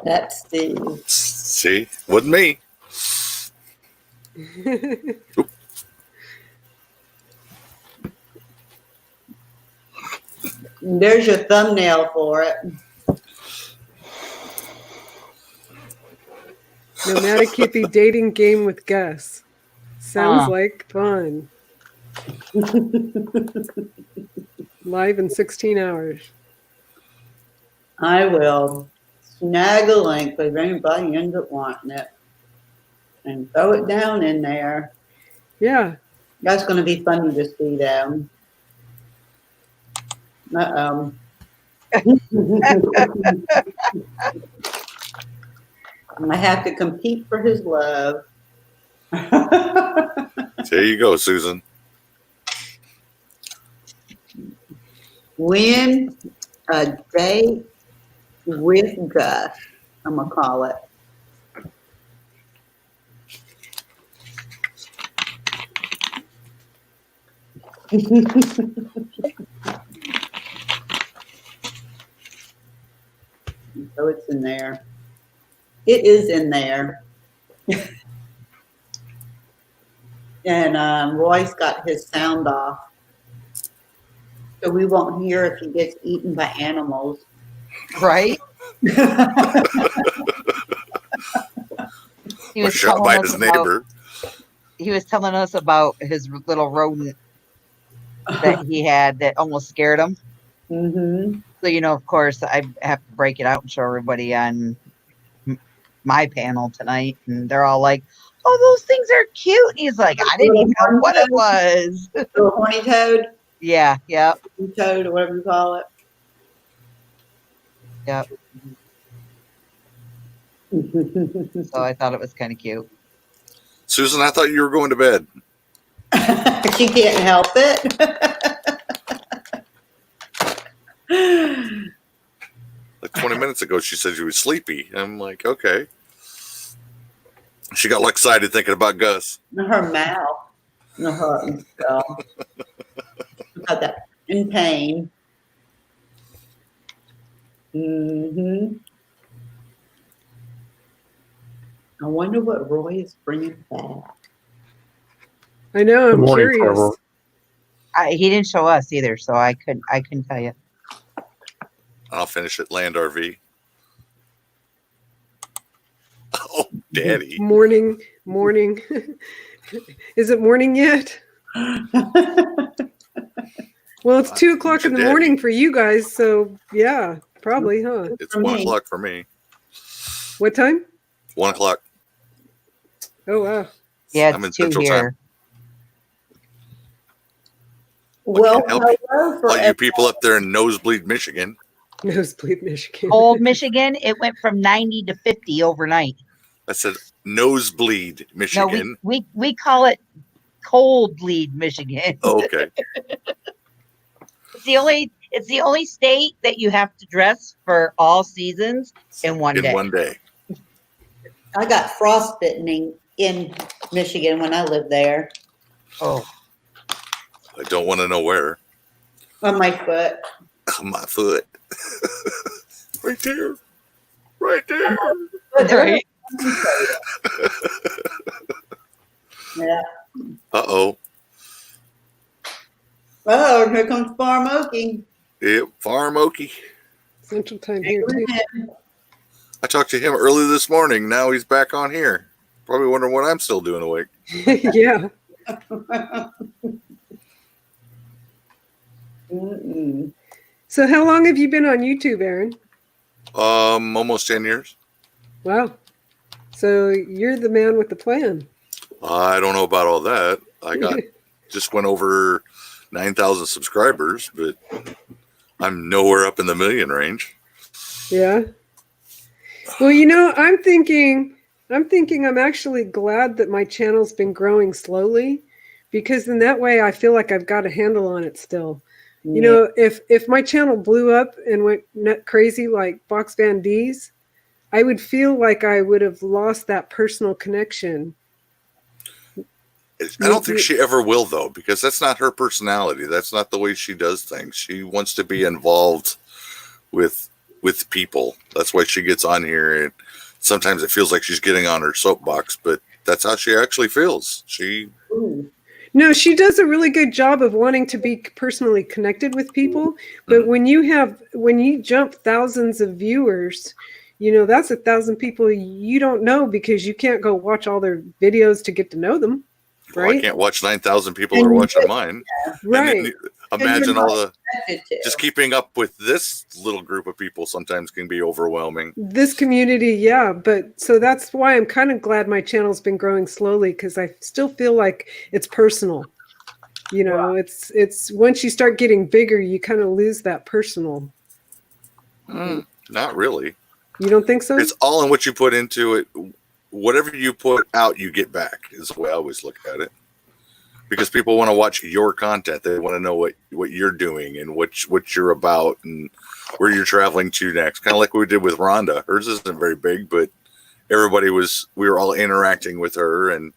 That's the. See, wasn't me. There's your thumbnail for it. Nomadic hippie dating game with Gus. Sounds like fun. Live in 16 hours. I will snag a link if anybody ends up wanting it and throw it down in there. Yeah. That's going to be funny to see them. Uh-oh. I have to compete for his love. There you go, Susan. Win a date with Gus, I'm going to call it. So it's in there. It is in there. And Roy's got his sound off. So we won't hear if he gets eaten by animals. Right? He was shot by his neighbor. He was telling us about his little rodent that he had that almost scared him. Mm-hmm. So, you know, of course, I have to break it out and show everybody on my panel tonight. And they're all like, oh, those things are cute. And he's like, I didn't even know what it was. Little horny toad? Yeah, yeah. Toad or whatever you call it. Yep. So I thought it was kind of cute. Susan, I thought you were going to bed. She can't help it. Like 20 minutes ago, she said she was sleepy. I'm like, okay. She got excited thinking about Gus. Her mouth. Her skull. About that. In pain. Mm-hmm. I wonder what Roy is bringing back. I know. I'm morning, curious. Trevor. He didn't show us either, so I couldn't tell you. I'll finish at Land RV. Oh, Daddy. Morning. Is it morning yet? Well, it's 2 o'clock in your the daddy. morning for you guys, so yeah, probably, huh? It's For 1 me. o'clock for me. What time? 1 o'clock. Oh wow. Yeah, I'm in it's 2 Central here. Time. Well, help you. hello for All you people up there in Nosebleed, Michigan. Nosebleed, Michigan. Old Michigan, it went from 90 to 50 overnight. I said Nosebleed, No, Michigan. we call it Cold Bleed, Michigan. Oh, okay. It's the only state that you have to dress for all seasons in one In day. one day. I got frostbitten in Michigan when I lived there Oh, I don't want to know where. on my foot. My foot. Right there. Right there. right. Yeah. Uh-oh. Oh, here comes Farm Oaking. Yep, Farm Okie. Central Time here too. I talked to him early this morning. Now he's back on here. Probably wondering what I'm still doing awake. Yeah. Mm-mm. So how long have you been on YouTube, Aaron? Almost 10 years. Wow. So you're the man with the plan. I don't know about all that. I got just went over 9,000 subscribers, but I'm nowhere up in the million range. Yeah. Well, you know, I'm thinking I'm actually glad that my channel's been growing slowly, because in that way I feel like I've got a handle on it still. You know, if my channel blew up and went nut crazy like Box Van D's, I would feel like I would have lost that personal connection. I don't think she ever will, though, because that's not her personality. That's not the way she does things. She wants to be involved with people. That's why she gets on here, and sometimes it feels like she's getting on her soapbox, but that's how she actually feels. No, she does a really good job of wanting to be personally connected with people. But when you jump thousands of viewers, you know, that's 1,000 people you don't know, because you can't go watch all their videos to get to know them. Right. Well, I can't watch 9,000 people that are watching mine. Right. And imagine all the just keeping up with this little group of people sometimes can be overwhelming. This community, yeah. But so that's why I'm kind of glad my channel's been growing slowly, because I still feel like it's personal. You know, it's once you start getting bigger, you kind of lose that personal. Not really. You don't think so? It's all in what you put into it. Whatever you put out, you get back, is the way I always look at it. Because people want to watch your content. They want to know what you're doing and what you're about and where you're traveling to next. Kind of like what we did with Rhonda. Hers isn't very big, but we were all interacting with her and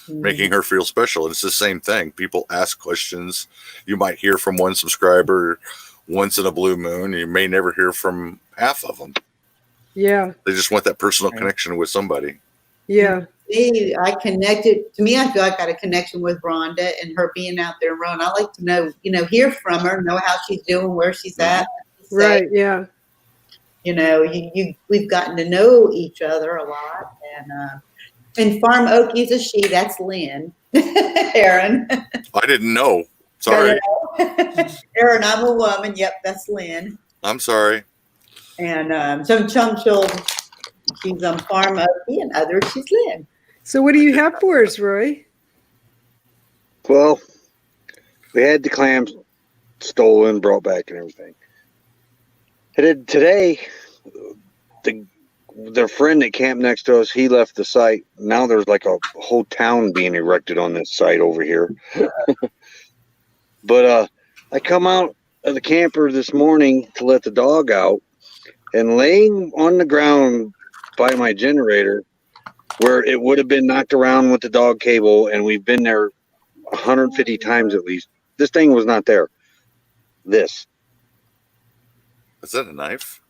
making her feel special. It's the same thing. People ask questions. You might hear from one subscriber once in a blue moon. You may never hear from half of them. Yeah. They just want that personal connection with somebody. Yeah. I connected. To me, I feel like I got a connection with Rhonda and her being out there and run. I like to know, hear from her, know how she's doing, where she's at. Right. Yeah. You know, we've gotten to know each other a lot, and Farm Oakie's a she. That's Lynn. Aaron. I didn't know. Sorry. Aaron, I'm a woman. Yep, that's Lynn. I'm sorry. And some she's on Farm Oakie, and others she's Lynn. So what do you have for us, Roy? Well, we had the clams stolen, brought back, and everything. And today, the friend that camped next to us, he left the site. Now there's like a whole town being erected on this site over here. But I come out of the camper this morning to let the dog out, and laying on the ground by my generator, where it would have been knocked around with the dog cable, and we've been there 150 times at least. This thing was not there. This. Is that a knife?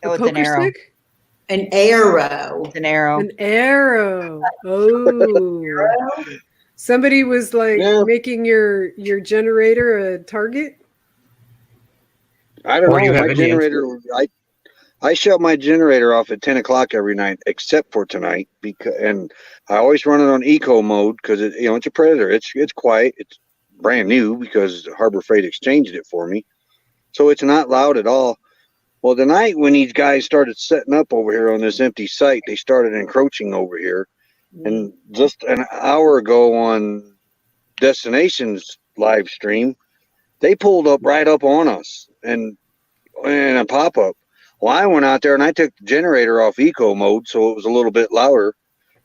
It was an arrow. Stick? An arrow. It's an arrow. An arrow. Oh. Somebody was like making your generator a target? I don't Or you know. have My Indians. generator, I shut my generator off at 10 o'clock every night, except for tonight, and I always run it on eco mode because it's a predator. It's quiet. It's brand new because Harbor Freight exchanged it for me. So it's not loud at all. Well, the night when these guys started setting up over here on this empty site, they started encroaching over here. And just an hour ago on Destinations live stream, they pulled up right up on us and a pop-up. Well, I went out there and I took the generator off eco mode so it was a little bit louder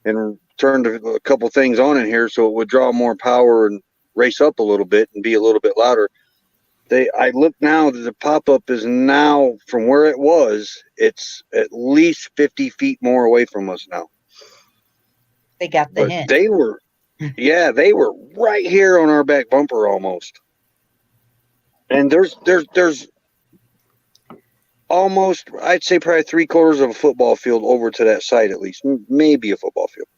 and turned a couple things on in here so it would draw more power and race up a little bit and be a little bit louder. I look now that the pop-up is now from where it was, it's at least 50 feet more away from us now. They got the But hint. they were right here on our back bumper almost. And there's almost, I'd say probably 3/4 of a football field over to that site, at least, maybe a football field.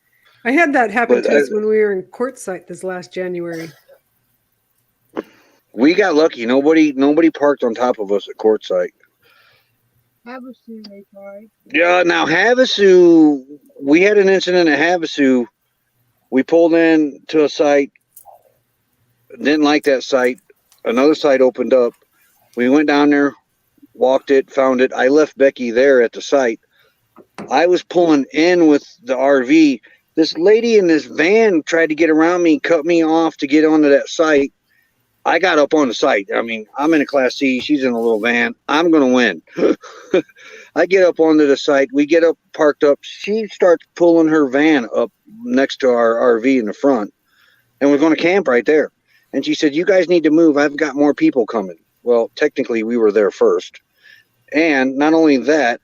I had that happen But to us when we were in Quartzsite this last January. We got lucky. Nobody parked on top of us at Quartzsite. Havasu, they tried. Yeah, now Havasu, we had an incident at Havasu. We pulled in to a site, didn't like that site. Another site opened up. We went down there, walked it, found it. I left Becky there at the site. I was pulling in with the RV. This lady in this van tried to get around me, cut me off to get onto that site. I got up on the site. I mean, I'm in a Class C. She's in a little van. I'm going to win. I get up onto the site. We get up, parked up. She starts pulling her van up next to our RV in the front. And we're going to camp right there. And she said, you guys need to move. I've got more people coming. Well, technically, we were there first. And not only that,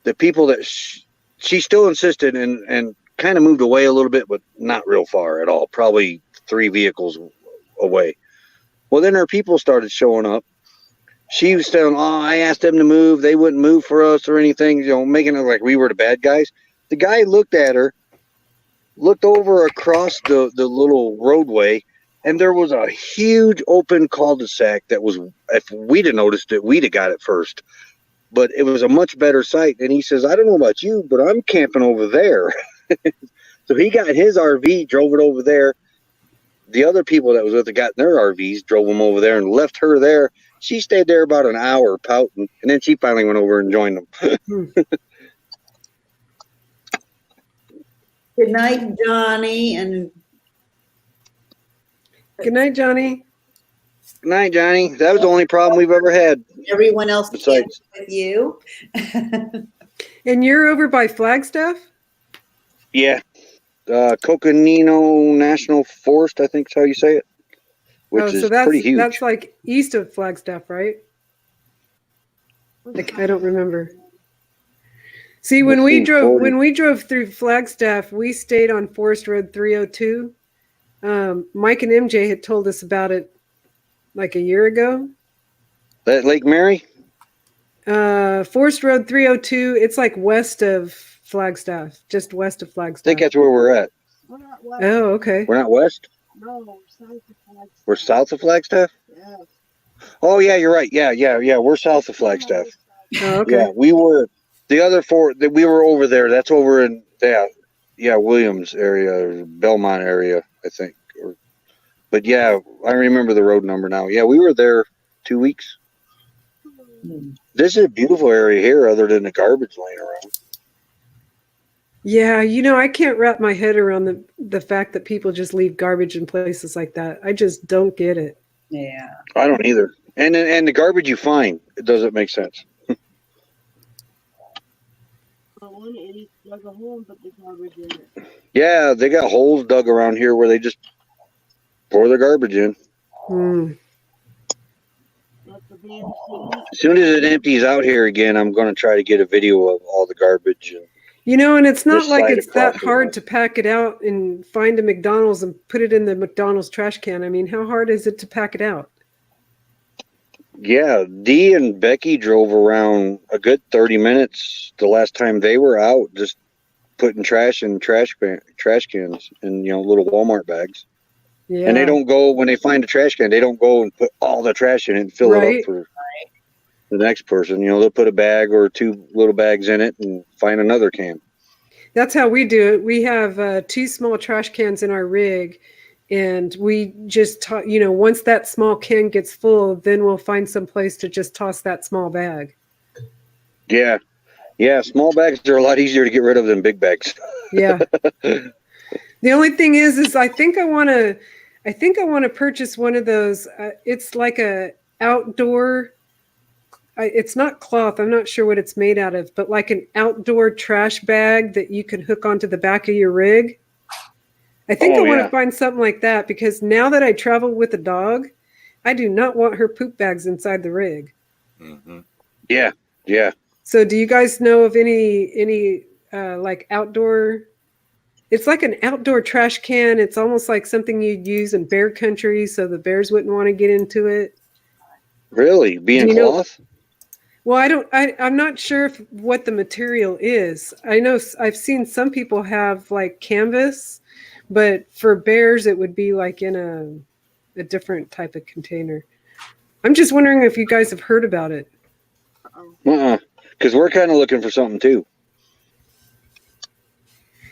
the people that she still insisted and kind of moved away a little bit, but not real far at all. Probably 3 vehicles away. Well, then her people started showing up. She was telling, I asked them to move. They wouldn't move for us or anything, making it like we were the bad guys. The guy looked at her, looked over across the little roadway, and there was a huge open cul-de-sac that was, if we'd have noticed it, we'd have got it first. But it was a much better site. And he says, I don't know about you, but I'm camping over there. So he got his RV, drove it over there. The other people that was with her got in their RVs, drove them over there and left her there. She stayed there about an hour pouting, and then she finally went over and joined them. Good night, Johnny. And good night, Johnny. Good night, Johnny. That was the only problem we've ever had. Everyone else besides with you. And you're over by Flagstaff? Yeah. Coconino National Forest, I think is how you say it, which is that's, pretty huge. That's like east of Flagstaff, right? I don't remember. See, when we drove through Flagstaff, we stayed on Forest Road 302. Mike and MJ had told us about it like a year ago. That Lake Mary? Forest Road 302. It's like west of Flagstaff, just west of Flagstaff. I think that's where we're at. We're not west. Oh, okay. We're not west? No, we're south of Flagstaff. We're south of Flagstaff? Yeah. Oh, yeah, you're right. Yeah. We're south of Flagstaff. Oh, okay. Yeah, we were, the other four, we were over there. That's over in, Williams area, or Belmont area, I think. But yeah, I remember the road number now. Yeah, we were there 2 weeks. This is a beautiful area here other than the garbage laying around. Yeah, I can't wrap my head around the fact that people just leave garbage in places like that. I just don't get it. Yeah. I don't either. And the garbage you find, it doesn't make sense. One idiot dug a hole and put the garbage in it. Yeah, they got holes dug around here where they just pour their garbage in. As soon as it empties out here again, I'm going to try to get a video of all the garbage. And it's not like it's that hard to pack it out and find a McDonald's and put it in the McDonald's trash can. I mean, how hard is it to pack it out? Yeah, Dee and Becky drove around a good 30 minutes the last time they were out, just putting trash in trash cans and little Walmart bags. Yeah. And they don't go, when they find a trash can, they don't go and put all the trash in it and fill it up for the next person. They'll put a bag or 2 little bags in it and find another can. That's how we do it. We have 2 small trash cans in our rig, And we just, once that small can gets full, then we'll find some place to just toss that small bag. Yeah. Yeah. Small bags are a lot easier to get rid of than big bags. Yeah. The only thing is I think I want to purchase one of those. It's like a outdoor, it's not cloth. I'm not sure what it's made out of, but like an outdoor trash bag that you can hook onto the back of your rig. I think I want to find something like that, because now that I travel with a dog, I do not want her poop bags inside the rig. Mm-hmm. Yeah. Yeah. So do you guys know of any like outdoor, it's like an outdoor trash can. It's almost like something you'd use in bear country, so the bears wouldn't want to get into it. Really? Being cloth? Well, I'm not sure what the material is. I know I've seen some people have like canvas, but for bears, it would be like in a different type of container. I'm just wondering if you guys have heard about it. Because we're kind of looking for something too.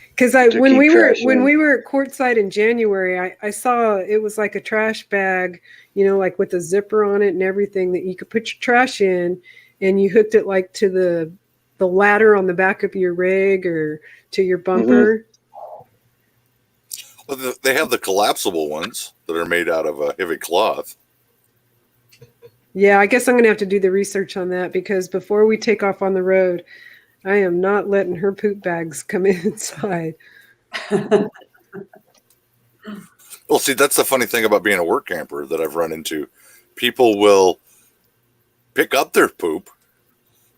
Because when we were at Courtside in January, I saw it was like a trash bag, like with a zipper on it and everything that you could put your trash in, and you hooked it like to the ladder on the back of your rig or to your bumper. Well, they have the collapsible ones that are made out of a heavy cloth. Yeah, I guess I'm going to have to do the research on that, because before we take off on the road, I am not letting her poop bags come inside. Well, see, that's the funny thing about being a work camper that I've run into. People will pick up their poop,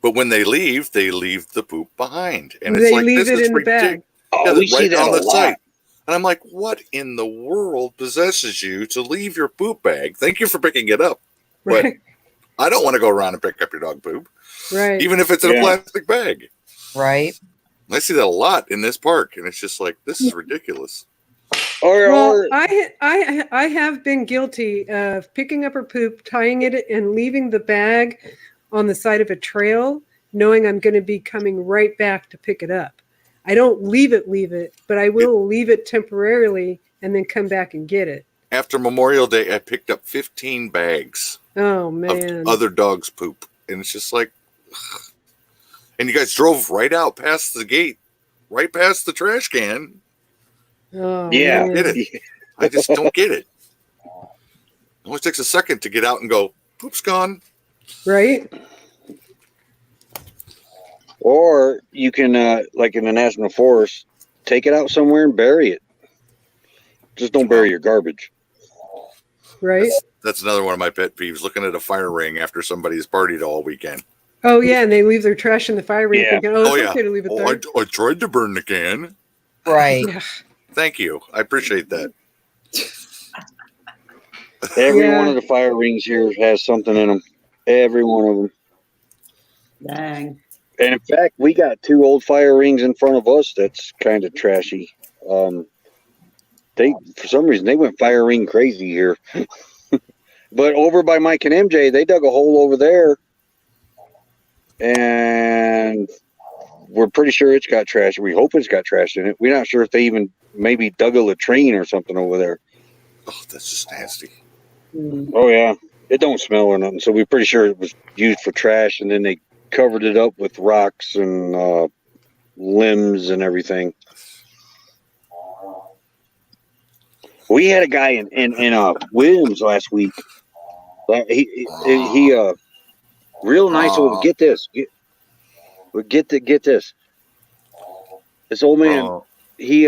but when they leave the poop behind. And it's they like, leave this it is in the bag. Oh, we see that on a the lot. site. And I'm like, what in the world possesses you to leave your poop bag? Thank you for picking it up. But Right. I don't want to go around and pick up your dog poop. Right. Even if it's in a plastic bag. Right. I see that a lot in this park, and it's just like, this is ridiculous. Well, I have been guilty of picking up her poop, tying it, and leaving the bag on the side of a trail, knowing I'm going to be coming right back to pick it up. I don't leave it, but I will leave it temporarily and then come back and get it. After Memorial Day, I picked up 15 bags Oh, man. of other dogs' poop, and it's just like, ugh. And you guys drove right out past the gate, right past the trash can. Oh, Yeah. I don't get it. I just don't get it. It always takes a second to get out and go, poop's gone. Right? Or you can, like in the national forest, take it out somewhere and bury it. Just don't bury your garbage. Right? That's another one of my pet peeves, looking at a fire ring after somebody's partied all weekend. Oh, yeah, and they leave their trash in the fire ring. Yeah. Thinking, oh, it's okay to leave it there. I tried to burn the can. Right. Yeah. Thank you. I appreciate that. Every one of the fire rings here has something in them. Every one of them. Dang. And in fact, we got 2 old fire rings in front of us that's kind of trashy. They, for some reason, they went fire ring crazy here. But over by Mike and MJ, they dug a hole over there. And we're pretty sure it's got trash. We hope it's got trash in it. We're not sure if they even maybe dug a latrine or something over there. Oh, that's just nasty. Oh, yeah. It don't smell or nothing. So we're pretty sure it was used for trash. And then they covered it up with rocks and limbs and everything. We had a guy in Williams last week. He real nice old. Get this. Get this. This old man. He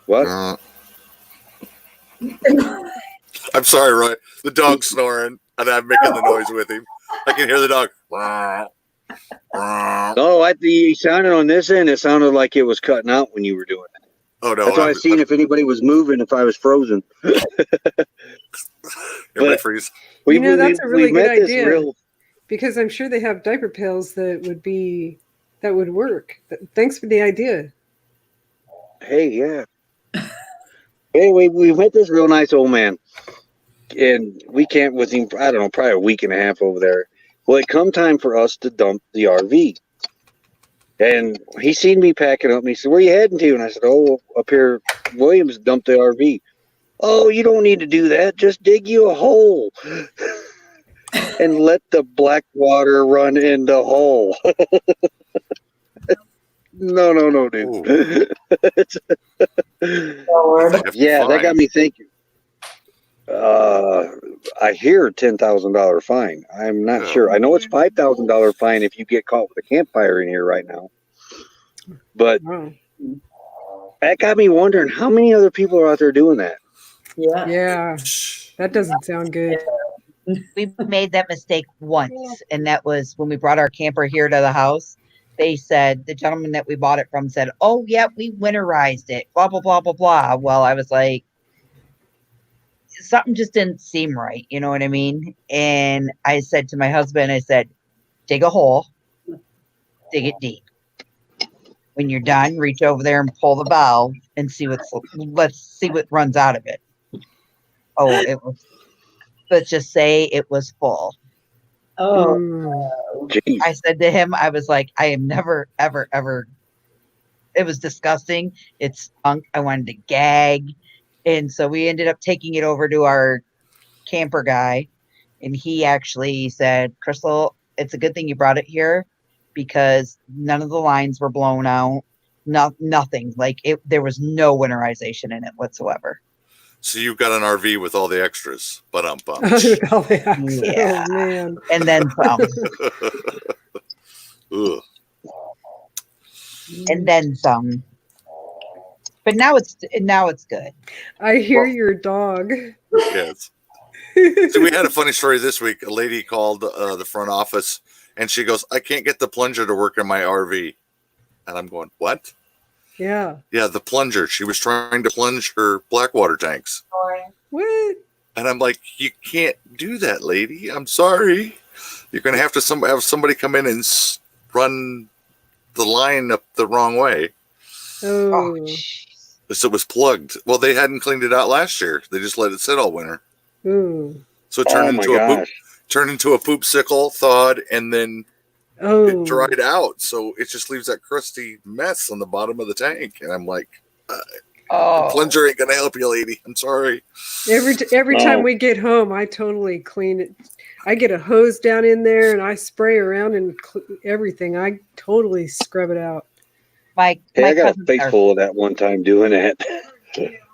what? I'm sorry, Roy. The dog's snoring, and I'm making the noise with him. I can hear the dog. Oh, he sounded on this end. It sounded like it was cutting out when you were doing it. Oh no! That's why I seen if anybody was moving, if I was frozen. Everybody freeze. That's a really good idea. Because I'm sure they have diaper pails that would work. Thanks for the idea. Hey, yeah. Hey, we met this real nice old man, and we camped with him. I don't know, probably a week and a half over there. Well, it come time for us to dump the RV, and he seen me packing up. And he said, "Where you heading to?" And I said, "Oh, up here, Williams dumped the RV." Oh, you don't need to do that. Just dig you a hole and let the black water run in the hole. No, dude. Yeah, that got me thinking. I hear $10,000 fine. I'm not sure. I know it's $5,000 fine if you get caught with a campfire in here right now. But that got me wondering how many other people are out there doing that. Yeah, that doesn't sound good. We made that mistake once, and that was when we brought our camper here to the house. They said, the gentleman that we bought it from said, "Oh, yeah, we winterized it, blah, blah, blah, blah, blah." Well, I was like, something just didn't seem right. You know what I mean? And I said to my husband, I said, dig a hole, dig it deep. When you're done, reach over there and pull the valve and let's see what runs out of it. Oh, it was, let's just say it was full. Jeez. I said to him, I was like, I am never, ever, ever. It was disgusting. It stunk. I wanted to gag. And so we ended up taking it over to our camper guy. And he actually said, Crystal, it's a good thing you brought it here because none of the lines were blown out. Nothing. Like there was no winterization in it whatsoever. So you've got an RV with all the extras, but All the extras. Yeah. Oh, man. And then some. Ugh. And then some. But now it's good. I hear your dog. Yes. So we had a funny story this week. A lady called the front office and she goes, "I can't get the plunger to work in my RV." And I'm going, "What?" Yeah. Yeah, the plunger. She was trying to plunge her black water tanks. What? And I'm like, "You can't do that, lady. I'm sorry. You're going to have to have somebody come in and run the line up the wrong way." Oh. So it was plugged. Well, they hadn't cleaned it out last year. They just let it sit all winter. Ooh. So it turned into a poopsicle, thawed, and then it dried out. So it just leaves that crusty mess on the bottom of the tank. And I'm like, the plunger ain't gonna help you, lady. I'm sorry. Every time we get home, I totally clean it. I get a hose down in there and I spray around and everything. I totally scrub it out. I got a face full of that one time doing that.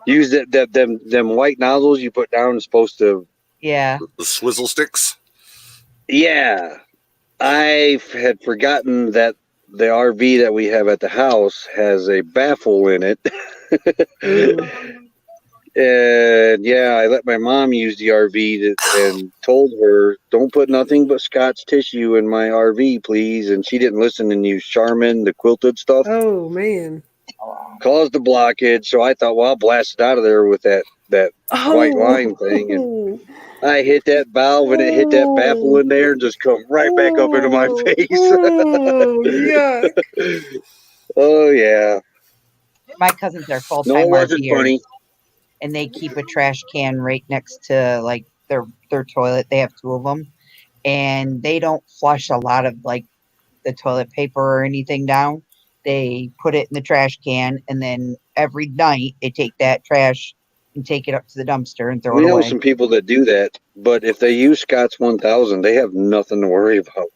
Use them white nozzles you put down is supposed to. Yeah. The swizzle sticks. Yeah. I had forgotten that the RV that we have at the house has a baffle in it. And yeah, I let my mom use the RV and told her, "Don't put nothing but Scotch tissue in my RV, please." And she didn't listen and used Charmin, the quilted stuff. Oh, man. Caused a blockage. So I thought, well, I'll blast it out of there with that white line thing. And I hit that valve and it hit that baffle in there and just come right back up into my face. Oh, yuck. Oh, yeah. My cousins are full-time No, it wasn't RVers, funny. and they keep a trash can right next to like their toilet. They have 2 of them, and they don't flush a lot of like the toilet paper or anything down. They put it in the trash can, and then every night they take that trash and take it up to the dumpster and throw it away. We know some people that do that, but if they use Scott's 1000, they have nothing to worry about.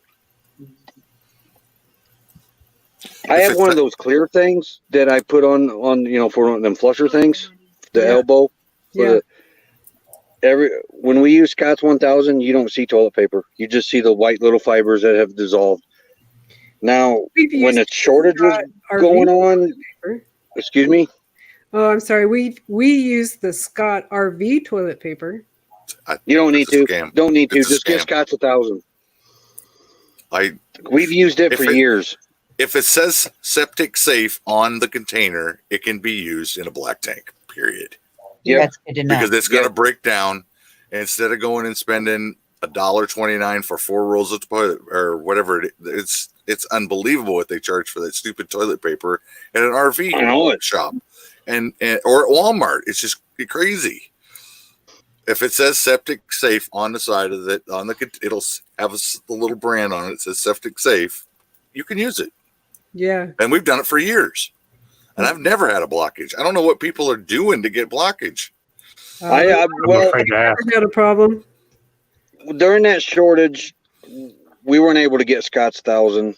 I have one of those clear things that I put on for them flusher things, the elbow. Yeah. When we use Scott's 1000, you don't see toilet paper. You just see the white little fibers that have dissolved. Now, when a shortage was going on, excuse me. Oh, I'm sorry. We use the Scott RV toilet paper. You don't need to. Don't need to. Just get Scott's 1000. We've used it for years. If it says septic safe on the container, it can be used in a black tank, period. Yeah, that's good to know. Because it's going to break down. And instead of going and spending $1.29 for 4 rolls of toilet or whatever, it's unbelievable what they charge for that stupid toilet paper at an RV shop and or at Walmart. It's just crazy. If it says septic safe on the side of it, it'll have the little brand on it. It says septic safe. You can use it. Yeah. And we've done it for years. And I've never had a blockage. I don't know what people are doing to get blockage. Well, afraid to ask. Had a problem. during that shortage, we weren't able to get Scott's 1000.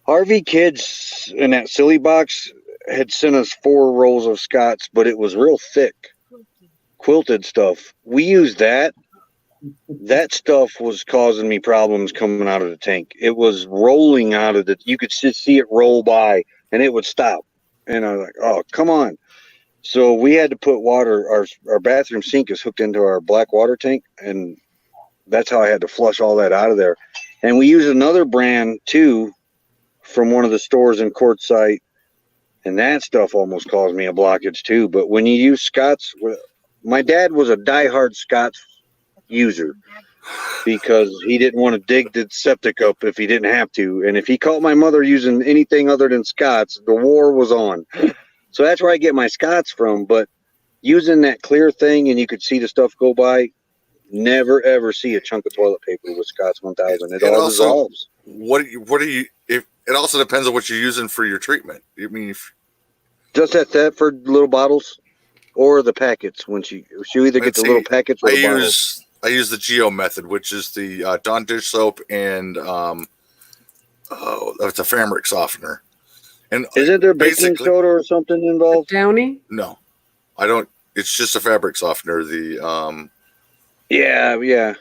RV Kids in that silly box had sent us 4 rolls of Scott's, but it was real thick, quilted stuff. We used that. That stuff was causing me problems coming out of the tank. It was rolling out of the. You could just see it roll by, and it would stop. And I was like, "Oh, come on!" So we had to put water. Our bathroom sink is hooked into our black water tank, and that's how I had to flush all that out of there. And we used another brand too, from one of the stores in Quartzsite, and that stuff almost caused me a blockage too. But when you use Scott's, my dad was a diehard Scott's user because he didn't want to dig the septic up if he didn't have to. And if he caught my mother using anything other than Scott's, the war was on. So that's where I get my Scott's from. But using that clear thing and you could see the stuff go by, never ever see a chunk of toilet paper with Scott's 1000. It all dissolves. What are you? If it also depends on what you're using for your treatment. I mean, Just that for little bottles or the packets. When she either get the little packets or the bottles. I use the Geo method, which is the Dawn dish soap and it's a Famric softener. And isn't there baking soda or something involved? Downy? No, I don't. It's just a fabric softener. The yeah.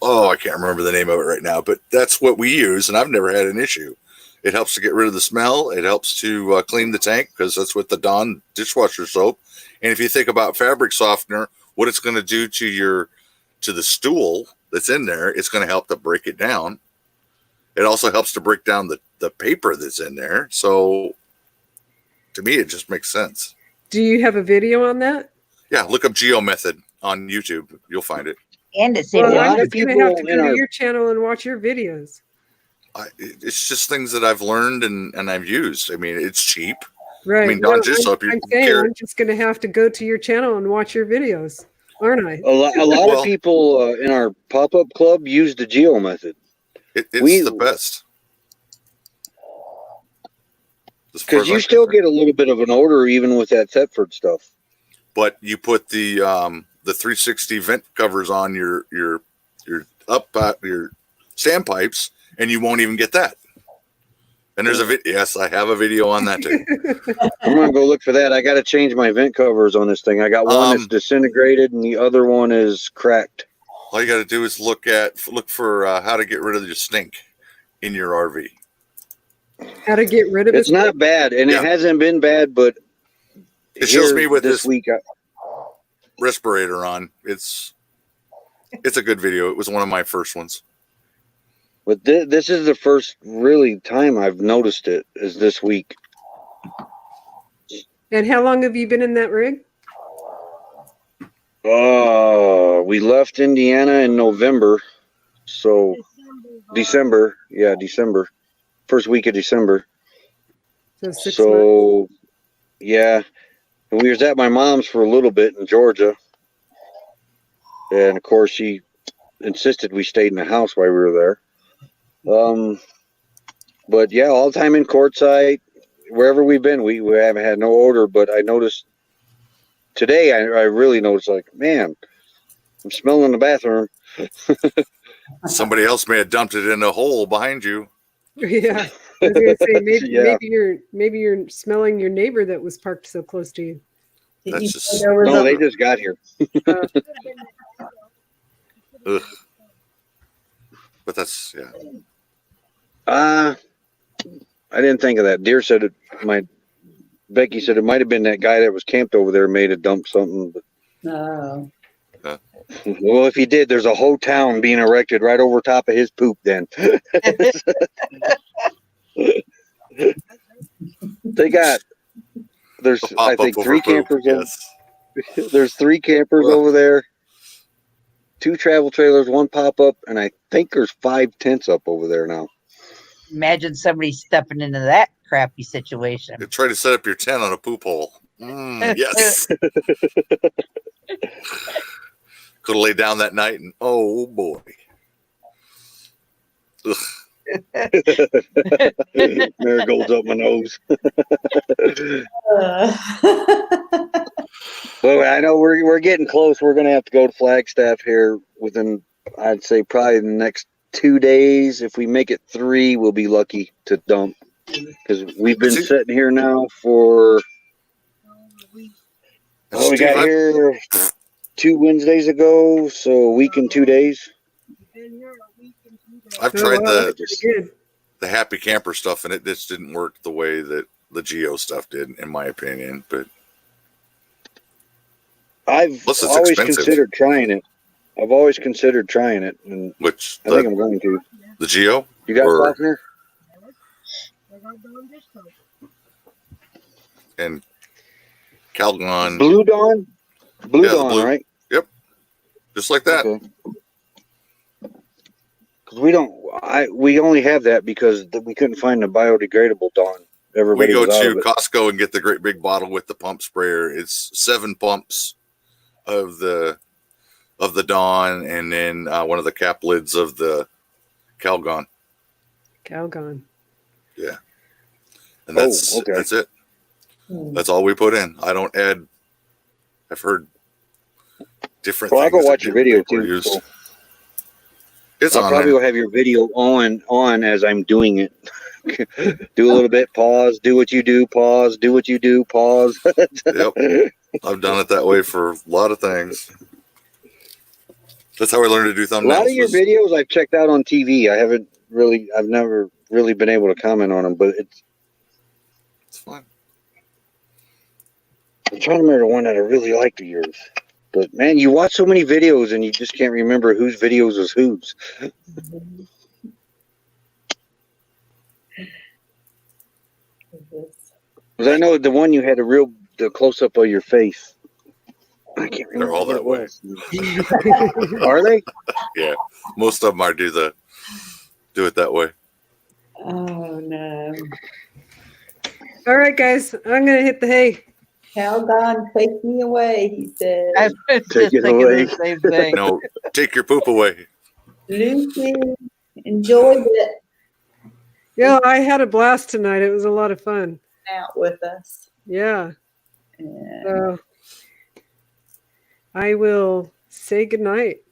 Oh, I can't remember the name of it right now, but that's what we use, and I've never had an issue. It helps to get rid of the smell. It helps to clean the tank because that's with the Dawn dishwasher soap. And if you think about fabric softener, what it's going to do to the stool that's in there, it's going to help to break it down. It also helps to break down the paper that's in there. So to me, it just makes sense. Do you have a video on that? Yeah, look up Geo method on YouTube. You'll find it. And it's Well, I'm just going to have to go to your channel and watch your videos. It's just things that I've learned and I've used. I mean, it's cheap. Right. I mean, Dawn dish soap. I'm just going to have to go to your channel and watch your videos, aren't I? A lot of people in our pop-up club use the Geo method. It's the best. Because you still get a little bit of an odor even with that Thetford stuff. But you put the 360 vent covers on your standpipes, and you won't even get that. And there's a video. Yes, I have a video on that too. I'm gonna go look for that. I got to change my vent covers on this thing. I got one that's disintegrated, and the other one is cracked. All you got to do is look for how to get rid of your stink in your RV. How to get rid of it? It's not bad, and it hasn't been bad, but it shows me with this week respirator on. It's a good video. It was one of my first ones. But this is the first really time I've noticed it is this week. And how long have you been in that rig? We left Indiana in November, so December. Yeah, December. First week of December. So 6 months. Yeah. And we was at my mom's for a little bit in Georgia. And of course she insisted we stayed in the house while we were there. But yeah, all the time in Quartzsite, wherever we've been, we haven't had no odor, but I noticed today, I really noticed, like, man, I'm smelling the bathroom. Somebody else may have dumped it in a hole behind you. Yeah, I was gonna say maybe you're smelling your neighbor that was parked so close to you. That's just they just got here. Ugh. But that's I didn't think of that. Deer said Becky said it might have been that guy that was camped over there made a dump something. But, No. well, if he did, there's a whole town being erected right over top of his poop then. There's I think 3 campers. Yes. There's 3 campers over there. 2 travel trailers, 1 pop-up, and I think there's 5 tents up over there now. Imagine somebody stepping into that crappy situation. You try to set up your tent on a poop hole. Yes. Could have laid down that night and oh boy. Marigolds up my nose. But So I know we're getting close. We're gonna have to go to Flagstaff here within, I'd say, probably the next 2 days. If we make it 3, we'll be lucky to dump, because we've been sitting here now for. Oh, we got here 2 Wednesdays ago, so a week and 2 days. I've tried the Happy Camper stuff, and it just didn't work the way that the Geo stuff did, in my opinion. But I've always considered trying it. I've always considered trying it, and I think I'm going to. The Geo? You got softener? And Calgon. Blue Dawn? Blue Dawn, right? Yep. Just like that. Okay. We only have that because we couldn't find the biodegradable Dawn. Everybody we go was out to of it. Costco and get the great big bottle with the pump sprayer. It's 7 pumps of the Dawn, and then one of the cap lids of the Calgon. Calgon. Yeah. And that's it. That's all we put in. I don't add. I've heard different things. I'll go watch your video too. So. It's I'll on probably there. have your video on as I'm doing it. Do a little bit, pause, do what you do, pause, do what you do, pause. Yep. I've done it that way for a lot of things. That's how I learned to do thumbnails. A lot of your videos I've checked out on TV. I've never really been able to comment on them, but it's fine. I'm trying to remember one that I really liked of yours. But man, you watch so many videos and you just can't remember whose videos was whose. Because I know the one you had the close up of your face. I can't remember. They're all that way. Are they? Yeah, most of them do it that way. Oh no! All right, guys, I'm gonna hit the hay. Calgon, take me away, he said. I was Take just it thinking away. the same thing. No, take your poop away. Lucy enjoyed it Yeah, I had a blast tonight. It was a lot of fun. out with us. Yeah. Yeah. So I will say goodnight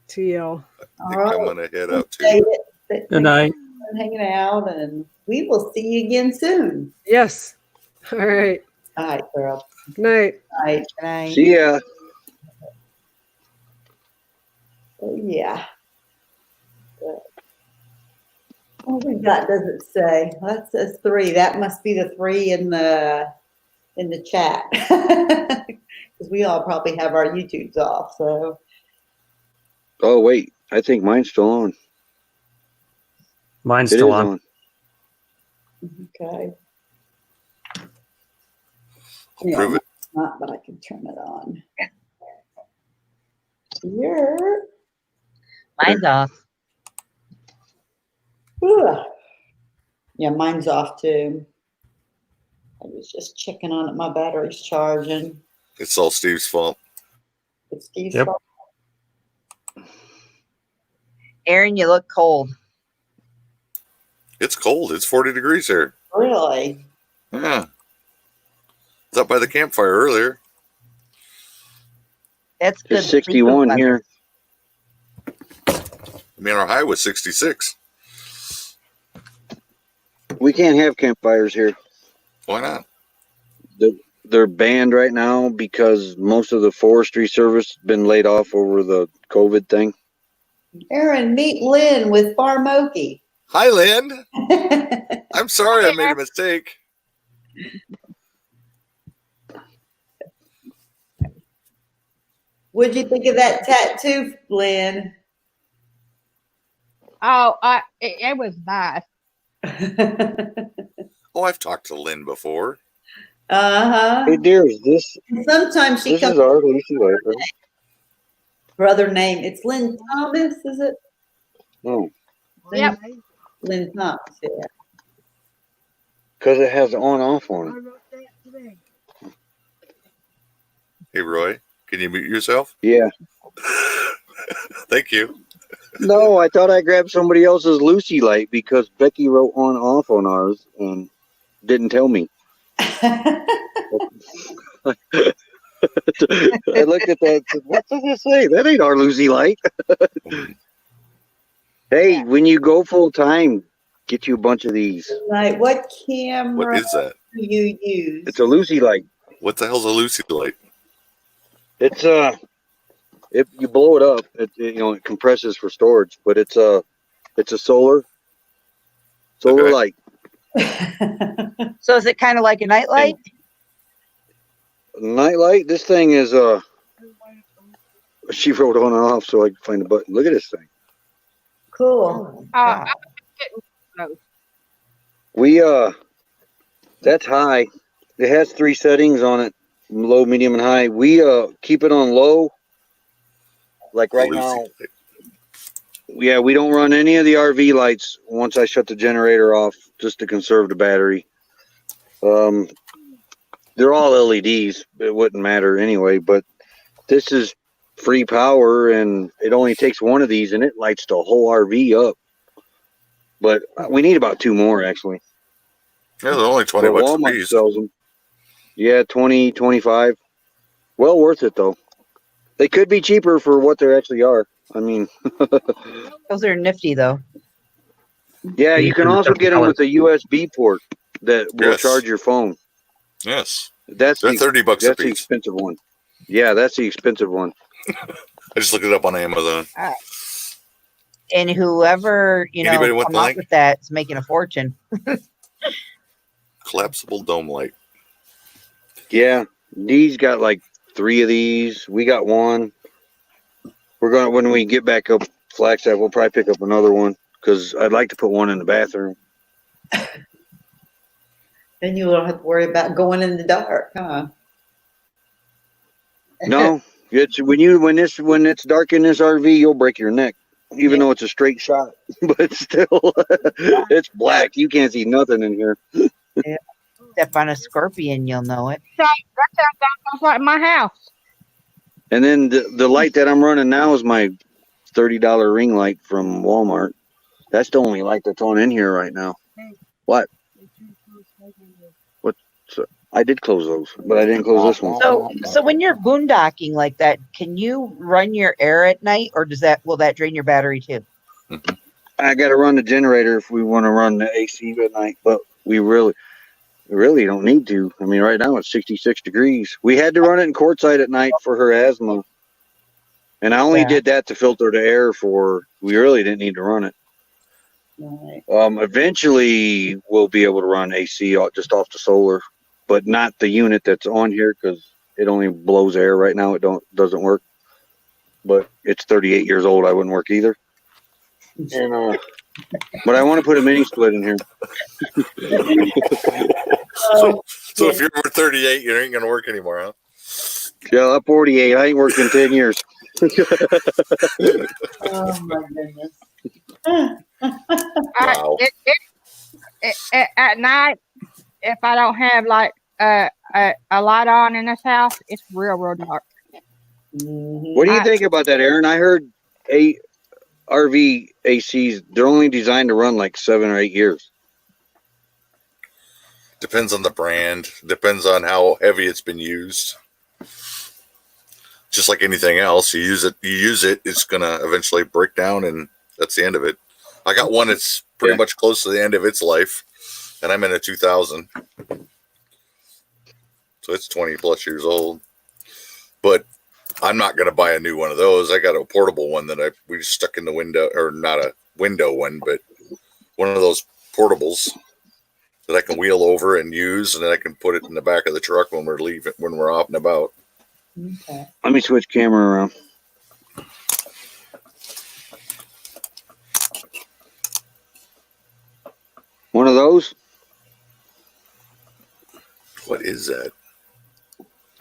to y'all. I think I'm gonna head out too. Good Good night. hanging out, and we will see you again soon. Yes. All right. All right, girl. Good night. All right. Good night. See ya. Oh, yeah. What we got does it say? That says 3. That must be the 3 in the chat. Because we all probably have our YouTubes off. So Oh wait, I think mine's still on. Mine's It still is on. okay. I'll prove it. It's not, but I can turn it on. Here. Mine's off. Ugh. Yeah, mine's off too. I was just checking on it. My battery's charging. It's all Steve's fault. It's Steve's Yep. fault. Aaron, you look cold. It's cold. It's 40 degrees here. Really? Yeah. I was up by the campfire earlier. That's good. It's 61 weather. here. I mean, our high was 66. We can't have campfires here. Why not? They're banned right now because most of the forestry service been laid off over the COVID thing. Aaron, meet Lynn with Farm Okie. Hi, Lynn. I'm sorry I made a mistake. What'd you think of that tattoo, Lynn? Oh, it was nice. Oh, I've talked to Lynn before. Uh-huh. Hey, dear, is this Sometimes she this comes is our Lucy Light, right? brother name. It's Lynn Thomas, is it? No, Yep. Lynn Thomas, yeah. because it has on-off on it. Hey, Roy, can you mute yourself? Yeah. Thank you. No, I thought I grabbed somebody else's Lucy Light because Becky wrote on-off on ours and didn't tell me. I looked at that. And said, what does it say? That ain't our Lucy light. Hey, when you go full time, get you a bunch of these. Like, what camera What is that? do you use? It's a Lucy light. What the hell's a Lucy light? It's if you blow it up, it compresses for storage, but it's a solar Okay. light. So is it kind of like a nightlight? Night light. This thing is she wrote on and off so I can find the button. Look at this thing. Cool. We that's high. It has 3 settings on it: low, medium, and high. We keep it on low. Like right Lucy now. light. Yeah, we don't run any of the RV lights once I shut the generator off, just to conserve the battery. They're all LEDs. It wouldn't matter anyway, but this is free power, and it only takes one of these, and it lights the whole RV up. But we need about 2 more, actually. Yeah, they're only 20 But bucks a Walmart piece. sells them. Yeah, 20, 25. Well worth it, though. They could be cheaper for what they actually are. I mean, Those are nifty though. yeah, you can also get them with a USB port that will Yes. charge your phone. Yes. That's They're 30 bucks a that's the piece. expensive one. Yeah, that's the expensive one. I just looked it up on Amazon. And whoever, Anybody want come the up link? with that's making a fortune. Collapsible dome light. Yeah, Dee's got like 3 of these. We got 1. We're gonna when we get back up Flagstaff, we'll probably pick up another one because I'd like to put one in the bathroom. Then you don't have to worry about going in the dark, huh? No, it's when it's dark in this RV, you'll break your neck, even though it's a straight shot. But still, it's black. You can't see nothing in here. Step on a scorpion, you'll know it. That sounds like my house. And then the light that I'm running now is my $30 ring light from Walmart. That's the only light that's on in here right now. What? So I did close those, but I didn't close this one. So when you're boondocking like that, can you run your air at night, or will that drain your battery too? I got to run the generator if we want to run the AC at night, but we really don't need to. I mean, right now it's 66 degrees. We had to run it in quartzite at night for her asthma, and I only did that to filter the air for. We really didn't need to run it. Right. Eventually we'll be able to run AC just off the solar, but not the unit that's on here because it only blows air right now. It doesn't work. But it's 38 years old. I wouldn't work either. And but I want to put a mini split in here. So if you're over 38, you ain't gonna work anymore, huh? Yeah, I'm 48. I ain't worked in 10 years. Oh my goodness. Wow. At night, if I don't have like a light on in this house, it's real dark. What do you think about that, Aaron? I heard RV ACs, they're only designed to run like 7 or 8 years. Depends on the brand. Depends on how heavy it's been used. Just like anything else, you use it, it's gonna eventually break down, and that's the end of it. I got one that's pretty much close to the end of its life, and I'm in a 2000, so it's 20 plus years old. But I'm not gonna buy a new one of those. I got a portable one that we just stuck in the window, or not a window one, but one of those portables that I can wheel over and use, and then I can put it in the back of the truck when we're off and about. Okay. Let me switch camera around. One of those? What is that?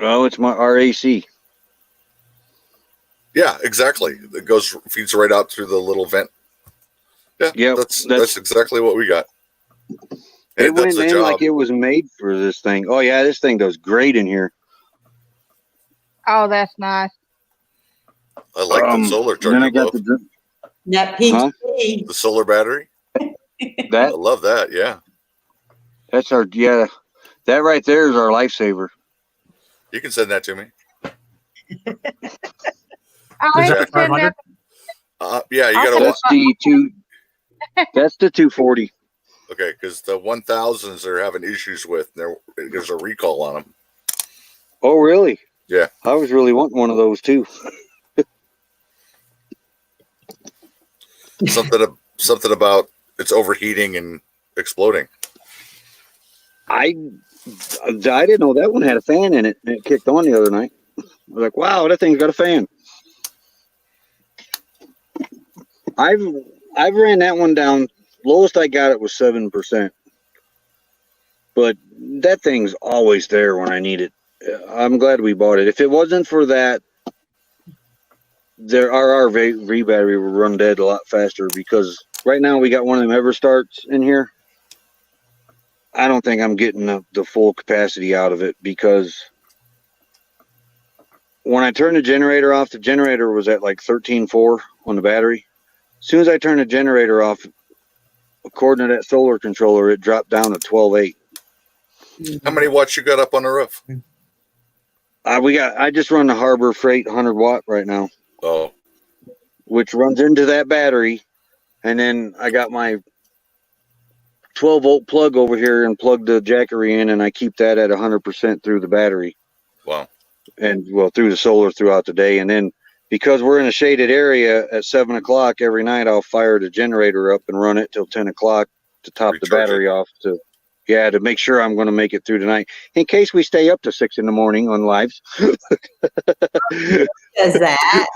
Oh, it's my RAC. Yeah, exactly. It feeds right out through the little vent. Yeah, that's exactly what we got. And It went in like it was made for this thing. Oh yeah, this thing does great in here. Oh, that's nice. I like the solar charger. Then I got That PG. The solar battery. I love that. Yeah. That's that right there is our lifesaver. You can send that to me. I'll Is that entertain 500? that. Yeah, you I'll got to. That's the two. That's the 240. Okay, because the 1000s they're having issues with. There's a recall on them. Oh, really? Yeah. I was really wanting one of those too. Something about it's overheating and exploding. I didn't know that one had a fan in it, and it kicked on the other night. I was like, wow, that thing's got a fan. I've ran that one down. Lowest I got it was 7%. But that thing's always there when I need it. I'm glad we bought it. If it wasn't for that, our RV battery would run dead a lot faster, because right now we got one of them ever starts in here. I don't think I'm getting the full capacity out of it, because when I turned the generator off, the generator was at like 13.4 on the battery. As soon as I turned the generator off, according to that solar controller, it dropped down to 12.8. How many watts you got up on the roof? I just run the Harbor Freight 100 watt right now. Oh. Which runs into that battery, and then I got my 12 volt plug over here and plug the Jackery in, and I keep that at 100% through the battery. Wow. And through the solar throughout the day. And then because we're in a shaded area, at 7 o'clock every night, I'll fire the generator up and run it till 10 o'clock to top the battery off to make sure I'm going to make it through the night in case we stay up to 6 in the morning on lives. Does that?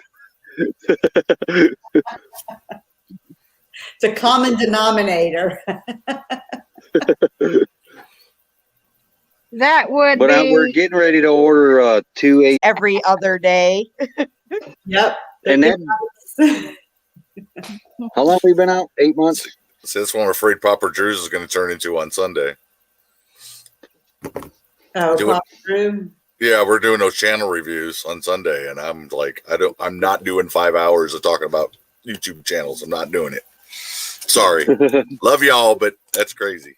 It's a common denominator. That would But be we're getting ready to order 2 every other day. Yep. And that, how long have we been out? 8 months? See, that's what I'm afraid Papa Drew's is going to turn into on Sunday. Oh, Papa Drew. Yeah, we're doing those channel reviews on Sunday, and I'm like, I'm not doing 5 hours of talking about YouTube channels. I'm not doing it. Sorry. Love y'all, but that's crazy.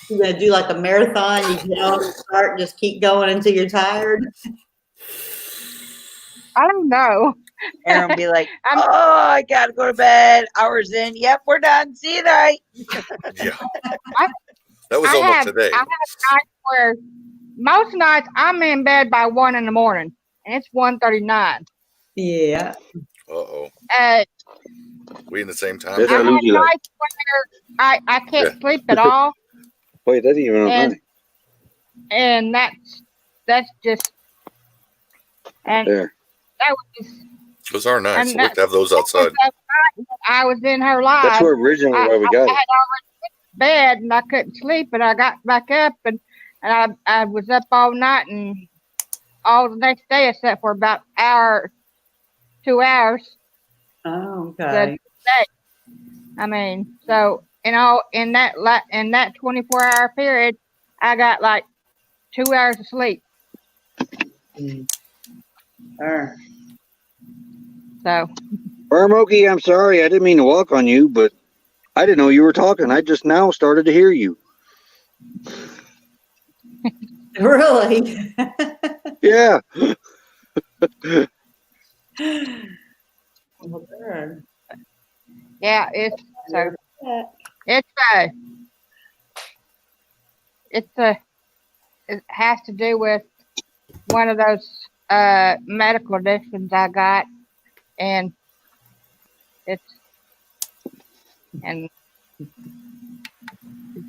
You're going to do like a marathon. You get on the start and just keep going until you're tired. I don't know. Aaron will be like, oh, I got to go to bed. Hours in. Yep, we're done. See you tonight. Yeah. That was almost today. I have nights where most nights I'm in bed by 1 in the morning, and it's 1:39. Yeah. Uh-oh. We in the same time? I have nights where I can't sleep at all. Wait, that's even funny. And that's just, and there. that was just. Those are nice. I'd like to have those outside. I was in her live. That's where originally why we got I it. had already went to bed and I couldn't sleep, and I got back up and I was up all night and all the next day except for about 2 hours. Oh, okay. I mean, so in that 24-hour period, I got like 2 hours of sleep. So, Moki, I'm sorry. I didn't mean to walk on you, but I didn't know you were talking. I just now started to hear you. Really? Yeah. yeah, it has to do with one of those medical conditions I got, and it's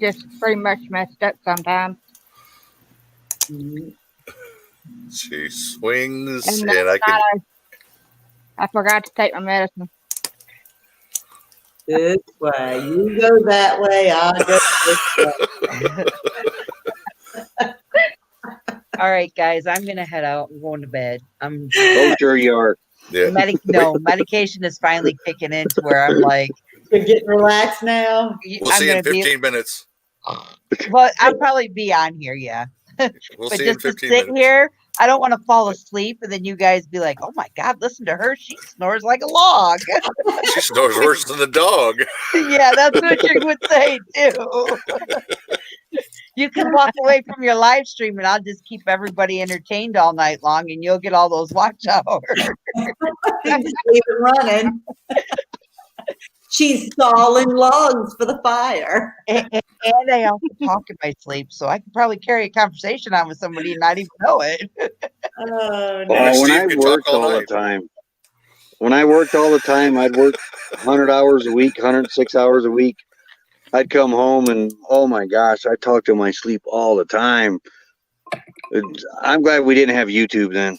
just pretty much messed up sometimes. She swings, And and I forgot to take my medicine. This way. You go that way, I'll go this way. All right, guys, I'm gonna head out. I'm going to bed. Oh, sure you are. Yeah. Medication is finally kicking in to where I'm like, you're getting relaxed now. We'll see you in 15 minutes. Well, I'll probably be on here, yeah. We'll but see you in just to 15 sit minutes. here, I don't want to fall asleep, and then you guys be like, "Oh my God, listen to her! She snores like a log." She snores worse than the dog. Yeah, that's what you would say too. You can walk away from your live stream and I'll just keep everybody entertained all night long and you'll get all those watch hours. Just leave it running. She's stalling logs for the fire. And I also talk in my sleep, so I could probably carry a conversation on with somebody and not even know it. Oh, when I worked all the time, I'd work 100 hours a week, 106 hours a week. I'd come home and, oh my gosh, I talked in my sleep all the time. I'm glad we didn't have YouTube then.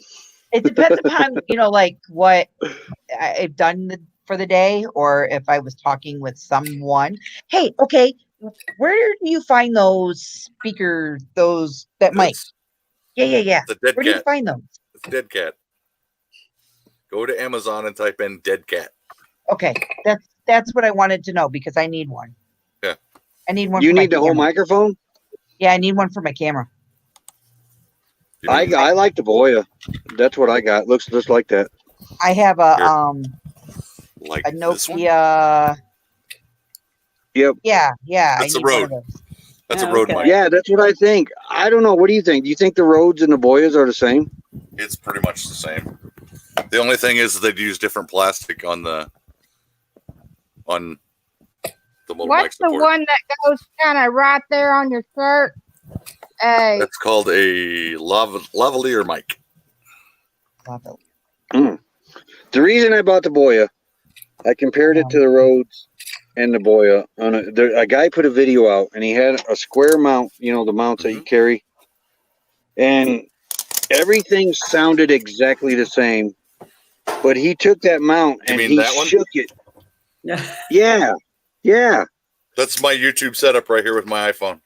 It depends upon, like what I've done for the day, or if I was talking with someone. Hey, okay, where do you find those speakers, that mic? Yeah. The dead Where do you cat. find those? It's Dead Cat. Go to Amazon and type in Dead Cat. Okay, that's what I wanted to know because I need one. Yeah. I need one. You for my need the whole camera. microphone? Yeah, I need one for my camera. I like the Boya. That's what I got. Looks just like that. I have a like a Nokia. Yep. Yeah. That's I a need one Rode. of those. That's a Rode mic. Yeah, that's what I think. I don't know. What do you think? Do you think the Rhodes and the Boyas are the same? It's pretty much the same. The only thing is they'd use different plastic on the little mic What's the support. one that goes kind of right there on your shirt? That's called a lavalier mic. The reason I bought the Boya, I compared it to the Rhodes and the Boya. A guy put a video out, and he had a square mount, the mounts that you carry, and everything sounded exactly the same. But he took that mount and he shook it. Yeah. That's my YouTube setup right here with my iPhone.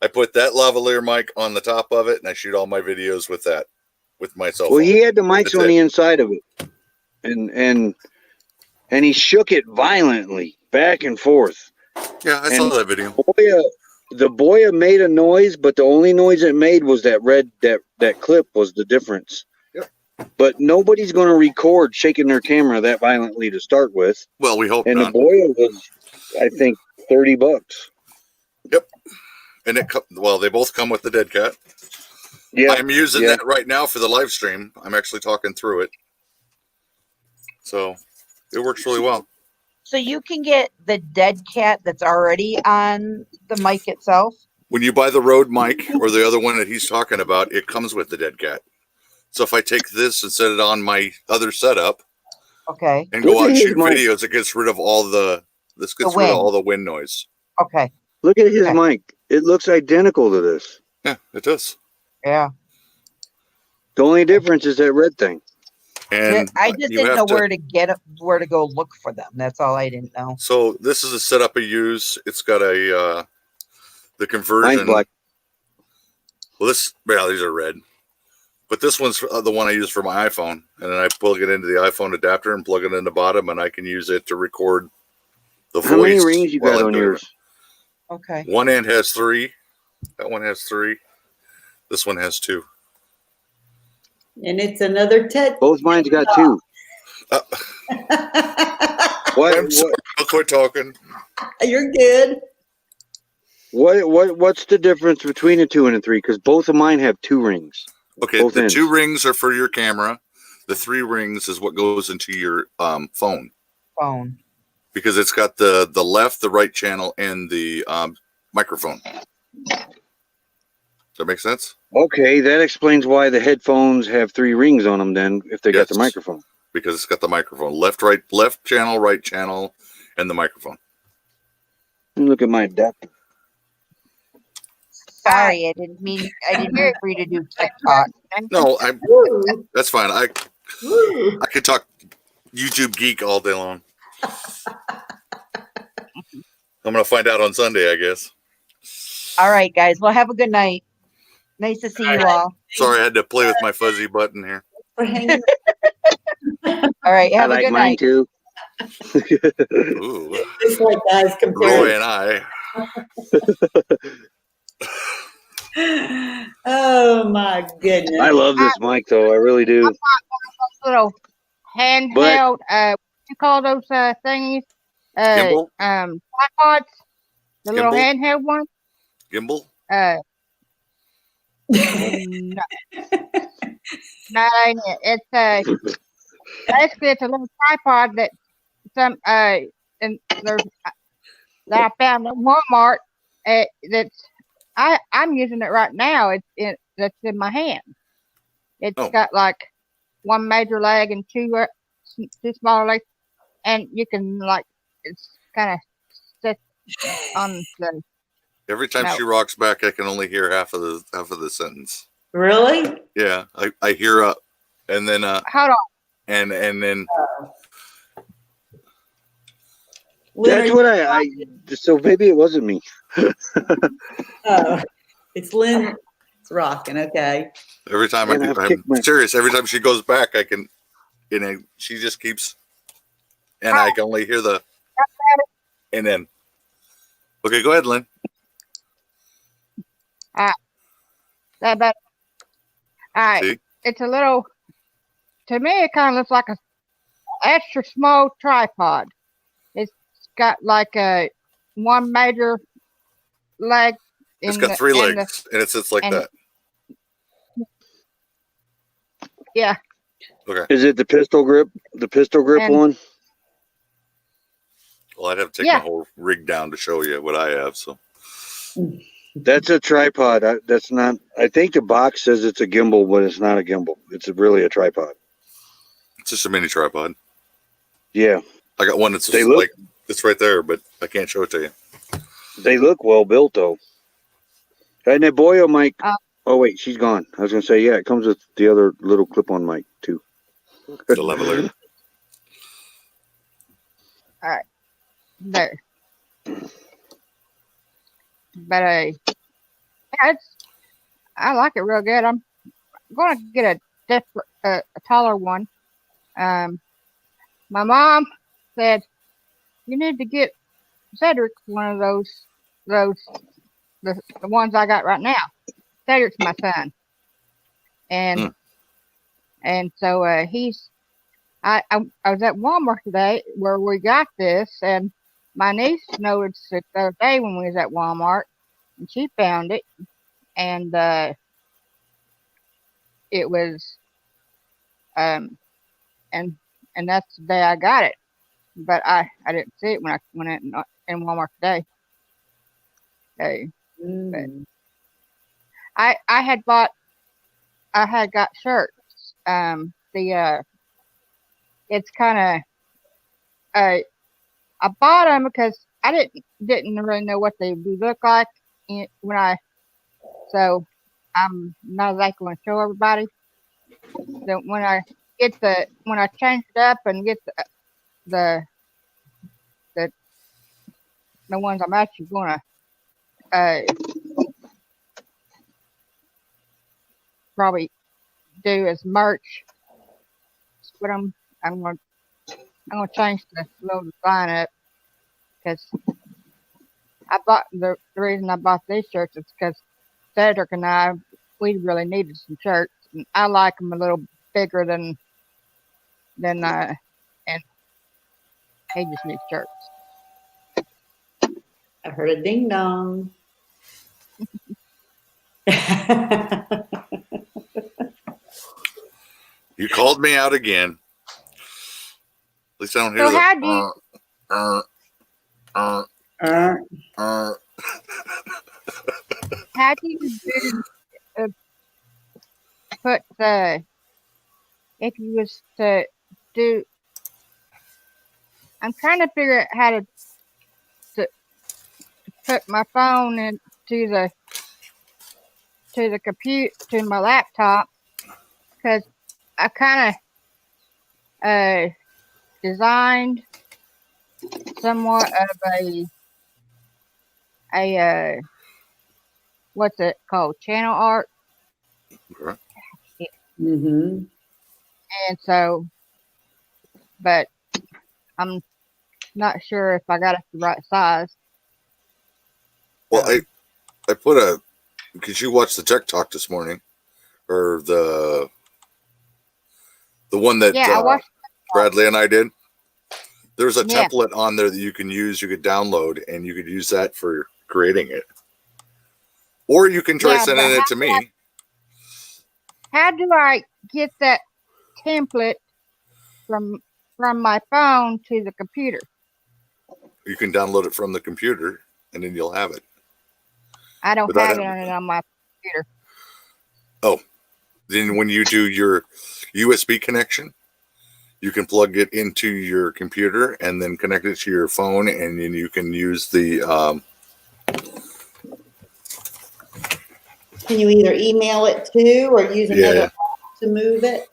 I put that lavalier mic on the top of it, and I shoot all my videos with that, with my cell phone. Well, he had the mics on the inside of it, and he shook it violently back and forth. Yeah, I saw that video. The Boya made a noise, but the only noise it made was that that clip was the difference. Yep. But nobody's going to record shaking their camera that violently to start with. Well, we hope and not. The Boya was, I think, $30. Yep. And they both come with the Dead Cat. Yeah. I'm using that right now for the live stream. I'm actually talking through it. So it works really well. So you can get the Dead Cat that's already on the mic itself? When you buy the Rode mic or the other one that he's talking about, it comes with the Dead Cat. So if I take this and set it on my other setup, okay, and go out and shoot videos, it gets rid of all the wind noise. Okay. Look at his mic. It looks identical to this. Yeah, it does. Yeah. The only difference is that red thing. And I just didn't know where to go look for them. That's all I didn't know. So this is a setup I use. It's got the conversion. Mine's black. Well, these are red. But this one's the one I use for my iPhone. And then I plug it into the iPhone adapter and plug it in the bottom, and I can use it to record the voice. How many rings you got on yours? Okay. One end has 3. That one has 3. This one has 2. And it's another Ted. Both mine's got 2. I'm sorry, I'll quit talking. You're good. What's the difference between a 2 and a 3? Because both of mine have 2 rings. Okay, both the ends. 2 rings are for your camera. The 3 rings is what goes into your phone. Phone. Because it's got the left, the right channel, and the microphone. Does that make sense? Okay, that explains why the headphones have 3 rings on them then, if they got the microphone. Because it's got the microphone. Left channel, right channel, and the microphone. Look at my adapter. Sorry, I didn't mean for you to do TikTok. No, that's fine. I could talk YouTube geek all day long. I'm going to find out on Sunday, I guess. All right, guys. Well, have a good night. Nice to see you all. Sorry, I had to play with my fuzzy button here. All right, have a good mine night. too. Ooh. It's like guys Roy and I. Oh my goodness. I love this mic though. I really do. Little handheld, what you call those thingies? Gimbal? Tripods. The little Gimbal? handheld one. Gimbal? no, no, ain't it. It's basically it's a little tripod that and there's that I found at Walmart. That's I'm using it right now. That's in my hand. It's got like one major leg and two smaller legs, and you can it's kind of sit on the. Every time she rocks back, I can only hear half of the sentence. Really? Yeah, I hear up, and then hold on, and then. That's what I. So maybe it wasn't me. Oh, it's Lynn. It's rocking. Okay. Every time I'm serious. Every time she goes back, I can, she just keeps, and I can only hear the, and then. Okay, go ahead, Lynn. That better. All right. See? It's a little. To me, it kind of looks like a extra small tripod. It's got like a one major leg. It's got three legs, and it sits like that. Yeah. Okay. Is it the pistol grip? The pistol grip one? Well, I'd have to take my whole rig down to show you what I have. So. That's a tripod. That's not. I think the box says it's a gimbal, but it's not a gimbal. It's really a tripod. It's just a mini tripod. Yeah. I got one that's just like it's right there, but I can't show it to you. They look well built though. And the Boyo mic. Oh wait, she's gone. I was gonna say it comes with the other little clip-on mic too. The leveler. All right. There. But I like it real good. I'm going to get a taller one. My mom said you need to get Cedric one of those the ones I got right now. Cedric's my son, and so I was at Walmart today where we got this, and my niece noticed it the other day when we was at Walmart, and she found it, and it was, and that's the day I got it, but I didn't see it when I went in Walmart today. But I had got shirts. It's kind of I bought them because I didn't really know what they would look like so I'm not exactly going to show everybody. So when I change it up and get the ones I'm actually going to probably do as merch. But I'm going to change the little design up because I bought the reason I bought these shirts is because Cedric and we really needed some shirts, and I like them a little bigger than and he just needs shirts. I heard a ding dong. You called me out again. At least I don't hear How do you put if you was to do? I'm trying to figure out how to put my phone into the computer to my laptop because I kind of designed somewhat of a what's it called, channel art. Mm-hmm. And so, but I'm not sure if I got it the right size. Well, I put because you watched the Tech Talk this morning, or the one that Bradley and I did. There's a template on there that you can use, you could download, and you could use that for creating it. Or you can try Yeah, sending but it to me. how do I get that template from my phone to the computer? You can download it from the computer, and then you'll have it. I don't Without have it- it on my computer. Oh, then when you do your USB connection, you can plug it into your computer and then connect it to your phone, and then you can use the. Can you either email it to or use another Yeah. app to move it?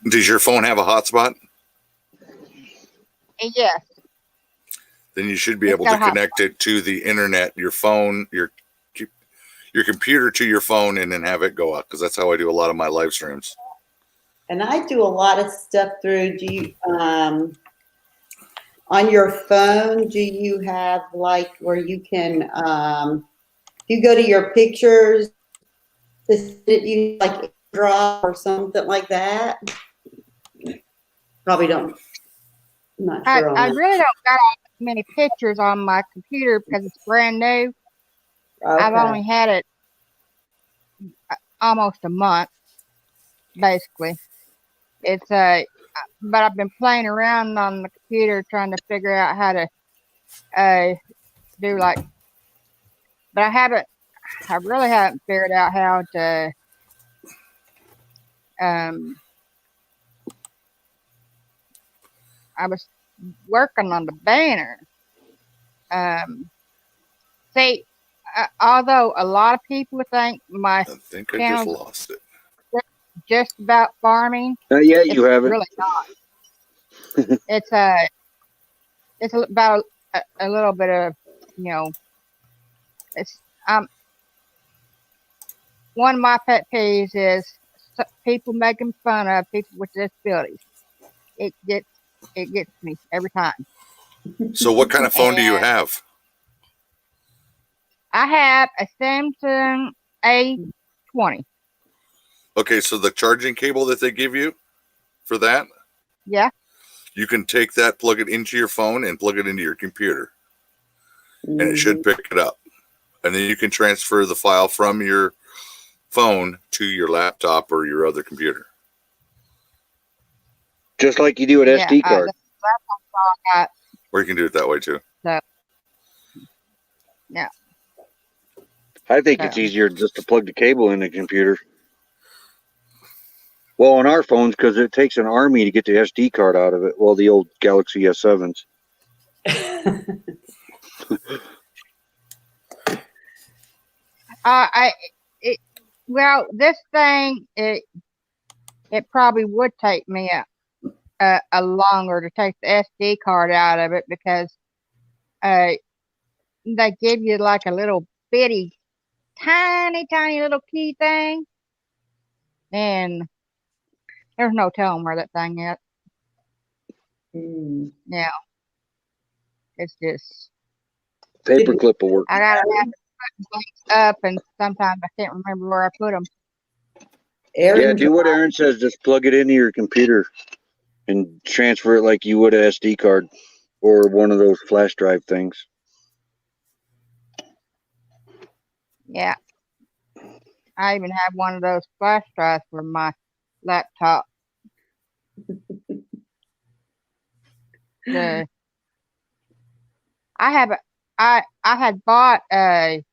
Does your phone have a hotspot? Yes. Then you should be It's able got to a hotspot. connect it to the internet, your phone, your computer to your phone, and then have it go out. Because that's how I do a lot of my live streams. And I do a lot of stuff through, on your phone, do you have like where you can, you go to your pictures, you like draw or something like that? Probably don't. I'm not sure on I that. really don't got many pictures on my computer because it's brand new. I've Okay. only had it almost a month, basically. It's but I've been playing around on the computer trying to figure out how to do like, but I really haven't figured out how to I was working on the banner. See, although a lot of people think my I think I just channel's lost it. just about farming, Not yet. You it's have it. really not. It's about a little bit of, it's one of my pet peeves is people making fun of people with disabilities. It gets me every time. So what kind of phone do you have? I have a Samsung A20. Okay, so the charging cable that they give you for that, Yeah. you can take that, plug it into your phone, and plug it into your computer. And it should pick it up. And then you can transfer the file from your phone to your laptop or your other computer. Just like you do an SD card. The laptop's all I got, Or you can do it that way too. so yeah. I think it's easier just to plug the cable in the computer. Well, on our phones, because it takes an army to get the SD card out of it. Well, the old Galaxy S7s. Well, this thing, it probably would take me a longer to take the SD card out of it because they give you like a little bitty, tiny little key thing, and there's no telling where that thing is. Yeah, it's just Paperclip will work. I gotta have to put things up, and sometimes I can't remember where I put them. Yeah, do what Aaron says. Just plug it into your computer and transfer it like you would an SD card or one of those flash drive things. Yeah, I even have one of those flash drives for my laptop. I had bought a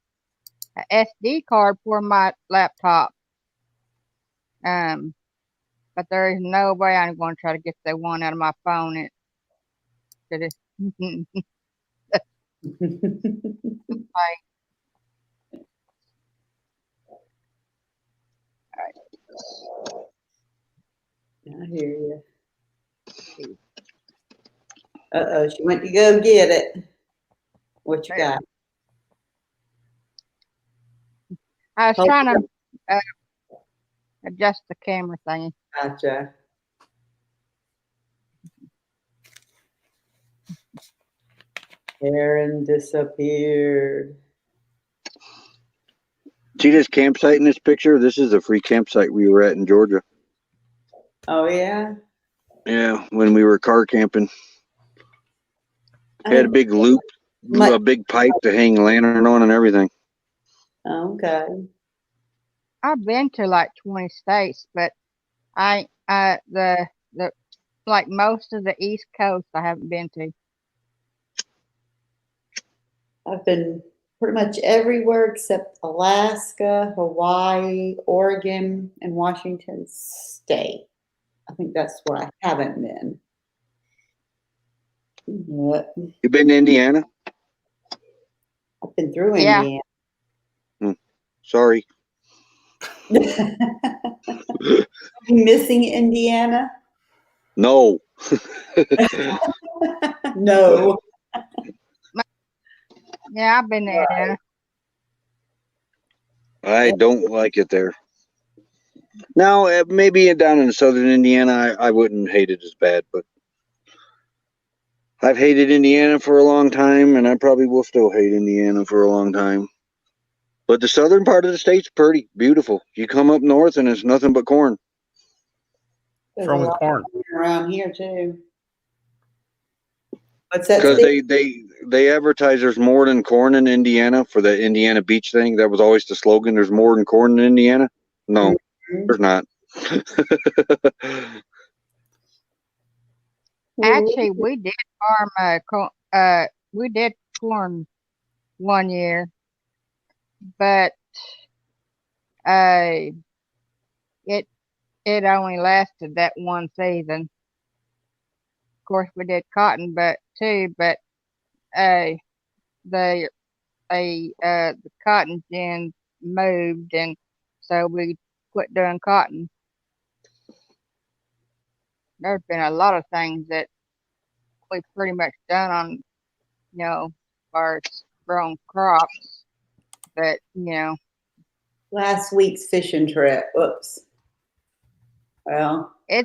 SD card for my laptop, but there is no way I'm going to try to get the one out of my phone. I hear you. Uh-oh, she went to go get it. What you got? I was trying to adjust the camera thingy. Gotcha. Aaron disappeared. See this campsite in this picture? This is a free campsite we were at in Georgia. Oh, yeah? Yeah, when we were car camping. Had a big loop, a big pipe to hang a lantern on and everything. Okay. I've been to like 20 states, but the like most of the East Coast I haven't been to. I've been pretty much everywhere except Alaska, Hawaii, Oregon, and Washington State. I think that's where I haven't been. But You been to Indiana? I've been through Yeah. Indiana. Sorry. You missing Indiana? No. No. Yeah, I've been there. Yeah. I don't like it there. Now, maybe down in southern Indiana, I wouldn't hate it as bad, but I've hated Indiana for a long time, and I probably will still hate Indiana for a long time. But the southern part of the state's pretty beautiful. You come up north, and it's nothing but corn. There's wrong a with lot corn? around here too. What's that? Because Steve? they advertise there's more than corn in Indiana for the Indiana beach thing. That was always the slogan. There's more than corn in Indiana. No, there's not. Actually, we did farm we did corn one year, but it only lasted that one season. Of course, we did cotton, but the cotton gin moved, and so we quit doing cotton. There's been a lot of things that we've pretty much done on, as far as growing crops, but Last week's fishing trip. Whoops. Well, I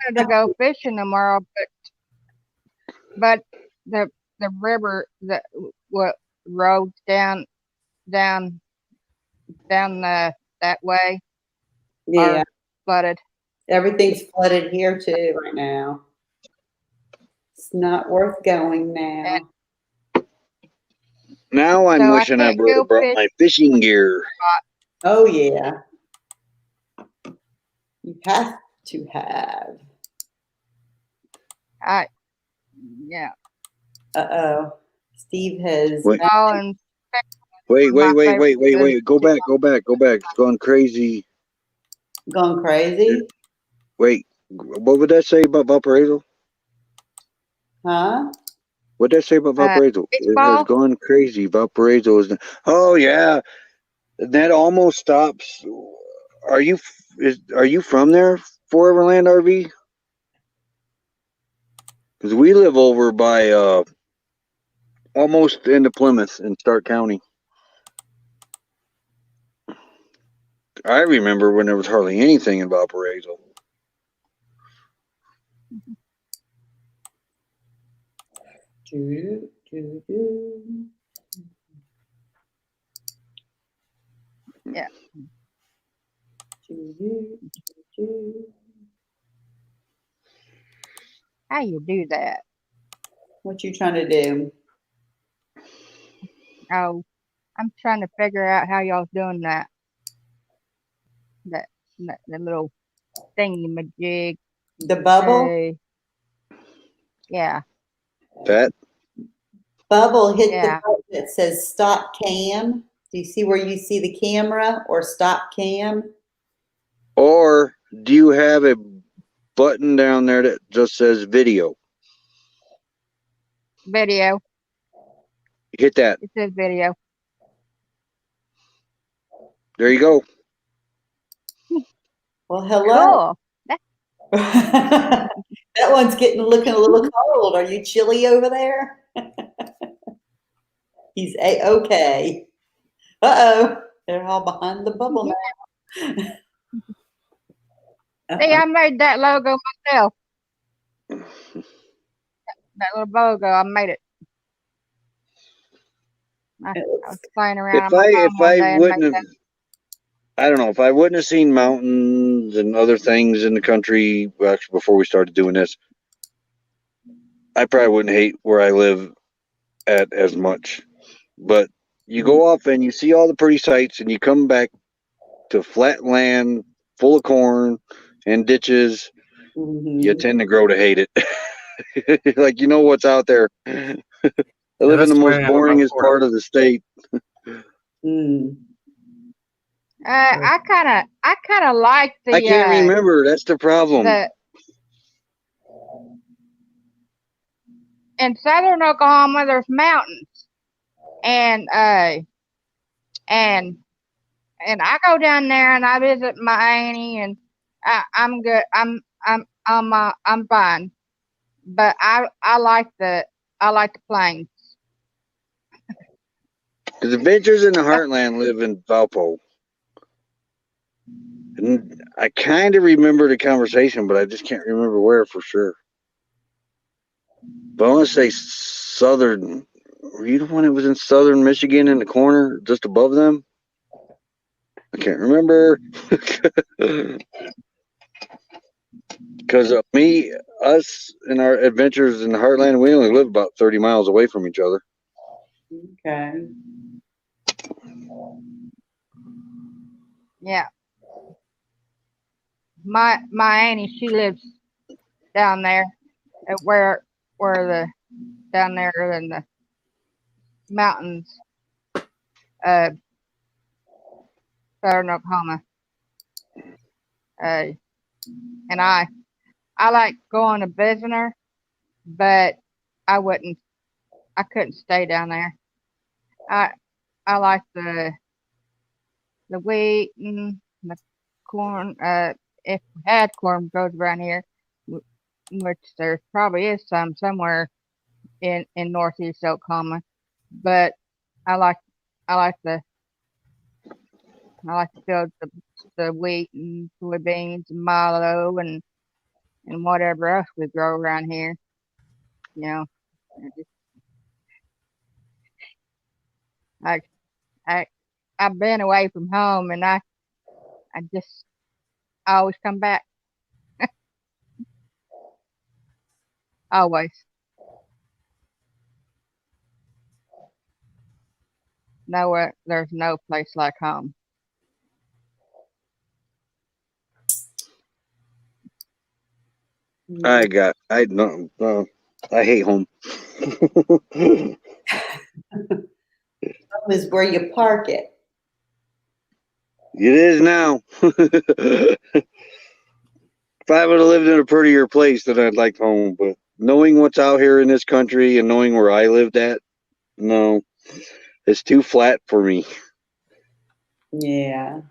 wanted to go fishing tomorrow, but the river what roads down that way yeah, are flooded. everything's flooded here too right now. It's not worth going now. Now I'm So wishing I can't would go have brought fish. my fishing gear. Oh yeah. You have to have. Yeah. Uh-oh. Steve has Wait. And Wait. my favorite food. Go back. It's gone crazy. gone crazy. Wait, what would that say about Valparaiso? Huh? What did that say about Valparaiso? It has baseball. gone crazy. Valparaiso is. Oh yeah, that almost stops. Are you from there, Foreverland RV? Because we live over by almost into Plymouth in Stark County. I remember when there was hardly anything in Valparaiso. Yeah. How you do that? What you trying to do? Oh, I'm trying to figure out how y'all's doing that. That the little thingy majig. The bubble? Yeah. That? Bubble hit Yeah. the button that says stop cam. Do you see where you see the camera or stop cam? Or do you have a button down there that just says video? Video. Hit that. It says video. There you go. Well, hello. Cool. That's That one's looking a little cold. Are you chilly over there? He's okay. Uh-oh. They're all behind the bubble now. See, I made that logo myself. That little logo, I made it. I was playing around. If I wouldn't have, I don't know, if I wouldn't have seen mountains and other things in the country, well, actually before we started doing this, I probably wouldn't hate where I live at as much. But you go off and you see all the pretty sights, and you come back to flat land full of corn and ditches. You tend to grow to hate it. Like, you know what's out there. I live in the most boringest part of the state. I kind of like the. I can't remember. That's the problem. In southern Oklahoma, there's mountains, and I go down there and I visit my auntie, and I'm good. I'm fine, but I like the plains. Because Adventures in the Heartland live in Valpo. And I kind of remember the conversation, but I just can't remember where for sure. But I want to say southern. Were you the one that was in southern Michigan in the corner just above them? I can't remember. Because us and our Adventures in the Heartland, we only live about 30 miles away from each other. Okay. Yeah. My auntie, she lives down there at where the down there in the mountains of southern Oklahoma. And I like going to visit her, but I couldn't stay down there. I like the wheat and the corn. If we had corn grows around here, which there probably is some somewhere in northeast Oklahoma, but I like the field the wheat and soybeans and milo and whatever else we grow around here. You know, I've been away from home, and I always come back. Always. Nowhere, there's no place like home. I hate home. Is where you park it. It is now. If I would have lived in a prettier place, then I'd like home. But knowing what's out here in this country and knowing where I lived at, no, it's too flat for me. Yeah.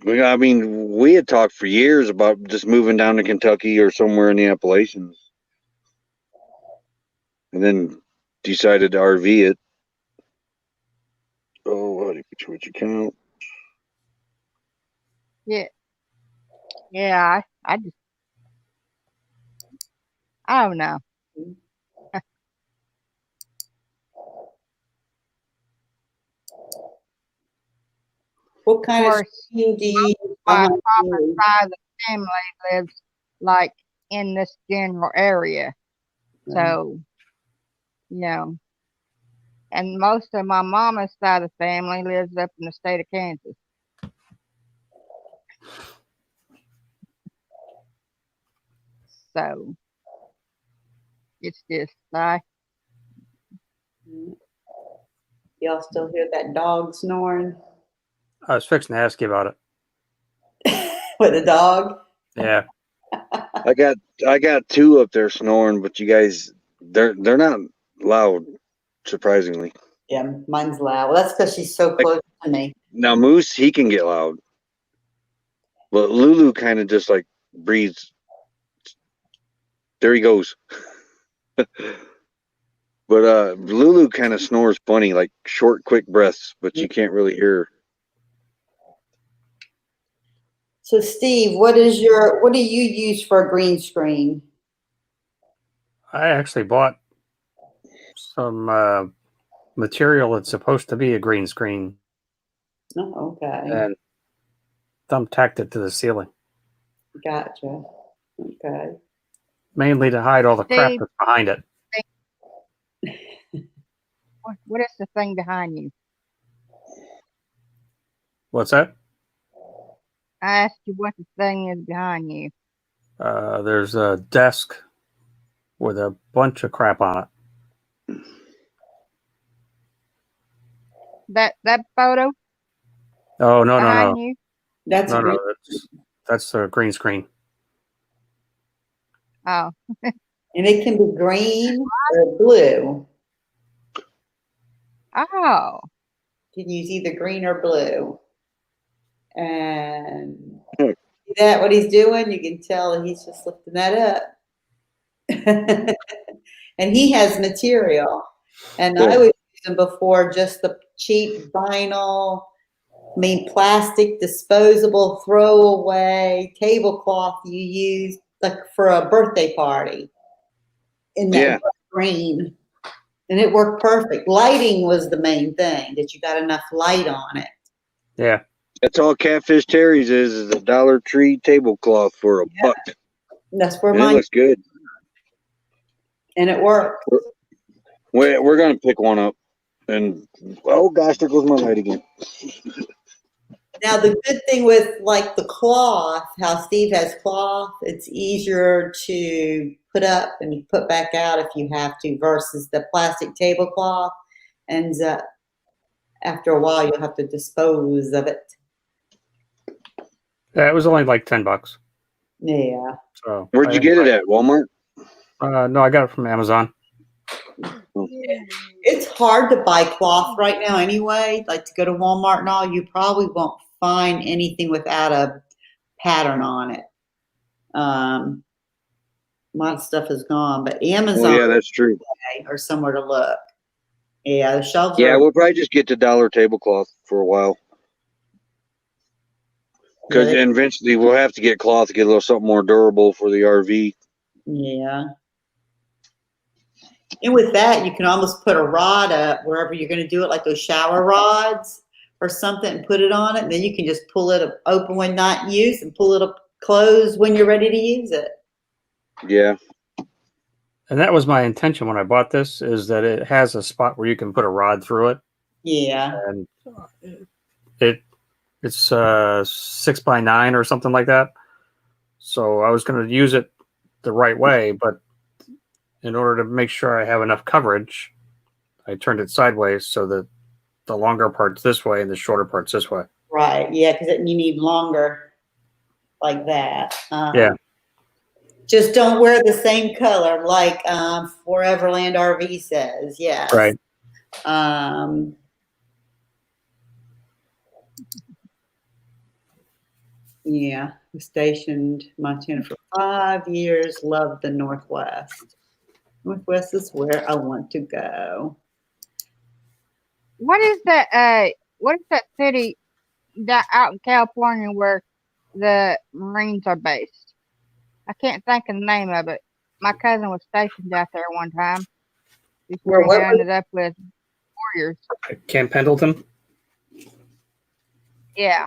I mean, we had talked for years about just moving down to Kentucky or somewhere in the Appalachians, and then decided to RV it. Oh, which account? Yeah. I don't know. What kind of screen do you use? My papa's side of the family lives like in this general area. So, you know, and most of my mama's side of the family lives up in the state of Kansas. So it's just Y'all still hear that dog snoring? I was fixing to ask you about it. With a dog? Yeah. I got two up there snoring, but you guys, they're not loud, surprisingly. Yeah, mine's loud. Well, that's because she's so close to me. Now Moose, he can get loud, but Lulu kind of just like breathes. There he goes. But Lulu kind of snores funny, like short, quick breaths, but you can't really hear her. So Steve, what do you use for a green screen? I actually bought some material that's supposed to be a green screen. Oh, okay. And thumbtacked it to the ceiling. Gotcha. Okay. Mainly to hide all the crap that's behind it. What is the thing behind you? What's that? I asked you what the thing is behind you. There's a desk with a bunch of crap on it. That photo Oh no behind you? That's no green. no that's a green screen. Oh. And it can be green or blue. Oh. You can use either green or blue. And see that what he's doing? You can tell that he's just lifting that up. And he has material. And I was using before just the cheap vinyl, I mean plastic, disposable, throwaway tablecloth you use like for a birthday party in that green. And it worked perfect. Lighting was the main thing, that you got enough light on it. Yeah. That's all Catfish Terry's is a Dollar Tree tablecloth for $1. That's where It mine looks good. And it worked. We're gonna pick one up. And oh gosh, there goes my light again. Now the good thing with like the cloth, how Steve has cloth, it's easier to put up and put back out if you have to, versus the plastic tablecloth. And after a while, you'll have to dispose of it. Yeah, it was only like $10. Yeah. So where'd you get it at? Walmart? No, I got it from Amazon. It's hard to buy cloth right now anyway. Like to go to Walmart and all, you probably won't find anything without a pattern on it. A lot of stuff is gone, but Amazon, yeah, that's true. Or somewhere to look. Yeah, the shelves Yeah, are. we'll probably just get the dollar tablecloth for a while. Because eventually we'll have to get cloth to get a little something more durable for the RV. Yeah. And with that, you can almost put a rod up wherever you're going to do it, like those shower rods or something, and put it on it. And then you can just pull it open when not used and pull it up closed when you're ready to use it. Yeah. And that was my intention when I bought this, is that it has a spot where you can put a rod through it. Yeah. And it's 6x9 or something like that. So I was going to use it the right way, but in order to make sure I have enough coverage, I turned it sideways so that the longer part's this way and the shorter part's this way. Right. Yeah, because you need longer like that. Yeah. Just don't wear the same color, like Foreverland RV says. Yes. Right. Yeah. Was stationed in Montana for 5 years. Loved the Northwest. Northwest is where I want to go. What is that? What is that city that out in California where the Marines are based? I can't think of the name of it. My cousin was stationed out there one time before he ended up with warriors. Camp Pendleton? Yeah.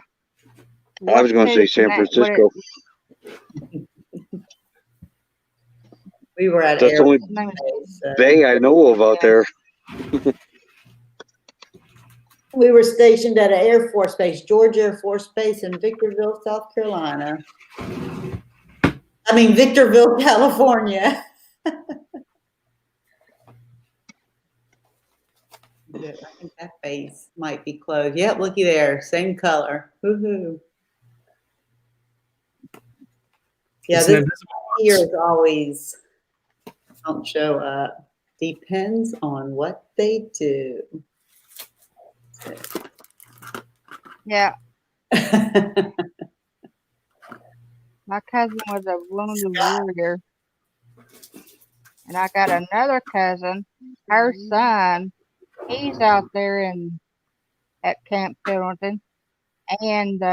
I was going to say San Francisco. We were at That's the only bay I know of out there. We were stationed at an Air Force Base, Georgia Air Force Base in Victorville, South Carolina. I mean, Victorville, California. I think that base might be closed. Yep, looky there, same color. Woohoo. Yeah, this here is always don't show up. Depends on what they do. Yeah. My cousin was a wounded warrior. And I got another cousin, her son, he's out there at Camp Pendleton. And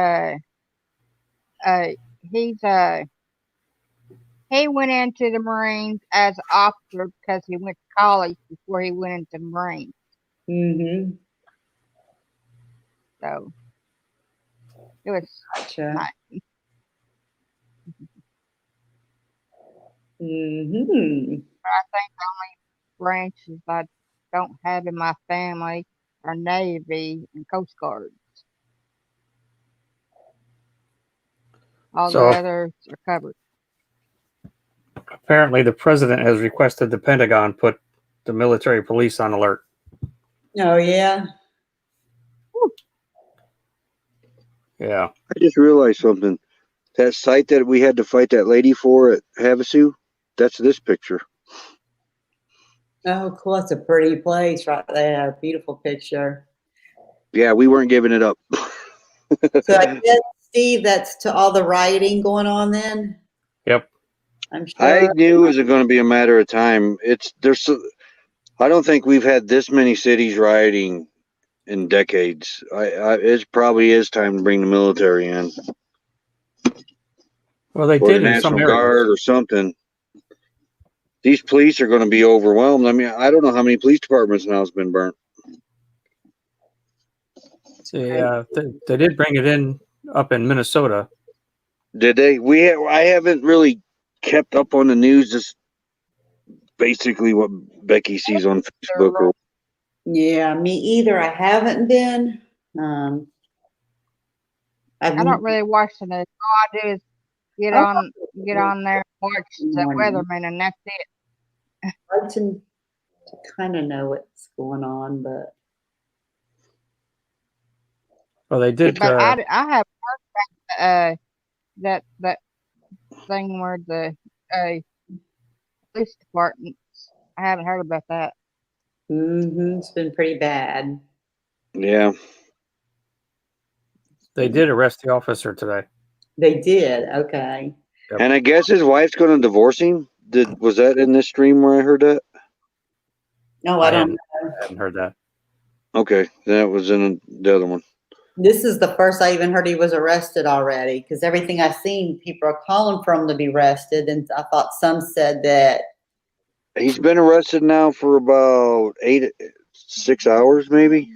he went into the Marines as an officer because he went to college before he went into the Marines. Mm-hmm. So it was nice. Mm-hmm. I think the only branches I don't have in my family are Navy and Coast Guard. All the So others are covered. apparently, the president has requested the Pentagon put the military police on alert. Oh yeah. Yeah. I just realized something. That site that we had to fight that lady for at Havasu, that's this picture. Oh, cool. That's a pretty place right there. Beautiful picture. Yeah, we weren't giving it up. So I guess, Steve, that's to all the rioting going on then? Yep. I'm I sure. knew it was going to be a matter of time. I don't think we've had this many cities rioting in decades. It probably is time to bring the military in. Well, they Or the did in some National areas. Guard or something. These police are going to be overwhelmed. I mean, I don't know how many police departments now has been burnt. They did bring it in up in Minnesota. Did they? I haven't really kept up on the news. Just basically what Becky sees on Facebook. Or Yeah, me either. I haven't been. I don't really watch the news. All I do is get on there and watch the weatherman, and that's it. I like to kind of know what's going on, but Well, they did. But I have heard about that thing where the police department. I haven't heard about that. it's been pretty bad. yeah, They did arrest the officer today. They did. Okay. Yep. and I guess his wife's going to divorce him. Was that in this stream where I heard that? No, I don't know. I hadn't heard that. Okay, that was in the other one. This is the first I even heard he was arrested already, because everything I've seen, people are calling for him to be arrested, and I thought some said that He's been arrested now for about 6 hours, maybe.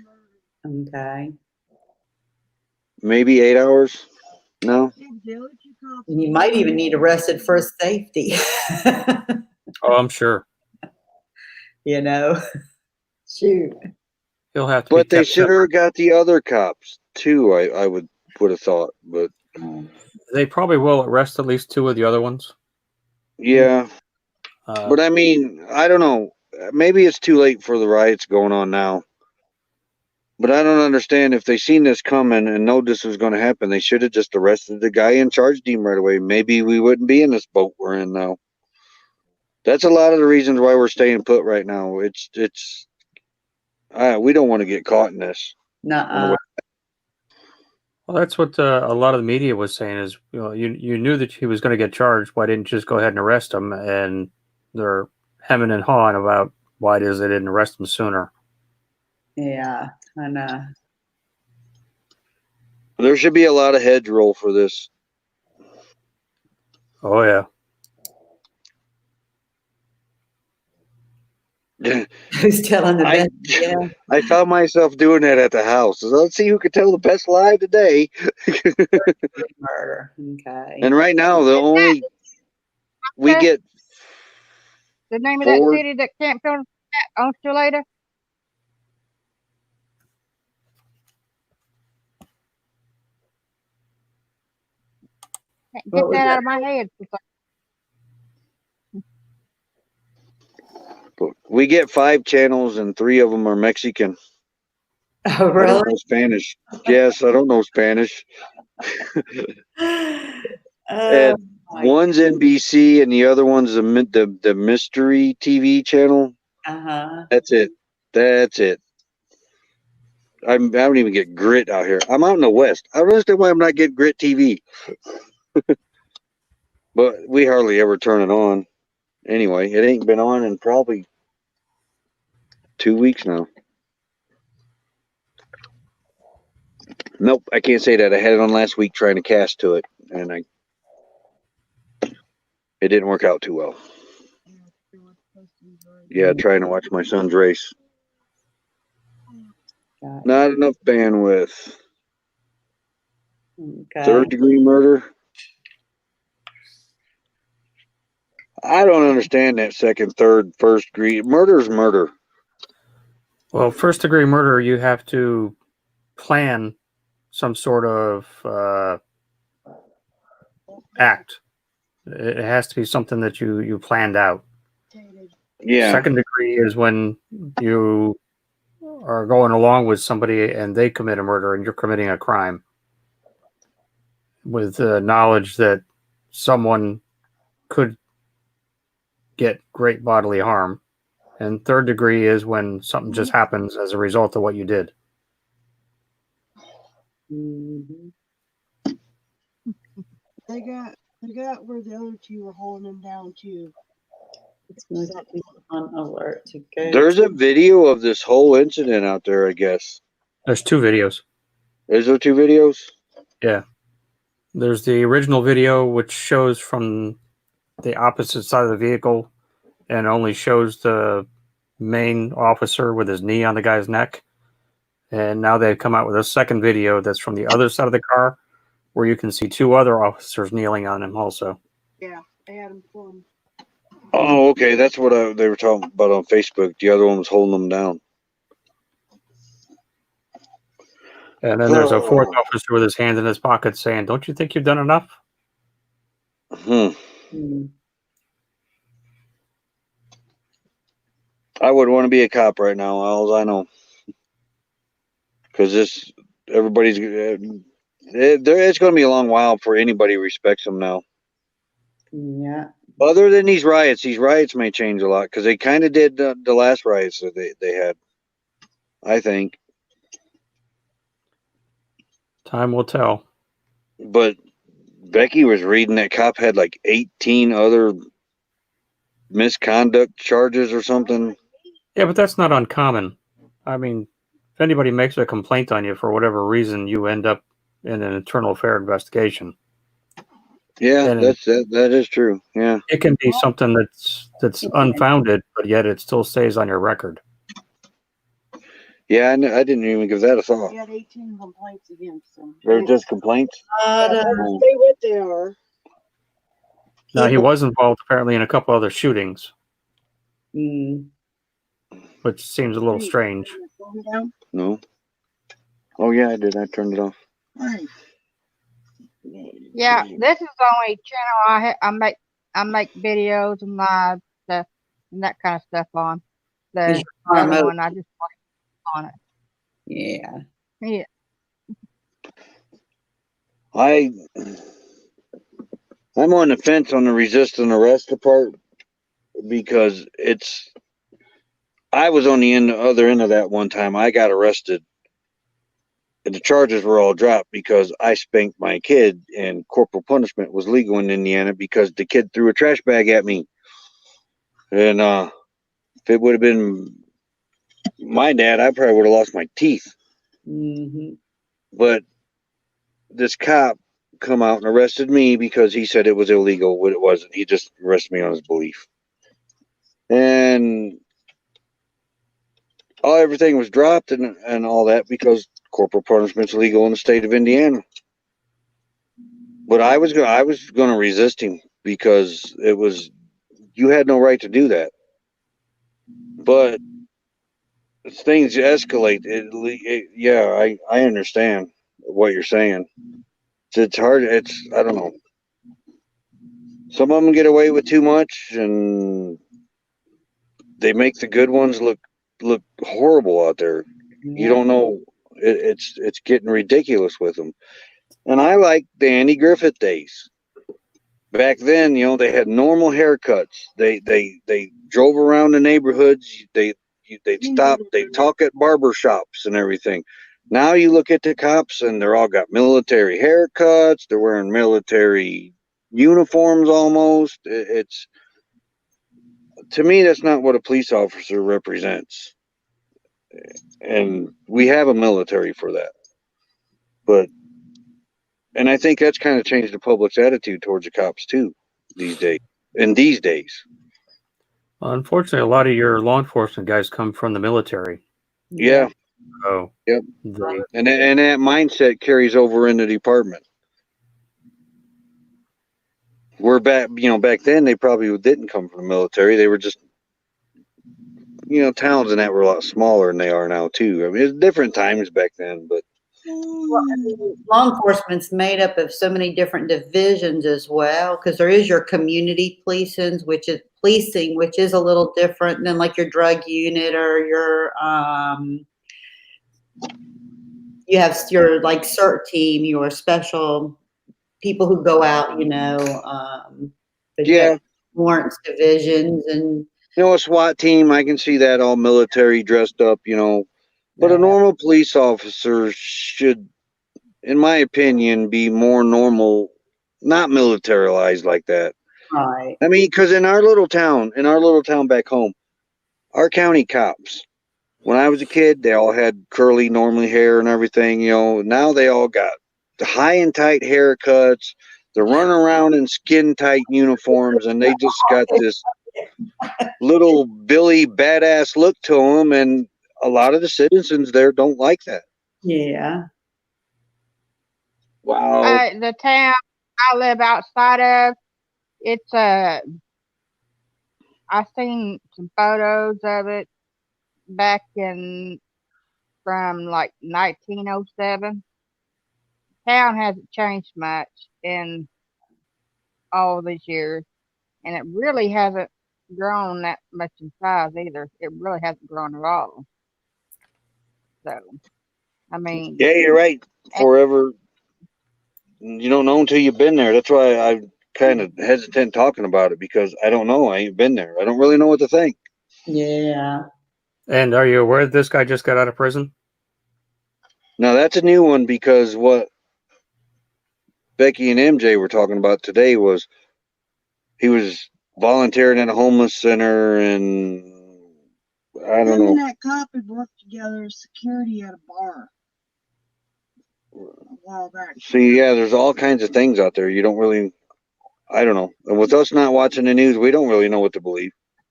Okay. Maybe 8 hours. No. You might even need arrested for safety. Oh, I'm sure. You know, shoot. He'll have to. But be they kept should have got the other cops too. I would have thought, but They probably will arrest at least 2 of the other ones. yeah. But I mean, I don't know. Maybe it's too late for the riots going on now. But I don't understand, if they seen this coming and know this was going to happen, they should have just arrested the guy and charged him right away. Maybe we wouldn't be in this boat we're in now. That's a lot of the reasons why we're staying put right now. We don't want to get caught in this. Nuh-uh. Well, that's what a lot of the media was saying is, you knew that he was going to get charged. Why didn't you just go ahead and arrest him? And they're hemming and hawing about why it is they didn't arrest him sooner. Yeah, kind of. There should be a lot of heads roll for this. Oh, yeah. Who's telling the best? Yeah. I found myself doing that at the house. So let's see who can tell the best lie today. Murder. Okay. And right now, we get The name of 4. that city that Campfire owns you later? Get What was that that? out of my head. We get 5 channels and 3 of them are Mexican. Oh, I don't really? know Spanish. Yes, I don't know Spanish. And one's NBC and the other one's the mystery TV channel. Uh-huh. That's it. I don't even get Grit out here. I'm out in the West. I don't understand why I'm not getting Grit TV. But we hardly ever turn it on. Anyway, it ain't been on in probably 2 weeks now. Nope, I can't say that. I had it on last week trying to cast to it, and it didn't work out too well. Yeah, trying to watch my son's race. Not enough bandwidth. Okay. 3rd degree murder. I don't understand that second, third, first degree. Murder's murder. Well, first degree murder, you have to plan some sort of act. It has to be something that you planned out. Yeah. Second degree is when you are going along with somebody and they commit a murder and you're committing a crime with knowledge that someone could get great bodily harm. And third degree is when something just happens as a result of what you did. They got where the other two were holding him down too. It's going to be on alert to go. There's a video of this whole incident out there, I guess. There's 2 videos. Is there 2 videos? Yeah. There's the original video, which shows from the opposite side of the vehicle and only shows the main officer with his knee on the guy's neck. And now they've come out with a second video that's from the other side of the car where you can see 2 other officers kneeling on him also. Yeah, they had him filmed. Oh, okay. That's what they were talking about on Facebook. The other one was holding them down. And then there's a 4th officer with his hands in his pocket saying, "Don't you think you've done enough?" I would want to be a cop right now, all I know. Because everybody's, it's going to be a long while before anybody respects them now. Yeah. Other than these riots may change a lot because they kind of did the last riots that they had, I think. Time will tell. But Becky was reading that cop had like 18 other misconduct charges or something. Yeah, but that's not uncommon. I mean, if anybody makes a complaint on you for whatever reason, you end up in an internal affair investigation. Yeah, And that is true. Yeah, it can be something that's unfounded, but yet it still stays on your record. Yeah, I didn't even give that a thought. He had 18 complaints against him. They're just complaints? Say what they are. Now, he was involved apparently in a couple other shootings, which seems a little strange. No. Oh, yeah, I did. I turned it off. Yeah, this is the only channel I make videos and live stuff and that kind of stuff on. The other one I just watch on it. Yeah. Yeah. I'm on the fence on the resist and arrest part because I was on the other end of that one time. I got arrested and the charges were all dropped because I spanked my kid and corporal punishment was legal in Indiana because the kid threw a trash bag at me. And if it would have been my dad, I probably would have lost my teeth. But this cop come out and arrested me because he said it was illegal when it wasn't. He just arrested me on his belief. And everything was dropped and all that because corporal punishment's legal in the state of Indiana. But I was going to resist him because you had no right to do that. But as things escalate, I understand what you're saying. It's hard. I don't know. Some of them get away with too much, and they make the good ones look horrible out there. You don't know. It's getting ridiculous with them. And I like the Andy Griffith days. Back then, they had normal haircuts. They drove around the neighborhoods. They'd stop. They'd talk at barber shops and everything. Now you look at the cops and they're all got military haircuts. They're wearing military uniforms almost. To me, that's not what a police officer represents. And we have a military for that. And I think that's kind of changed the public's attitude towards the cops too these days. Unfortunately, a lot of your law enforcement guys come from the military. Yeah. Oh, yep. And that mindset carries over in the department. We're back then they probably didn't come from the military. They were just, towns and that were a lot smaller than they are now too. I mean, it's different times back then, but Well, I mean, law enforcement's made up of so many different divisions as well, because there is your community policing, which is a little different than like your drug unit or your you have your like CERT team, your special people who go out, yeah, warrants divisions and a SWAT team. I can see that all military dressed up, but a normal police officer should, in my opinion, be more normal, not militarized like that. right. I mean, because in our little town back home, our county cops, when I was a kid, they all had curly, normally hair and everything. Now they all got the high and tight haircuts. They're running around in skin tight uniforms, and they just got this little Billy badass look to them. And a lot of the citizens there don't like that. Yeah. Wow. The town I live outside of, it's I seen some photos of it back from like 1907. Town hasn't changed much in all these years, and it really hasn't grown that much in size either. It really hasn't grown at all. So, I mean, Yeah, you're right. Forever, you don't know until you've been there. That's why I'm kind of hesitant talking about it, because I don't know. I ain't been there. I don't really know what to think. Yeah. And are you aware that this guy just got out of prison? Now that's a new one, because what Becky and MJ were talking about today was he was volunteering in a homeless center, and I don't Him know. and that cop had worked together as security at a bar a while back. See, yeah, there's all kinds of things out there. You don't really, I don't know. And with us not watching the news, we don't really know what to believe.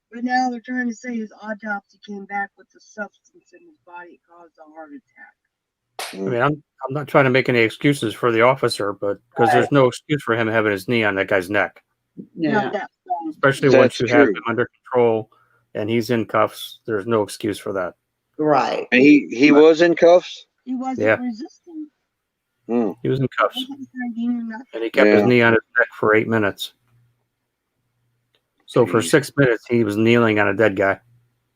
But now they're trying to say his autopsy came back with the substance in his body that caused a heart attack. I mean, I'm not trying to make any excuses for the officer, but because there's no excuse for him having his knee on that guy's neck. Yeah. Especially That's once you have true. him under control and he's in cuffs, there's no excuse for that. Right. And he was in cuffs? He wasn't Yeah. resisting. He was in cuffs. Wasn't fighting or nothing. And he kept his knee on his neck for 8 minutes. So for Jeez. 6 minutes, he was kneeling on a dead guy.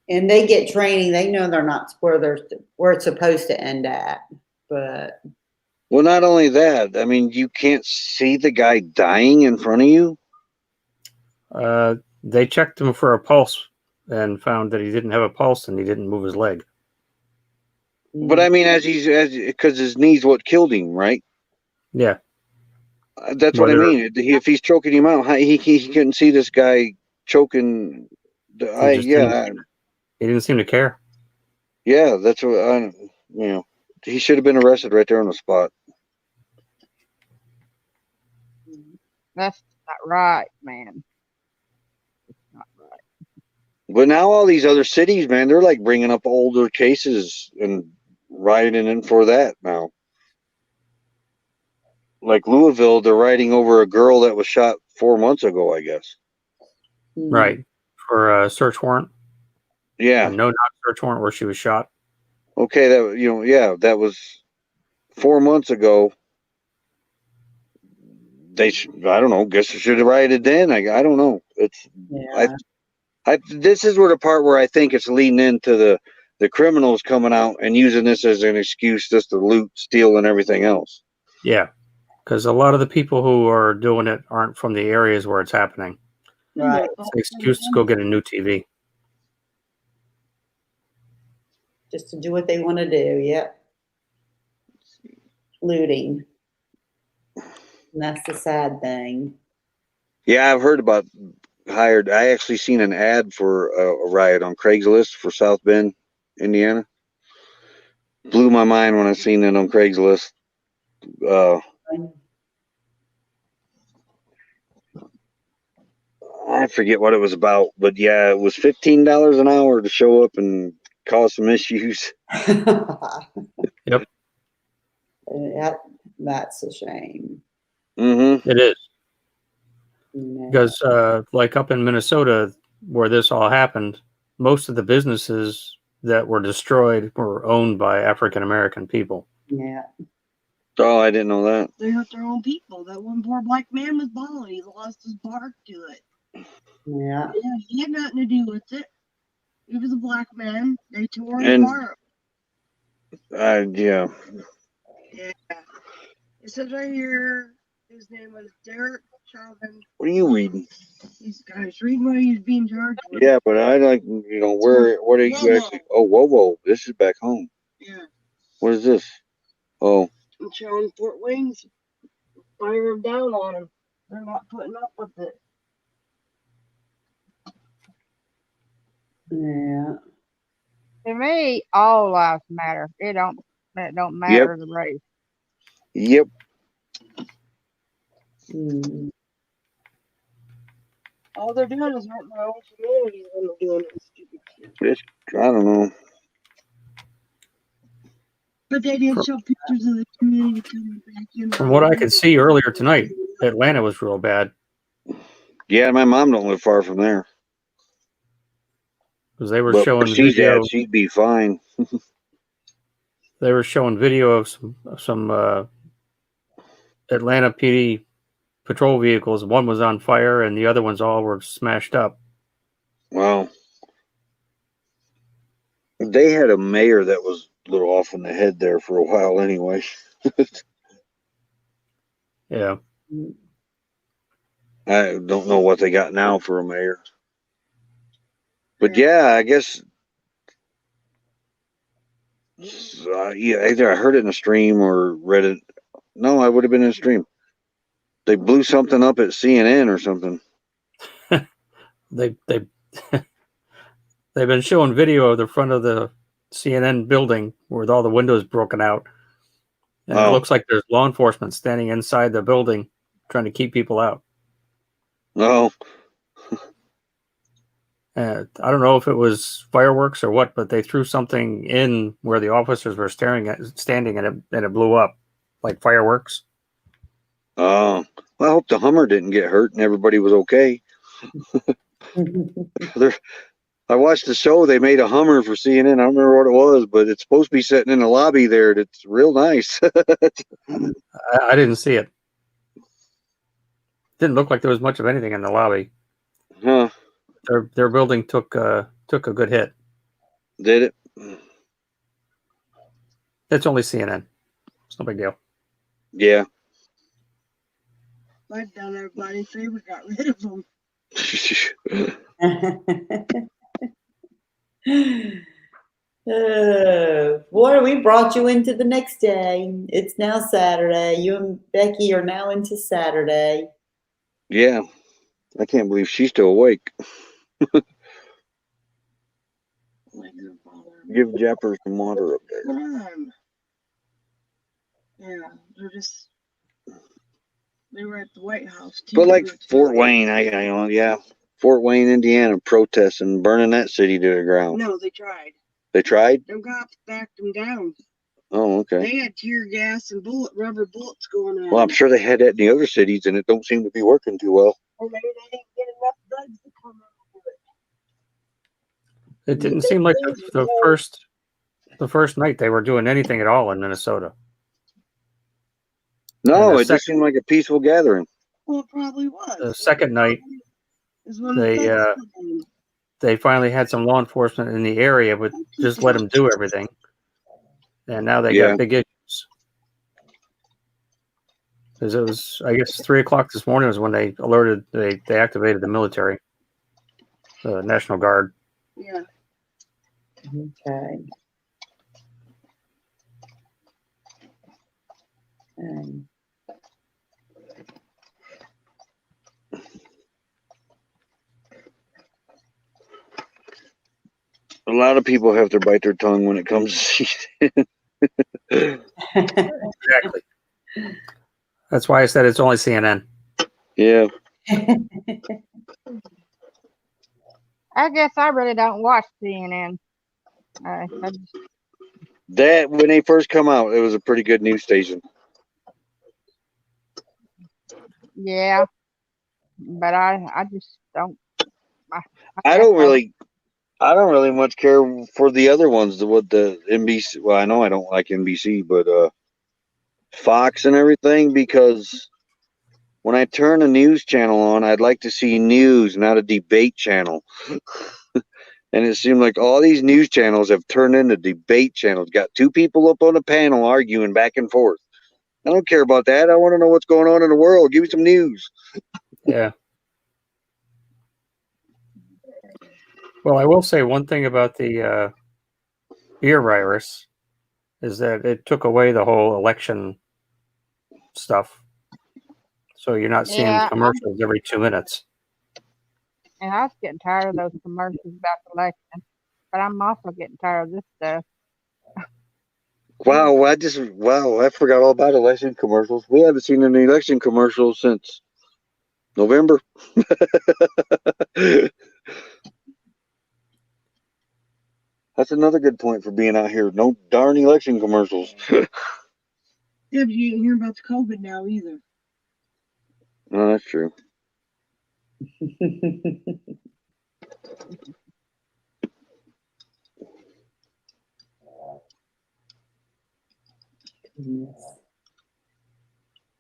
And they get training. They know they're not where it's supposed to end at. But Well, not only that, I mean, you can't see the guy dying in front of you. They checked him for a pulse and found that he didn't have a pulse and he didn't move his leg. But I mean, because his knee's what killed him, right? Yeah. That's what I mean. If he's choking him out, he couldn't see this guy choking. He didn't seem to care. Yeah, that's what he should have been arrested right there on the spot. that's not right, man. It's not right. But now all these other cities, man, they're like bringing up older cases and writing in for that now. Like Louisville, they're writing over a girl that was shot 4 months ago, I guess. Right. For a search warrant. Yeah. A no-knock search warrant where she was shot. Okay, that was 4 months ago. I don't know. Guess I should have written it then. I don't know. This is where the part where I think it's leading into the criminals coming out and using this as an excuse just to loot, steal, and everything else. Yeah. Because a lot of the people who are doing it aren't from the areas where it's happening. Right. It's an excuse to go get a new TV. Just to do what they want to do. Yep. Looting. And that's the sad thing. Yeah, I've heard about hired. I actually seen an ad for a riot on Craigslist for South Bend, Indiana. Blew my mind when I seen it on Craigslist. I forget what it was about, but yeah, it was $15 an hour to show up and cause some issues. Yep. That's a shame. Mm-hmm. It is. Yeah. Because like up in Minnesota where this all happened, most of the businesses that were destroyed were owned by African American people. Yeah. Oh, I didn't know that. They hurt their own people. That one poor black man was bald. He lost his bark to it. Yeah. Yeah, he had nothing to do with it. He was a black man. They tore his And bark. yeah. Yeah. It says right here, his name was Derek Chauvin. What are you reading? He's reading what he's being charged with. Yeah, but I like, what are you actually? Oh, whoa. This is back home. Yeah. What is this? Oh, And showing Fort Wayne's firing down on him. They're not putting up with it. Yeah. To me, all lives matter. It don't matter the race. yep. Mm. All they're doing is hurting their own communities when they're doing this stupid shit. It's, I don't know. But they did show pictures of the community coming back in. From what I could see earlier tonight, Atlanta was real bad. Yeah, my mom don't live far from there. Because they were But showing where she's video. at, she'd be fine. They were showing video of some Atlanta PD patrol vehicles. One was on fire, and the other ones all were smashed up. Wow. They had a mayor that was a little off in the head there for a while anyway. Yeah. I don't know what they got now for a mayor. But yeah, I guess yeah, either I heard it in a stream or read it. No, I would have been in a stream. They blew something up at CNN or something. They've been showing video of the front of the CNN building with all the windows broken out. And it looks like there's law enforcement standing inside the building trying to keep people out. No. I don't know if it was fireworks or what, but they threw something in where the officers were standing, and it blew up like fireworks. Oh, well, I hope the Hummer didn't get hurt and everybody was okay. I watched the show. They made a Hummer for CNN. I don't remember what it was, but it's supposed to be sitting in the lobby there. It's real nice. I didn't see it. Didn't look like there was much of anything in the lobby. Huh? Their building took a good hit. Did it? It's only CNN. It's no big deal. Yeah. I've done everybody's favor, got rid of them. Boy, we brought you into the next day. It's now Saturday. You and Becky are now into Saturday. Yeah. I can't believe she's still awake. Give Japper some water up there. Yeah, they were at the White House too. But like Fort Wayne, yeah. Fort Wayne, Indiana, protesting, burning that city to the ground. No, they tried. They tried? Them cops backed them down. Oh, okay. They had tear gas and rubber bullets going on. Well, I'm sure they had that in the other cities, and it don't seem to be working too well. Or maybe they didn't get enough bugs to come out of it. It didn't seem like the first night they were doing anything at all in Minnesota. No, it just seemed like a peaceful gathering. Well, it probably was. The second night, they finally had some law enforcement in the area, but just let them do everything. And now they got big issues. Because it was, I guess, 3 o'clock this morning was when they alerted, they activated the military, the National Guard. Yeah. Okay. A lot of people have to bite their tongue when it comes to season. Exactly. That's why I said it's only CNN. Yeah. I guess I really don't watch CNN. That, when they first come out, it was a pretty good news station. Yeah, but I just don't. I don't really. I don't really much care for the other ones. What the NBC? Well, I know I don't like NBC, but Fox and everything, because when I turn a news channel on, I'd like to see news, not a debate channel. And it seemed like all these news channels have turned into debate channels. Got two people up on a panel arguing back and forth. I don't care about that. I want to know what's going on in the world. Give me some news. Yeah. Well, I will say one thing about the ear virus is that it took away the whole election stuff. So you're not seeing Yeah, commercials every 2 minutes. and I was getting tired of those commercials about the election, but I'm also getting tired of this stuff. Wow, I forgot all about election commercials. We haven't seen an election commercial since November. That's another good point for being out here. No darn election commercials. Yeah, but you didn't hear about the COVID now either. No, that's true.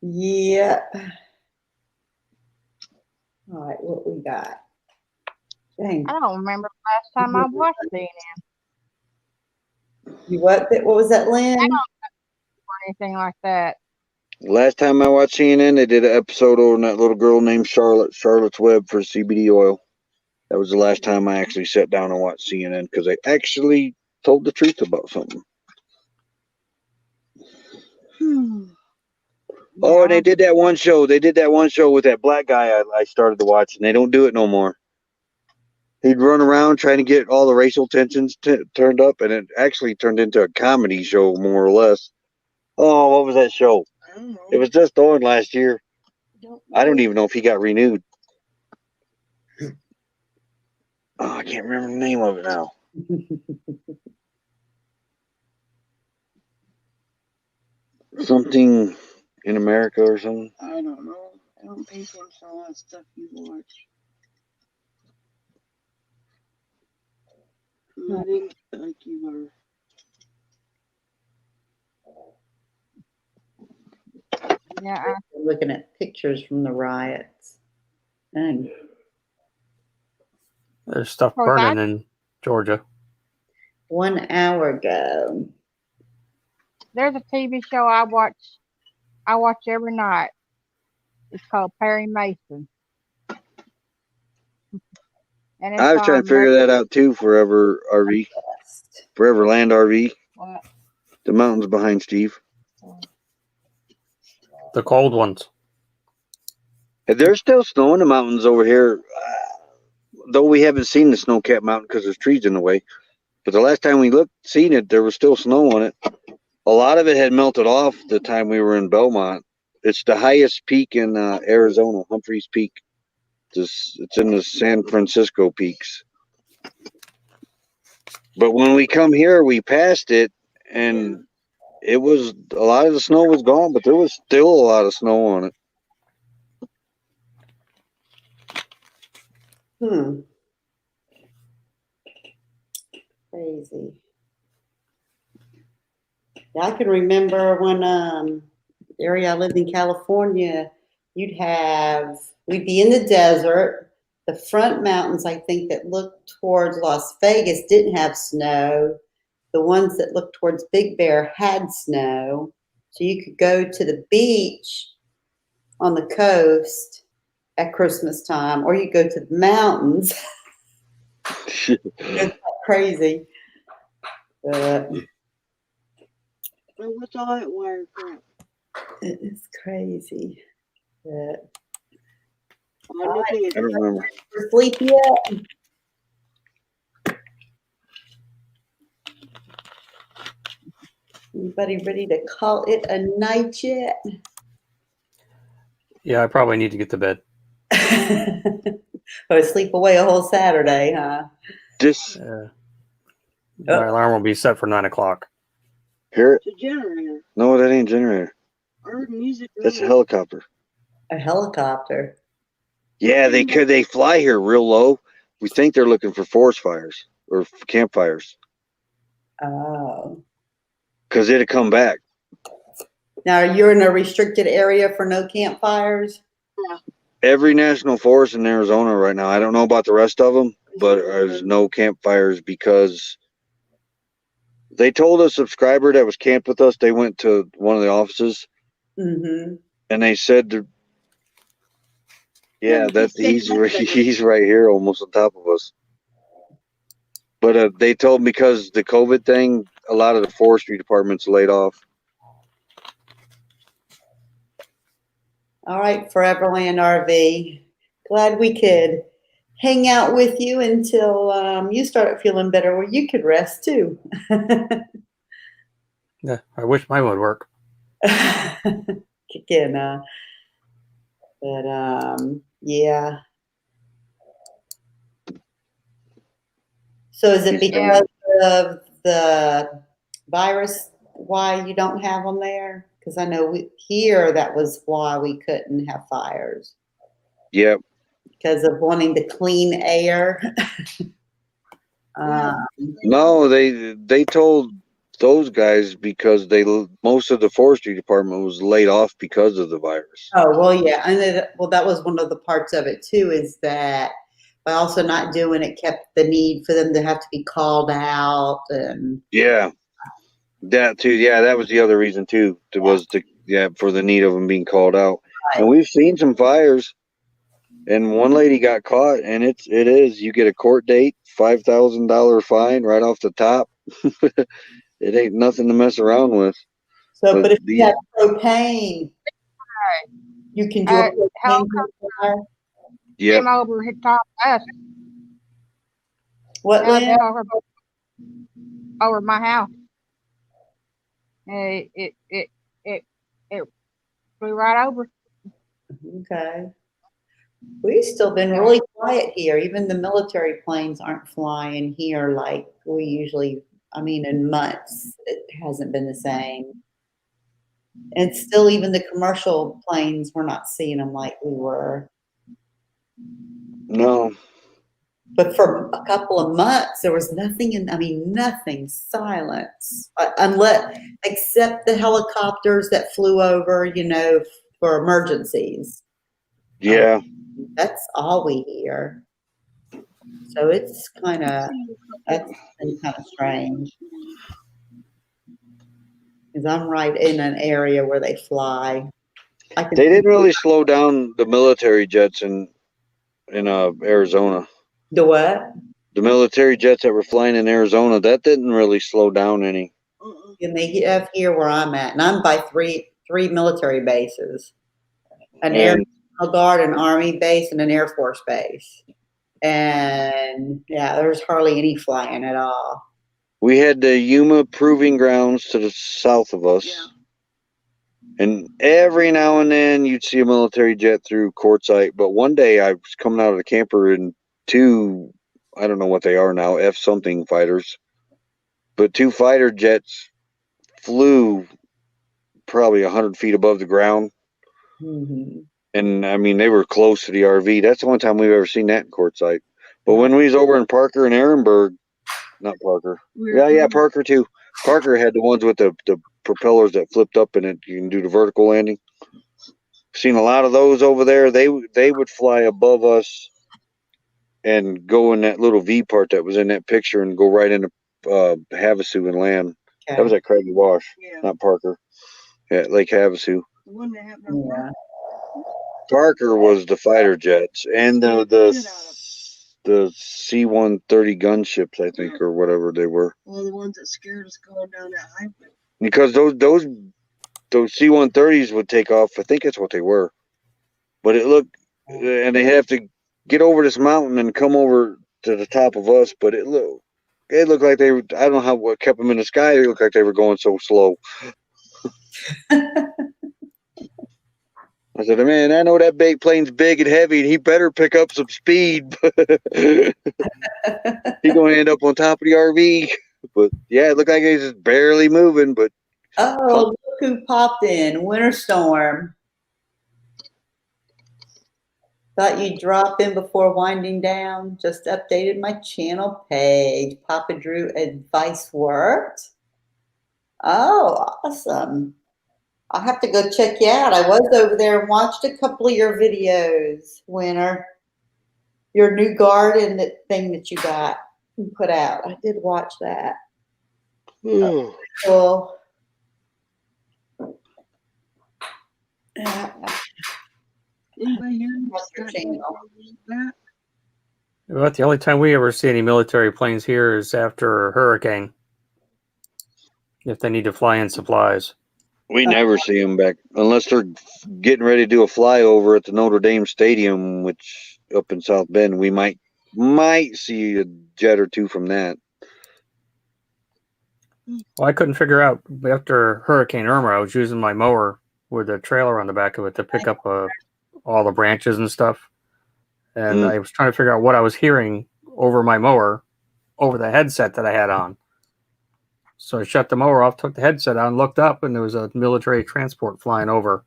Yeah. All right, what we got? Dang. I don't remember the last time I watched CNN. You what? What was that, Lynn? I don't or anything like that. Last time I watched CNN, they did an episode on that little girl named Charlotte's Web for CBD oil. That was the last time I actually sat down and watched CNN because they actually told the truth about something. Oh, and they did that one show. They did that one show with that black guy I started to watch, and they don't do it no more. He'd run around trying to get all the racial tensions turned up, and it actually turned into a comedy show, more or less. Oh, what was that show? It was just on last year. I don't even know if he got renewed. Oh, I can't remember the name of it now. Something in America or something. I don't know. I don't pay attention to all that stuff you watch. I think like you are. Yeah, I'm looking at pictures from the riots. And There's stuff Of course, burning in Georgia. 1 hour ago. there's a TV show I watch every night. It's called Perry Mason. And it's I was trying to figure that out too. Forever RV, Forever Land RV. What? The mountains behind Steve. The cold ones. And there's still snow in the mountains over here, though we haven't seen the snow-capped mountain because there's trees in the way. But the last time we seen it, there was still snow on it. A lot of it had melted off the time we were in Belmont. It's the highest peak in Arizona, Humphreys Peak. It's in the San Francisco peaks. But when we come here, we passed it, and it was a lot of the snow was gone, but there was still a lot of snow on it. Crazy. Yeah, I can remember when area I lived in California, we'd be in the desert. The front mountains, I think, that looked towards Las Vegas didn't have snow. The ones that looked towards Big Bear had snow. So you could go to the beach on the coast at Christmas time, or you go to the mountains. It's crazy. But what's all that wire crap? It is crazy. But I don't remember. for sleep yet? Anybody ready to call it a night yet? Yeah, I probably need to get to bed. Or sleep away a whole Saturday, huh? My alarm will be set for 9 o'clock. Hear it? It's a generator. No, that ain't a generator. I heard music. That's a helicopter. A helicopter. Yeah, they fly here real low. We think they're looking for forest fires. or campfires Oh. because it'd come back. Now, you're in a restricted area for no campfires? Every national forest in Arizona right now. I don't know about the rest of them, but there's no campfires because they told a subscriber that was camped with us. They went to one of the offices Mm-hmm. and they said, "Yeah, he's right here, almost on top of us." But they told because the COVID thing, a lot of the forestry departments laid off. All right, Foreverland RV. Glad we could hang out with you until you started feeling better where you could rest too. Yeah, I wish mine would work. Again, yeah. So is it because of the virus why you don't have them there? Because I know here that was why we couldn't have fires. Yep. Because of wanting the clean air. No, they told those guys because most of the forestry department was laid off because of the virus. Oh, well, yeah. And that was one of the parts of it too, is that by also not doing it kept the need for them to have to be called out and Yeah, that too. Yeah, that was the other reason too. For the need of them being called out. Right. And we've seen some fires, and one lady got caught, and it is you get a court date, $5,000 fine right off the top. It ain't nothing to mess around with. So, but if you have propane, you can do a propane fire. Yeah. Came over hit top us. What, Lynn? Over my house. It flew right over. Okay. We've still been really quiet here. Even the military planes aren't flying here like we usually, in months, it hasn't been the same. And still, even the commercial planes, we're not seeing them like we were. No. But for a couple of months, there was nothing nothing, silence. Except the helicopters that flew over, for emergencies. Yeah. That's all we hear. So that's been kind of strange. Because I'm right in an area where they fly. They didn't really slow down the military jets in Arizona. The what? The military jets that were flying in Arizona, that didn't really slow down any. And they have here where I'm at, and I'm by three military bases: an Air National Guard, an Army base, and an Air Force base. And yeah, there's hardly any flying at all. We had the Yuma Proving Grounds to the south of us. Yeah. And every now and then you'd see a military jet through Quartzsite. But one day I was coming out of the camper and two, I don't know what they are now, F-something fighters. But two fighter jets flew probably 100 feet above the ground. Mm-hmm. And they were close to the RV. That's the only time we've ever seen that in Quartzsite. But when we was over in Parker and Ehrenberg, not Parker. Yeah, Parker too. Parker had the ones with the propellers that flipped up and you can do the vertical landing. Seen a lot of those over there. They would fly above us and go in that little V part that was in that picture and go right into Havasu and land. Okay. That was at Craggy Wash, not Parker. Yeah, Lake Havasu. The one that happened. Yeah. Parker was the fighter jets and the C-130 gunships, I think, or whatever they were. Well, the ones that scared us going down that highway. Because those C-130s would take off. I think that's what they were. But it looked, and they have to get over this mountain and come over to the top of us. But it looked like they were, I don't know what kept them in the sky. It looked like they were going so slow. I said, man, I know that bait plane's big and heavy, and he better pick up some speed. He's going to end up on top of the RV. But yeah, it looked like he's just barely moving. But look who popped in! Winter Storm. Thought you'd drop in before winding down. Just updated my channel page. Papa Drew advice worked. Oh, awesome. I'll have to go check you out. I was over there and watched a couple of your videos, Winter. Your new garden thing that you got and put out. I did watch that. Cool. Anybody here got that? But the only time we ever see any military planes here is after a hurricane, if they need to fly in supplies. We never see them back unless they're getting ready to do a flyover at the Notre Dame Stadium, which up in South Bend, we might see a jet or two from that. Well, I couldn't figure out after Hurricane Irma. I was using my mower with a trailer on the back of it to pick up all the branches and stuff, and I was trying to figure out what I was hearing over my mower, over the headset that I had on. So I shut the mower off, took the headset out, and looked up, and there was a military transport flying over.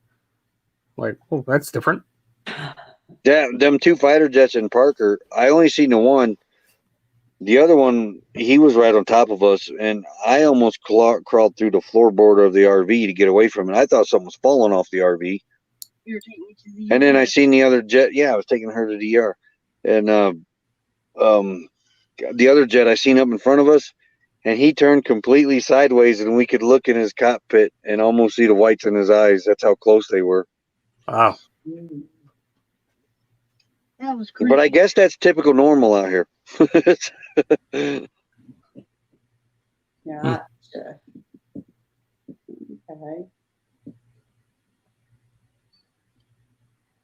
Like, oh, that's different. Yeah, them two fighter jets in Parker, I only seen the one. The other one, he was right on top of us, and I almost crawled through the floorboard of the RV to get away from it. I thought something was falling off the RV. You're taking me to the And then I seen the other jet. Yeah, I was taking her to the ER. And the other jet I seen up in front of us, and he turned completely sideways, and we could look in his cockpit and almost see the whites in his eyes. That's how close they were. Wow. That was great. But I guess that's typical normal out here. Gotcha. Okay.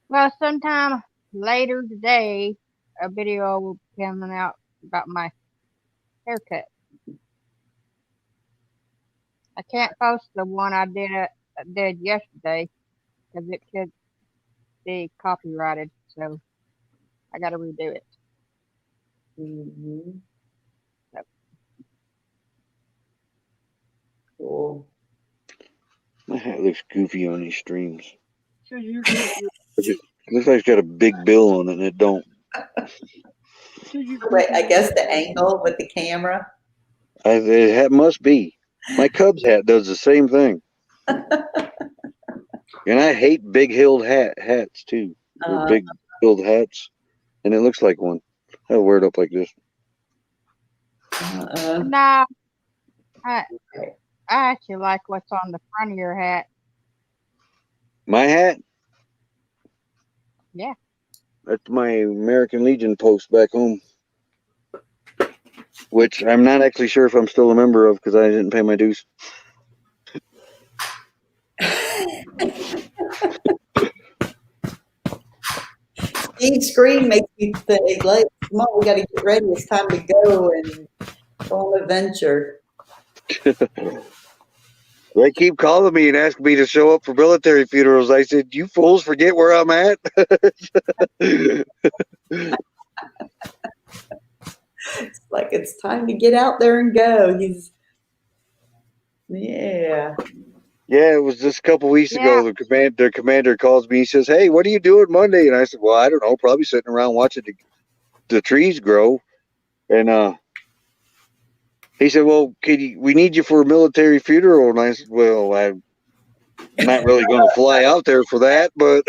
Well, sometime later today, a video will be coming out about my haircut. I can't post the one I did yesterday because it could be copyrighted, so I got to redo it. Mm-hmm. So. Cool. My hat looks goofy on these streams. So you're It looks like it's got a big bill on it, and it don't. Wait, I guess the angle with the camera. It must be. My Cubs hat does the same thing. And I hate big-heeled hats, too. Or big-heeled hats. And it looks like one. I'll wear it up like this. No, I actually like what's on the front of your hat. My hat? Yeah. That's my American Legion post back home. Which I'm not actually sure if I'm still a member of because I didn't pay my dues. Each screen makes me think, like, come on, we got to get ready. It's time to go and go on a venture. They keep calling me and asking me to show up for military funerals. I said, "You fools forget where I'm at." It's like it's time to get out there and go. Yeah. Yeah, it was just a couple weeks ago. The commander calls me. He says, "Hey, what are you doing Monday?" And I said, "Well, I don't know. Probably sitting around watching the trees grow." And he said, "Well, we need you for a military funeral." And I said, "Well, I'm not really going to fly out there for that, but."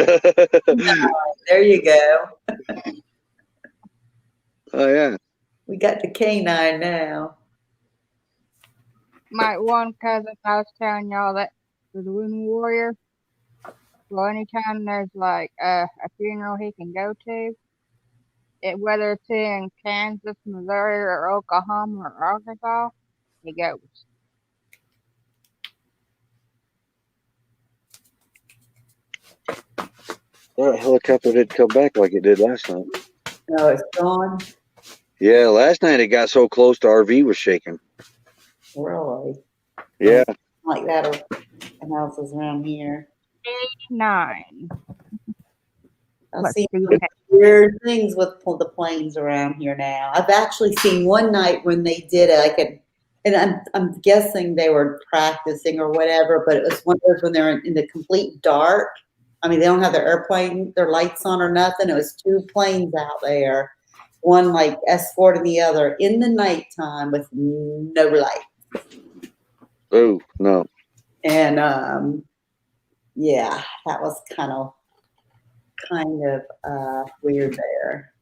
There you go. Oh yeah. We got the canine now. My one cousin, I was telling y'all that was a wounded warrior. Well, anytime there's like a funeral he can go to, whether it's in Kansas, Missouri, or Oklahoma or Arkansas, he goes. Well, that helicopter didn't come back like it did last night. No, it's gone. Yeah, last night it got so close the RV was shaking. Really? Yeah. Like that in houses around here. 89. I've seen weird things with the planes around here now. I've actually seen one night when they did it, and I'm guessing they were practicing or whatever, but it was one of those when they're in the complete dark, I mean, they don't have their lights on or nothing. It was 2 planes out there, one like escorting the other in the nighttime with no light. Oh no. And yeah, that was kind of weird there.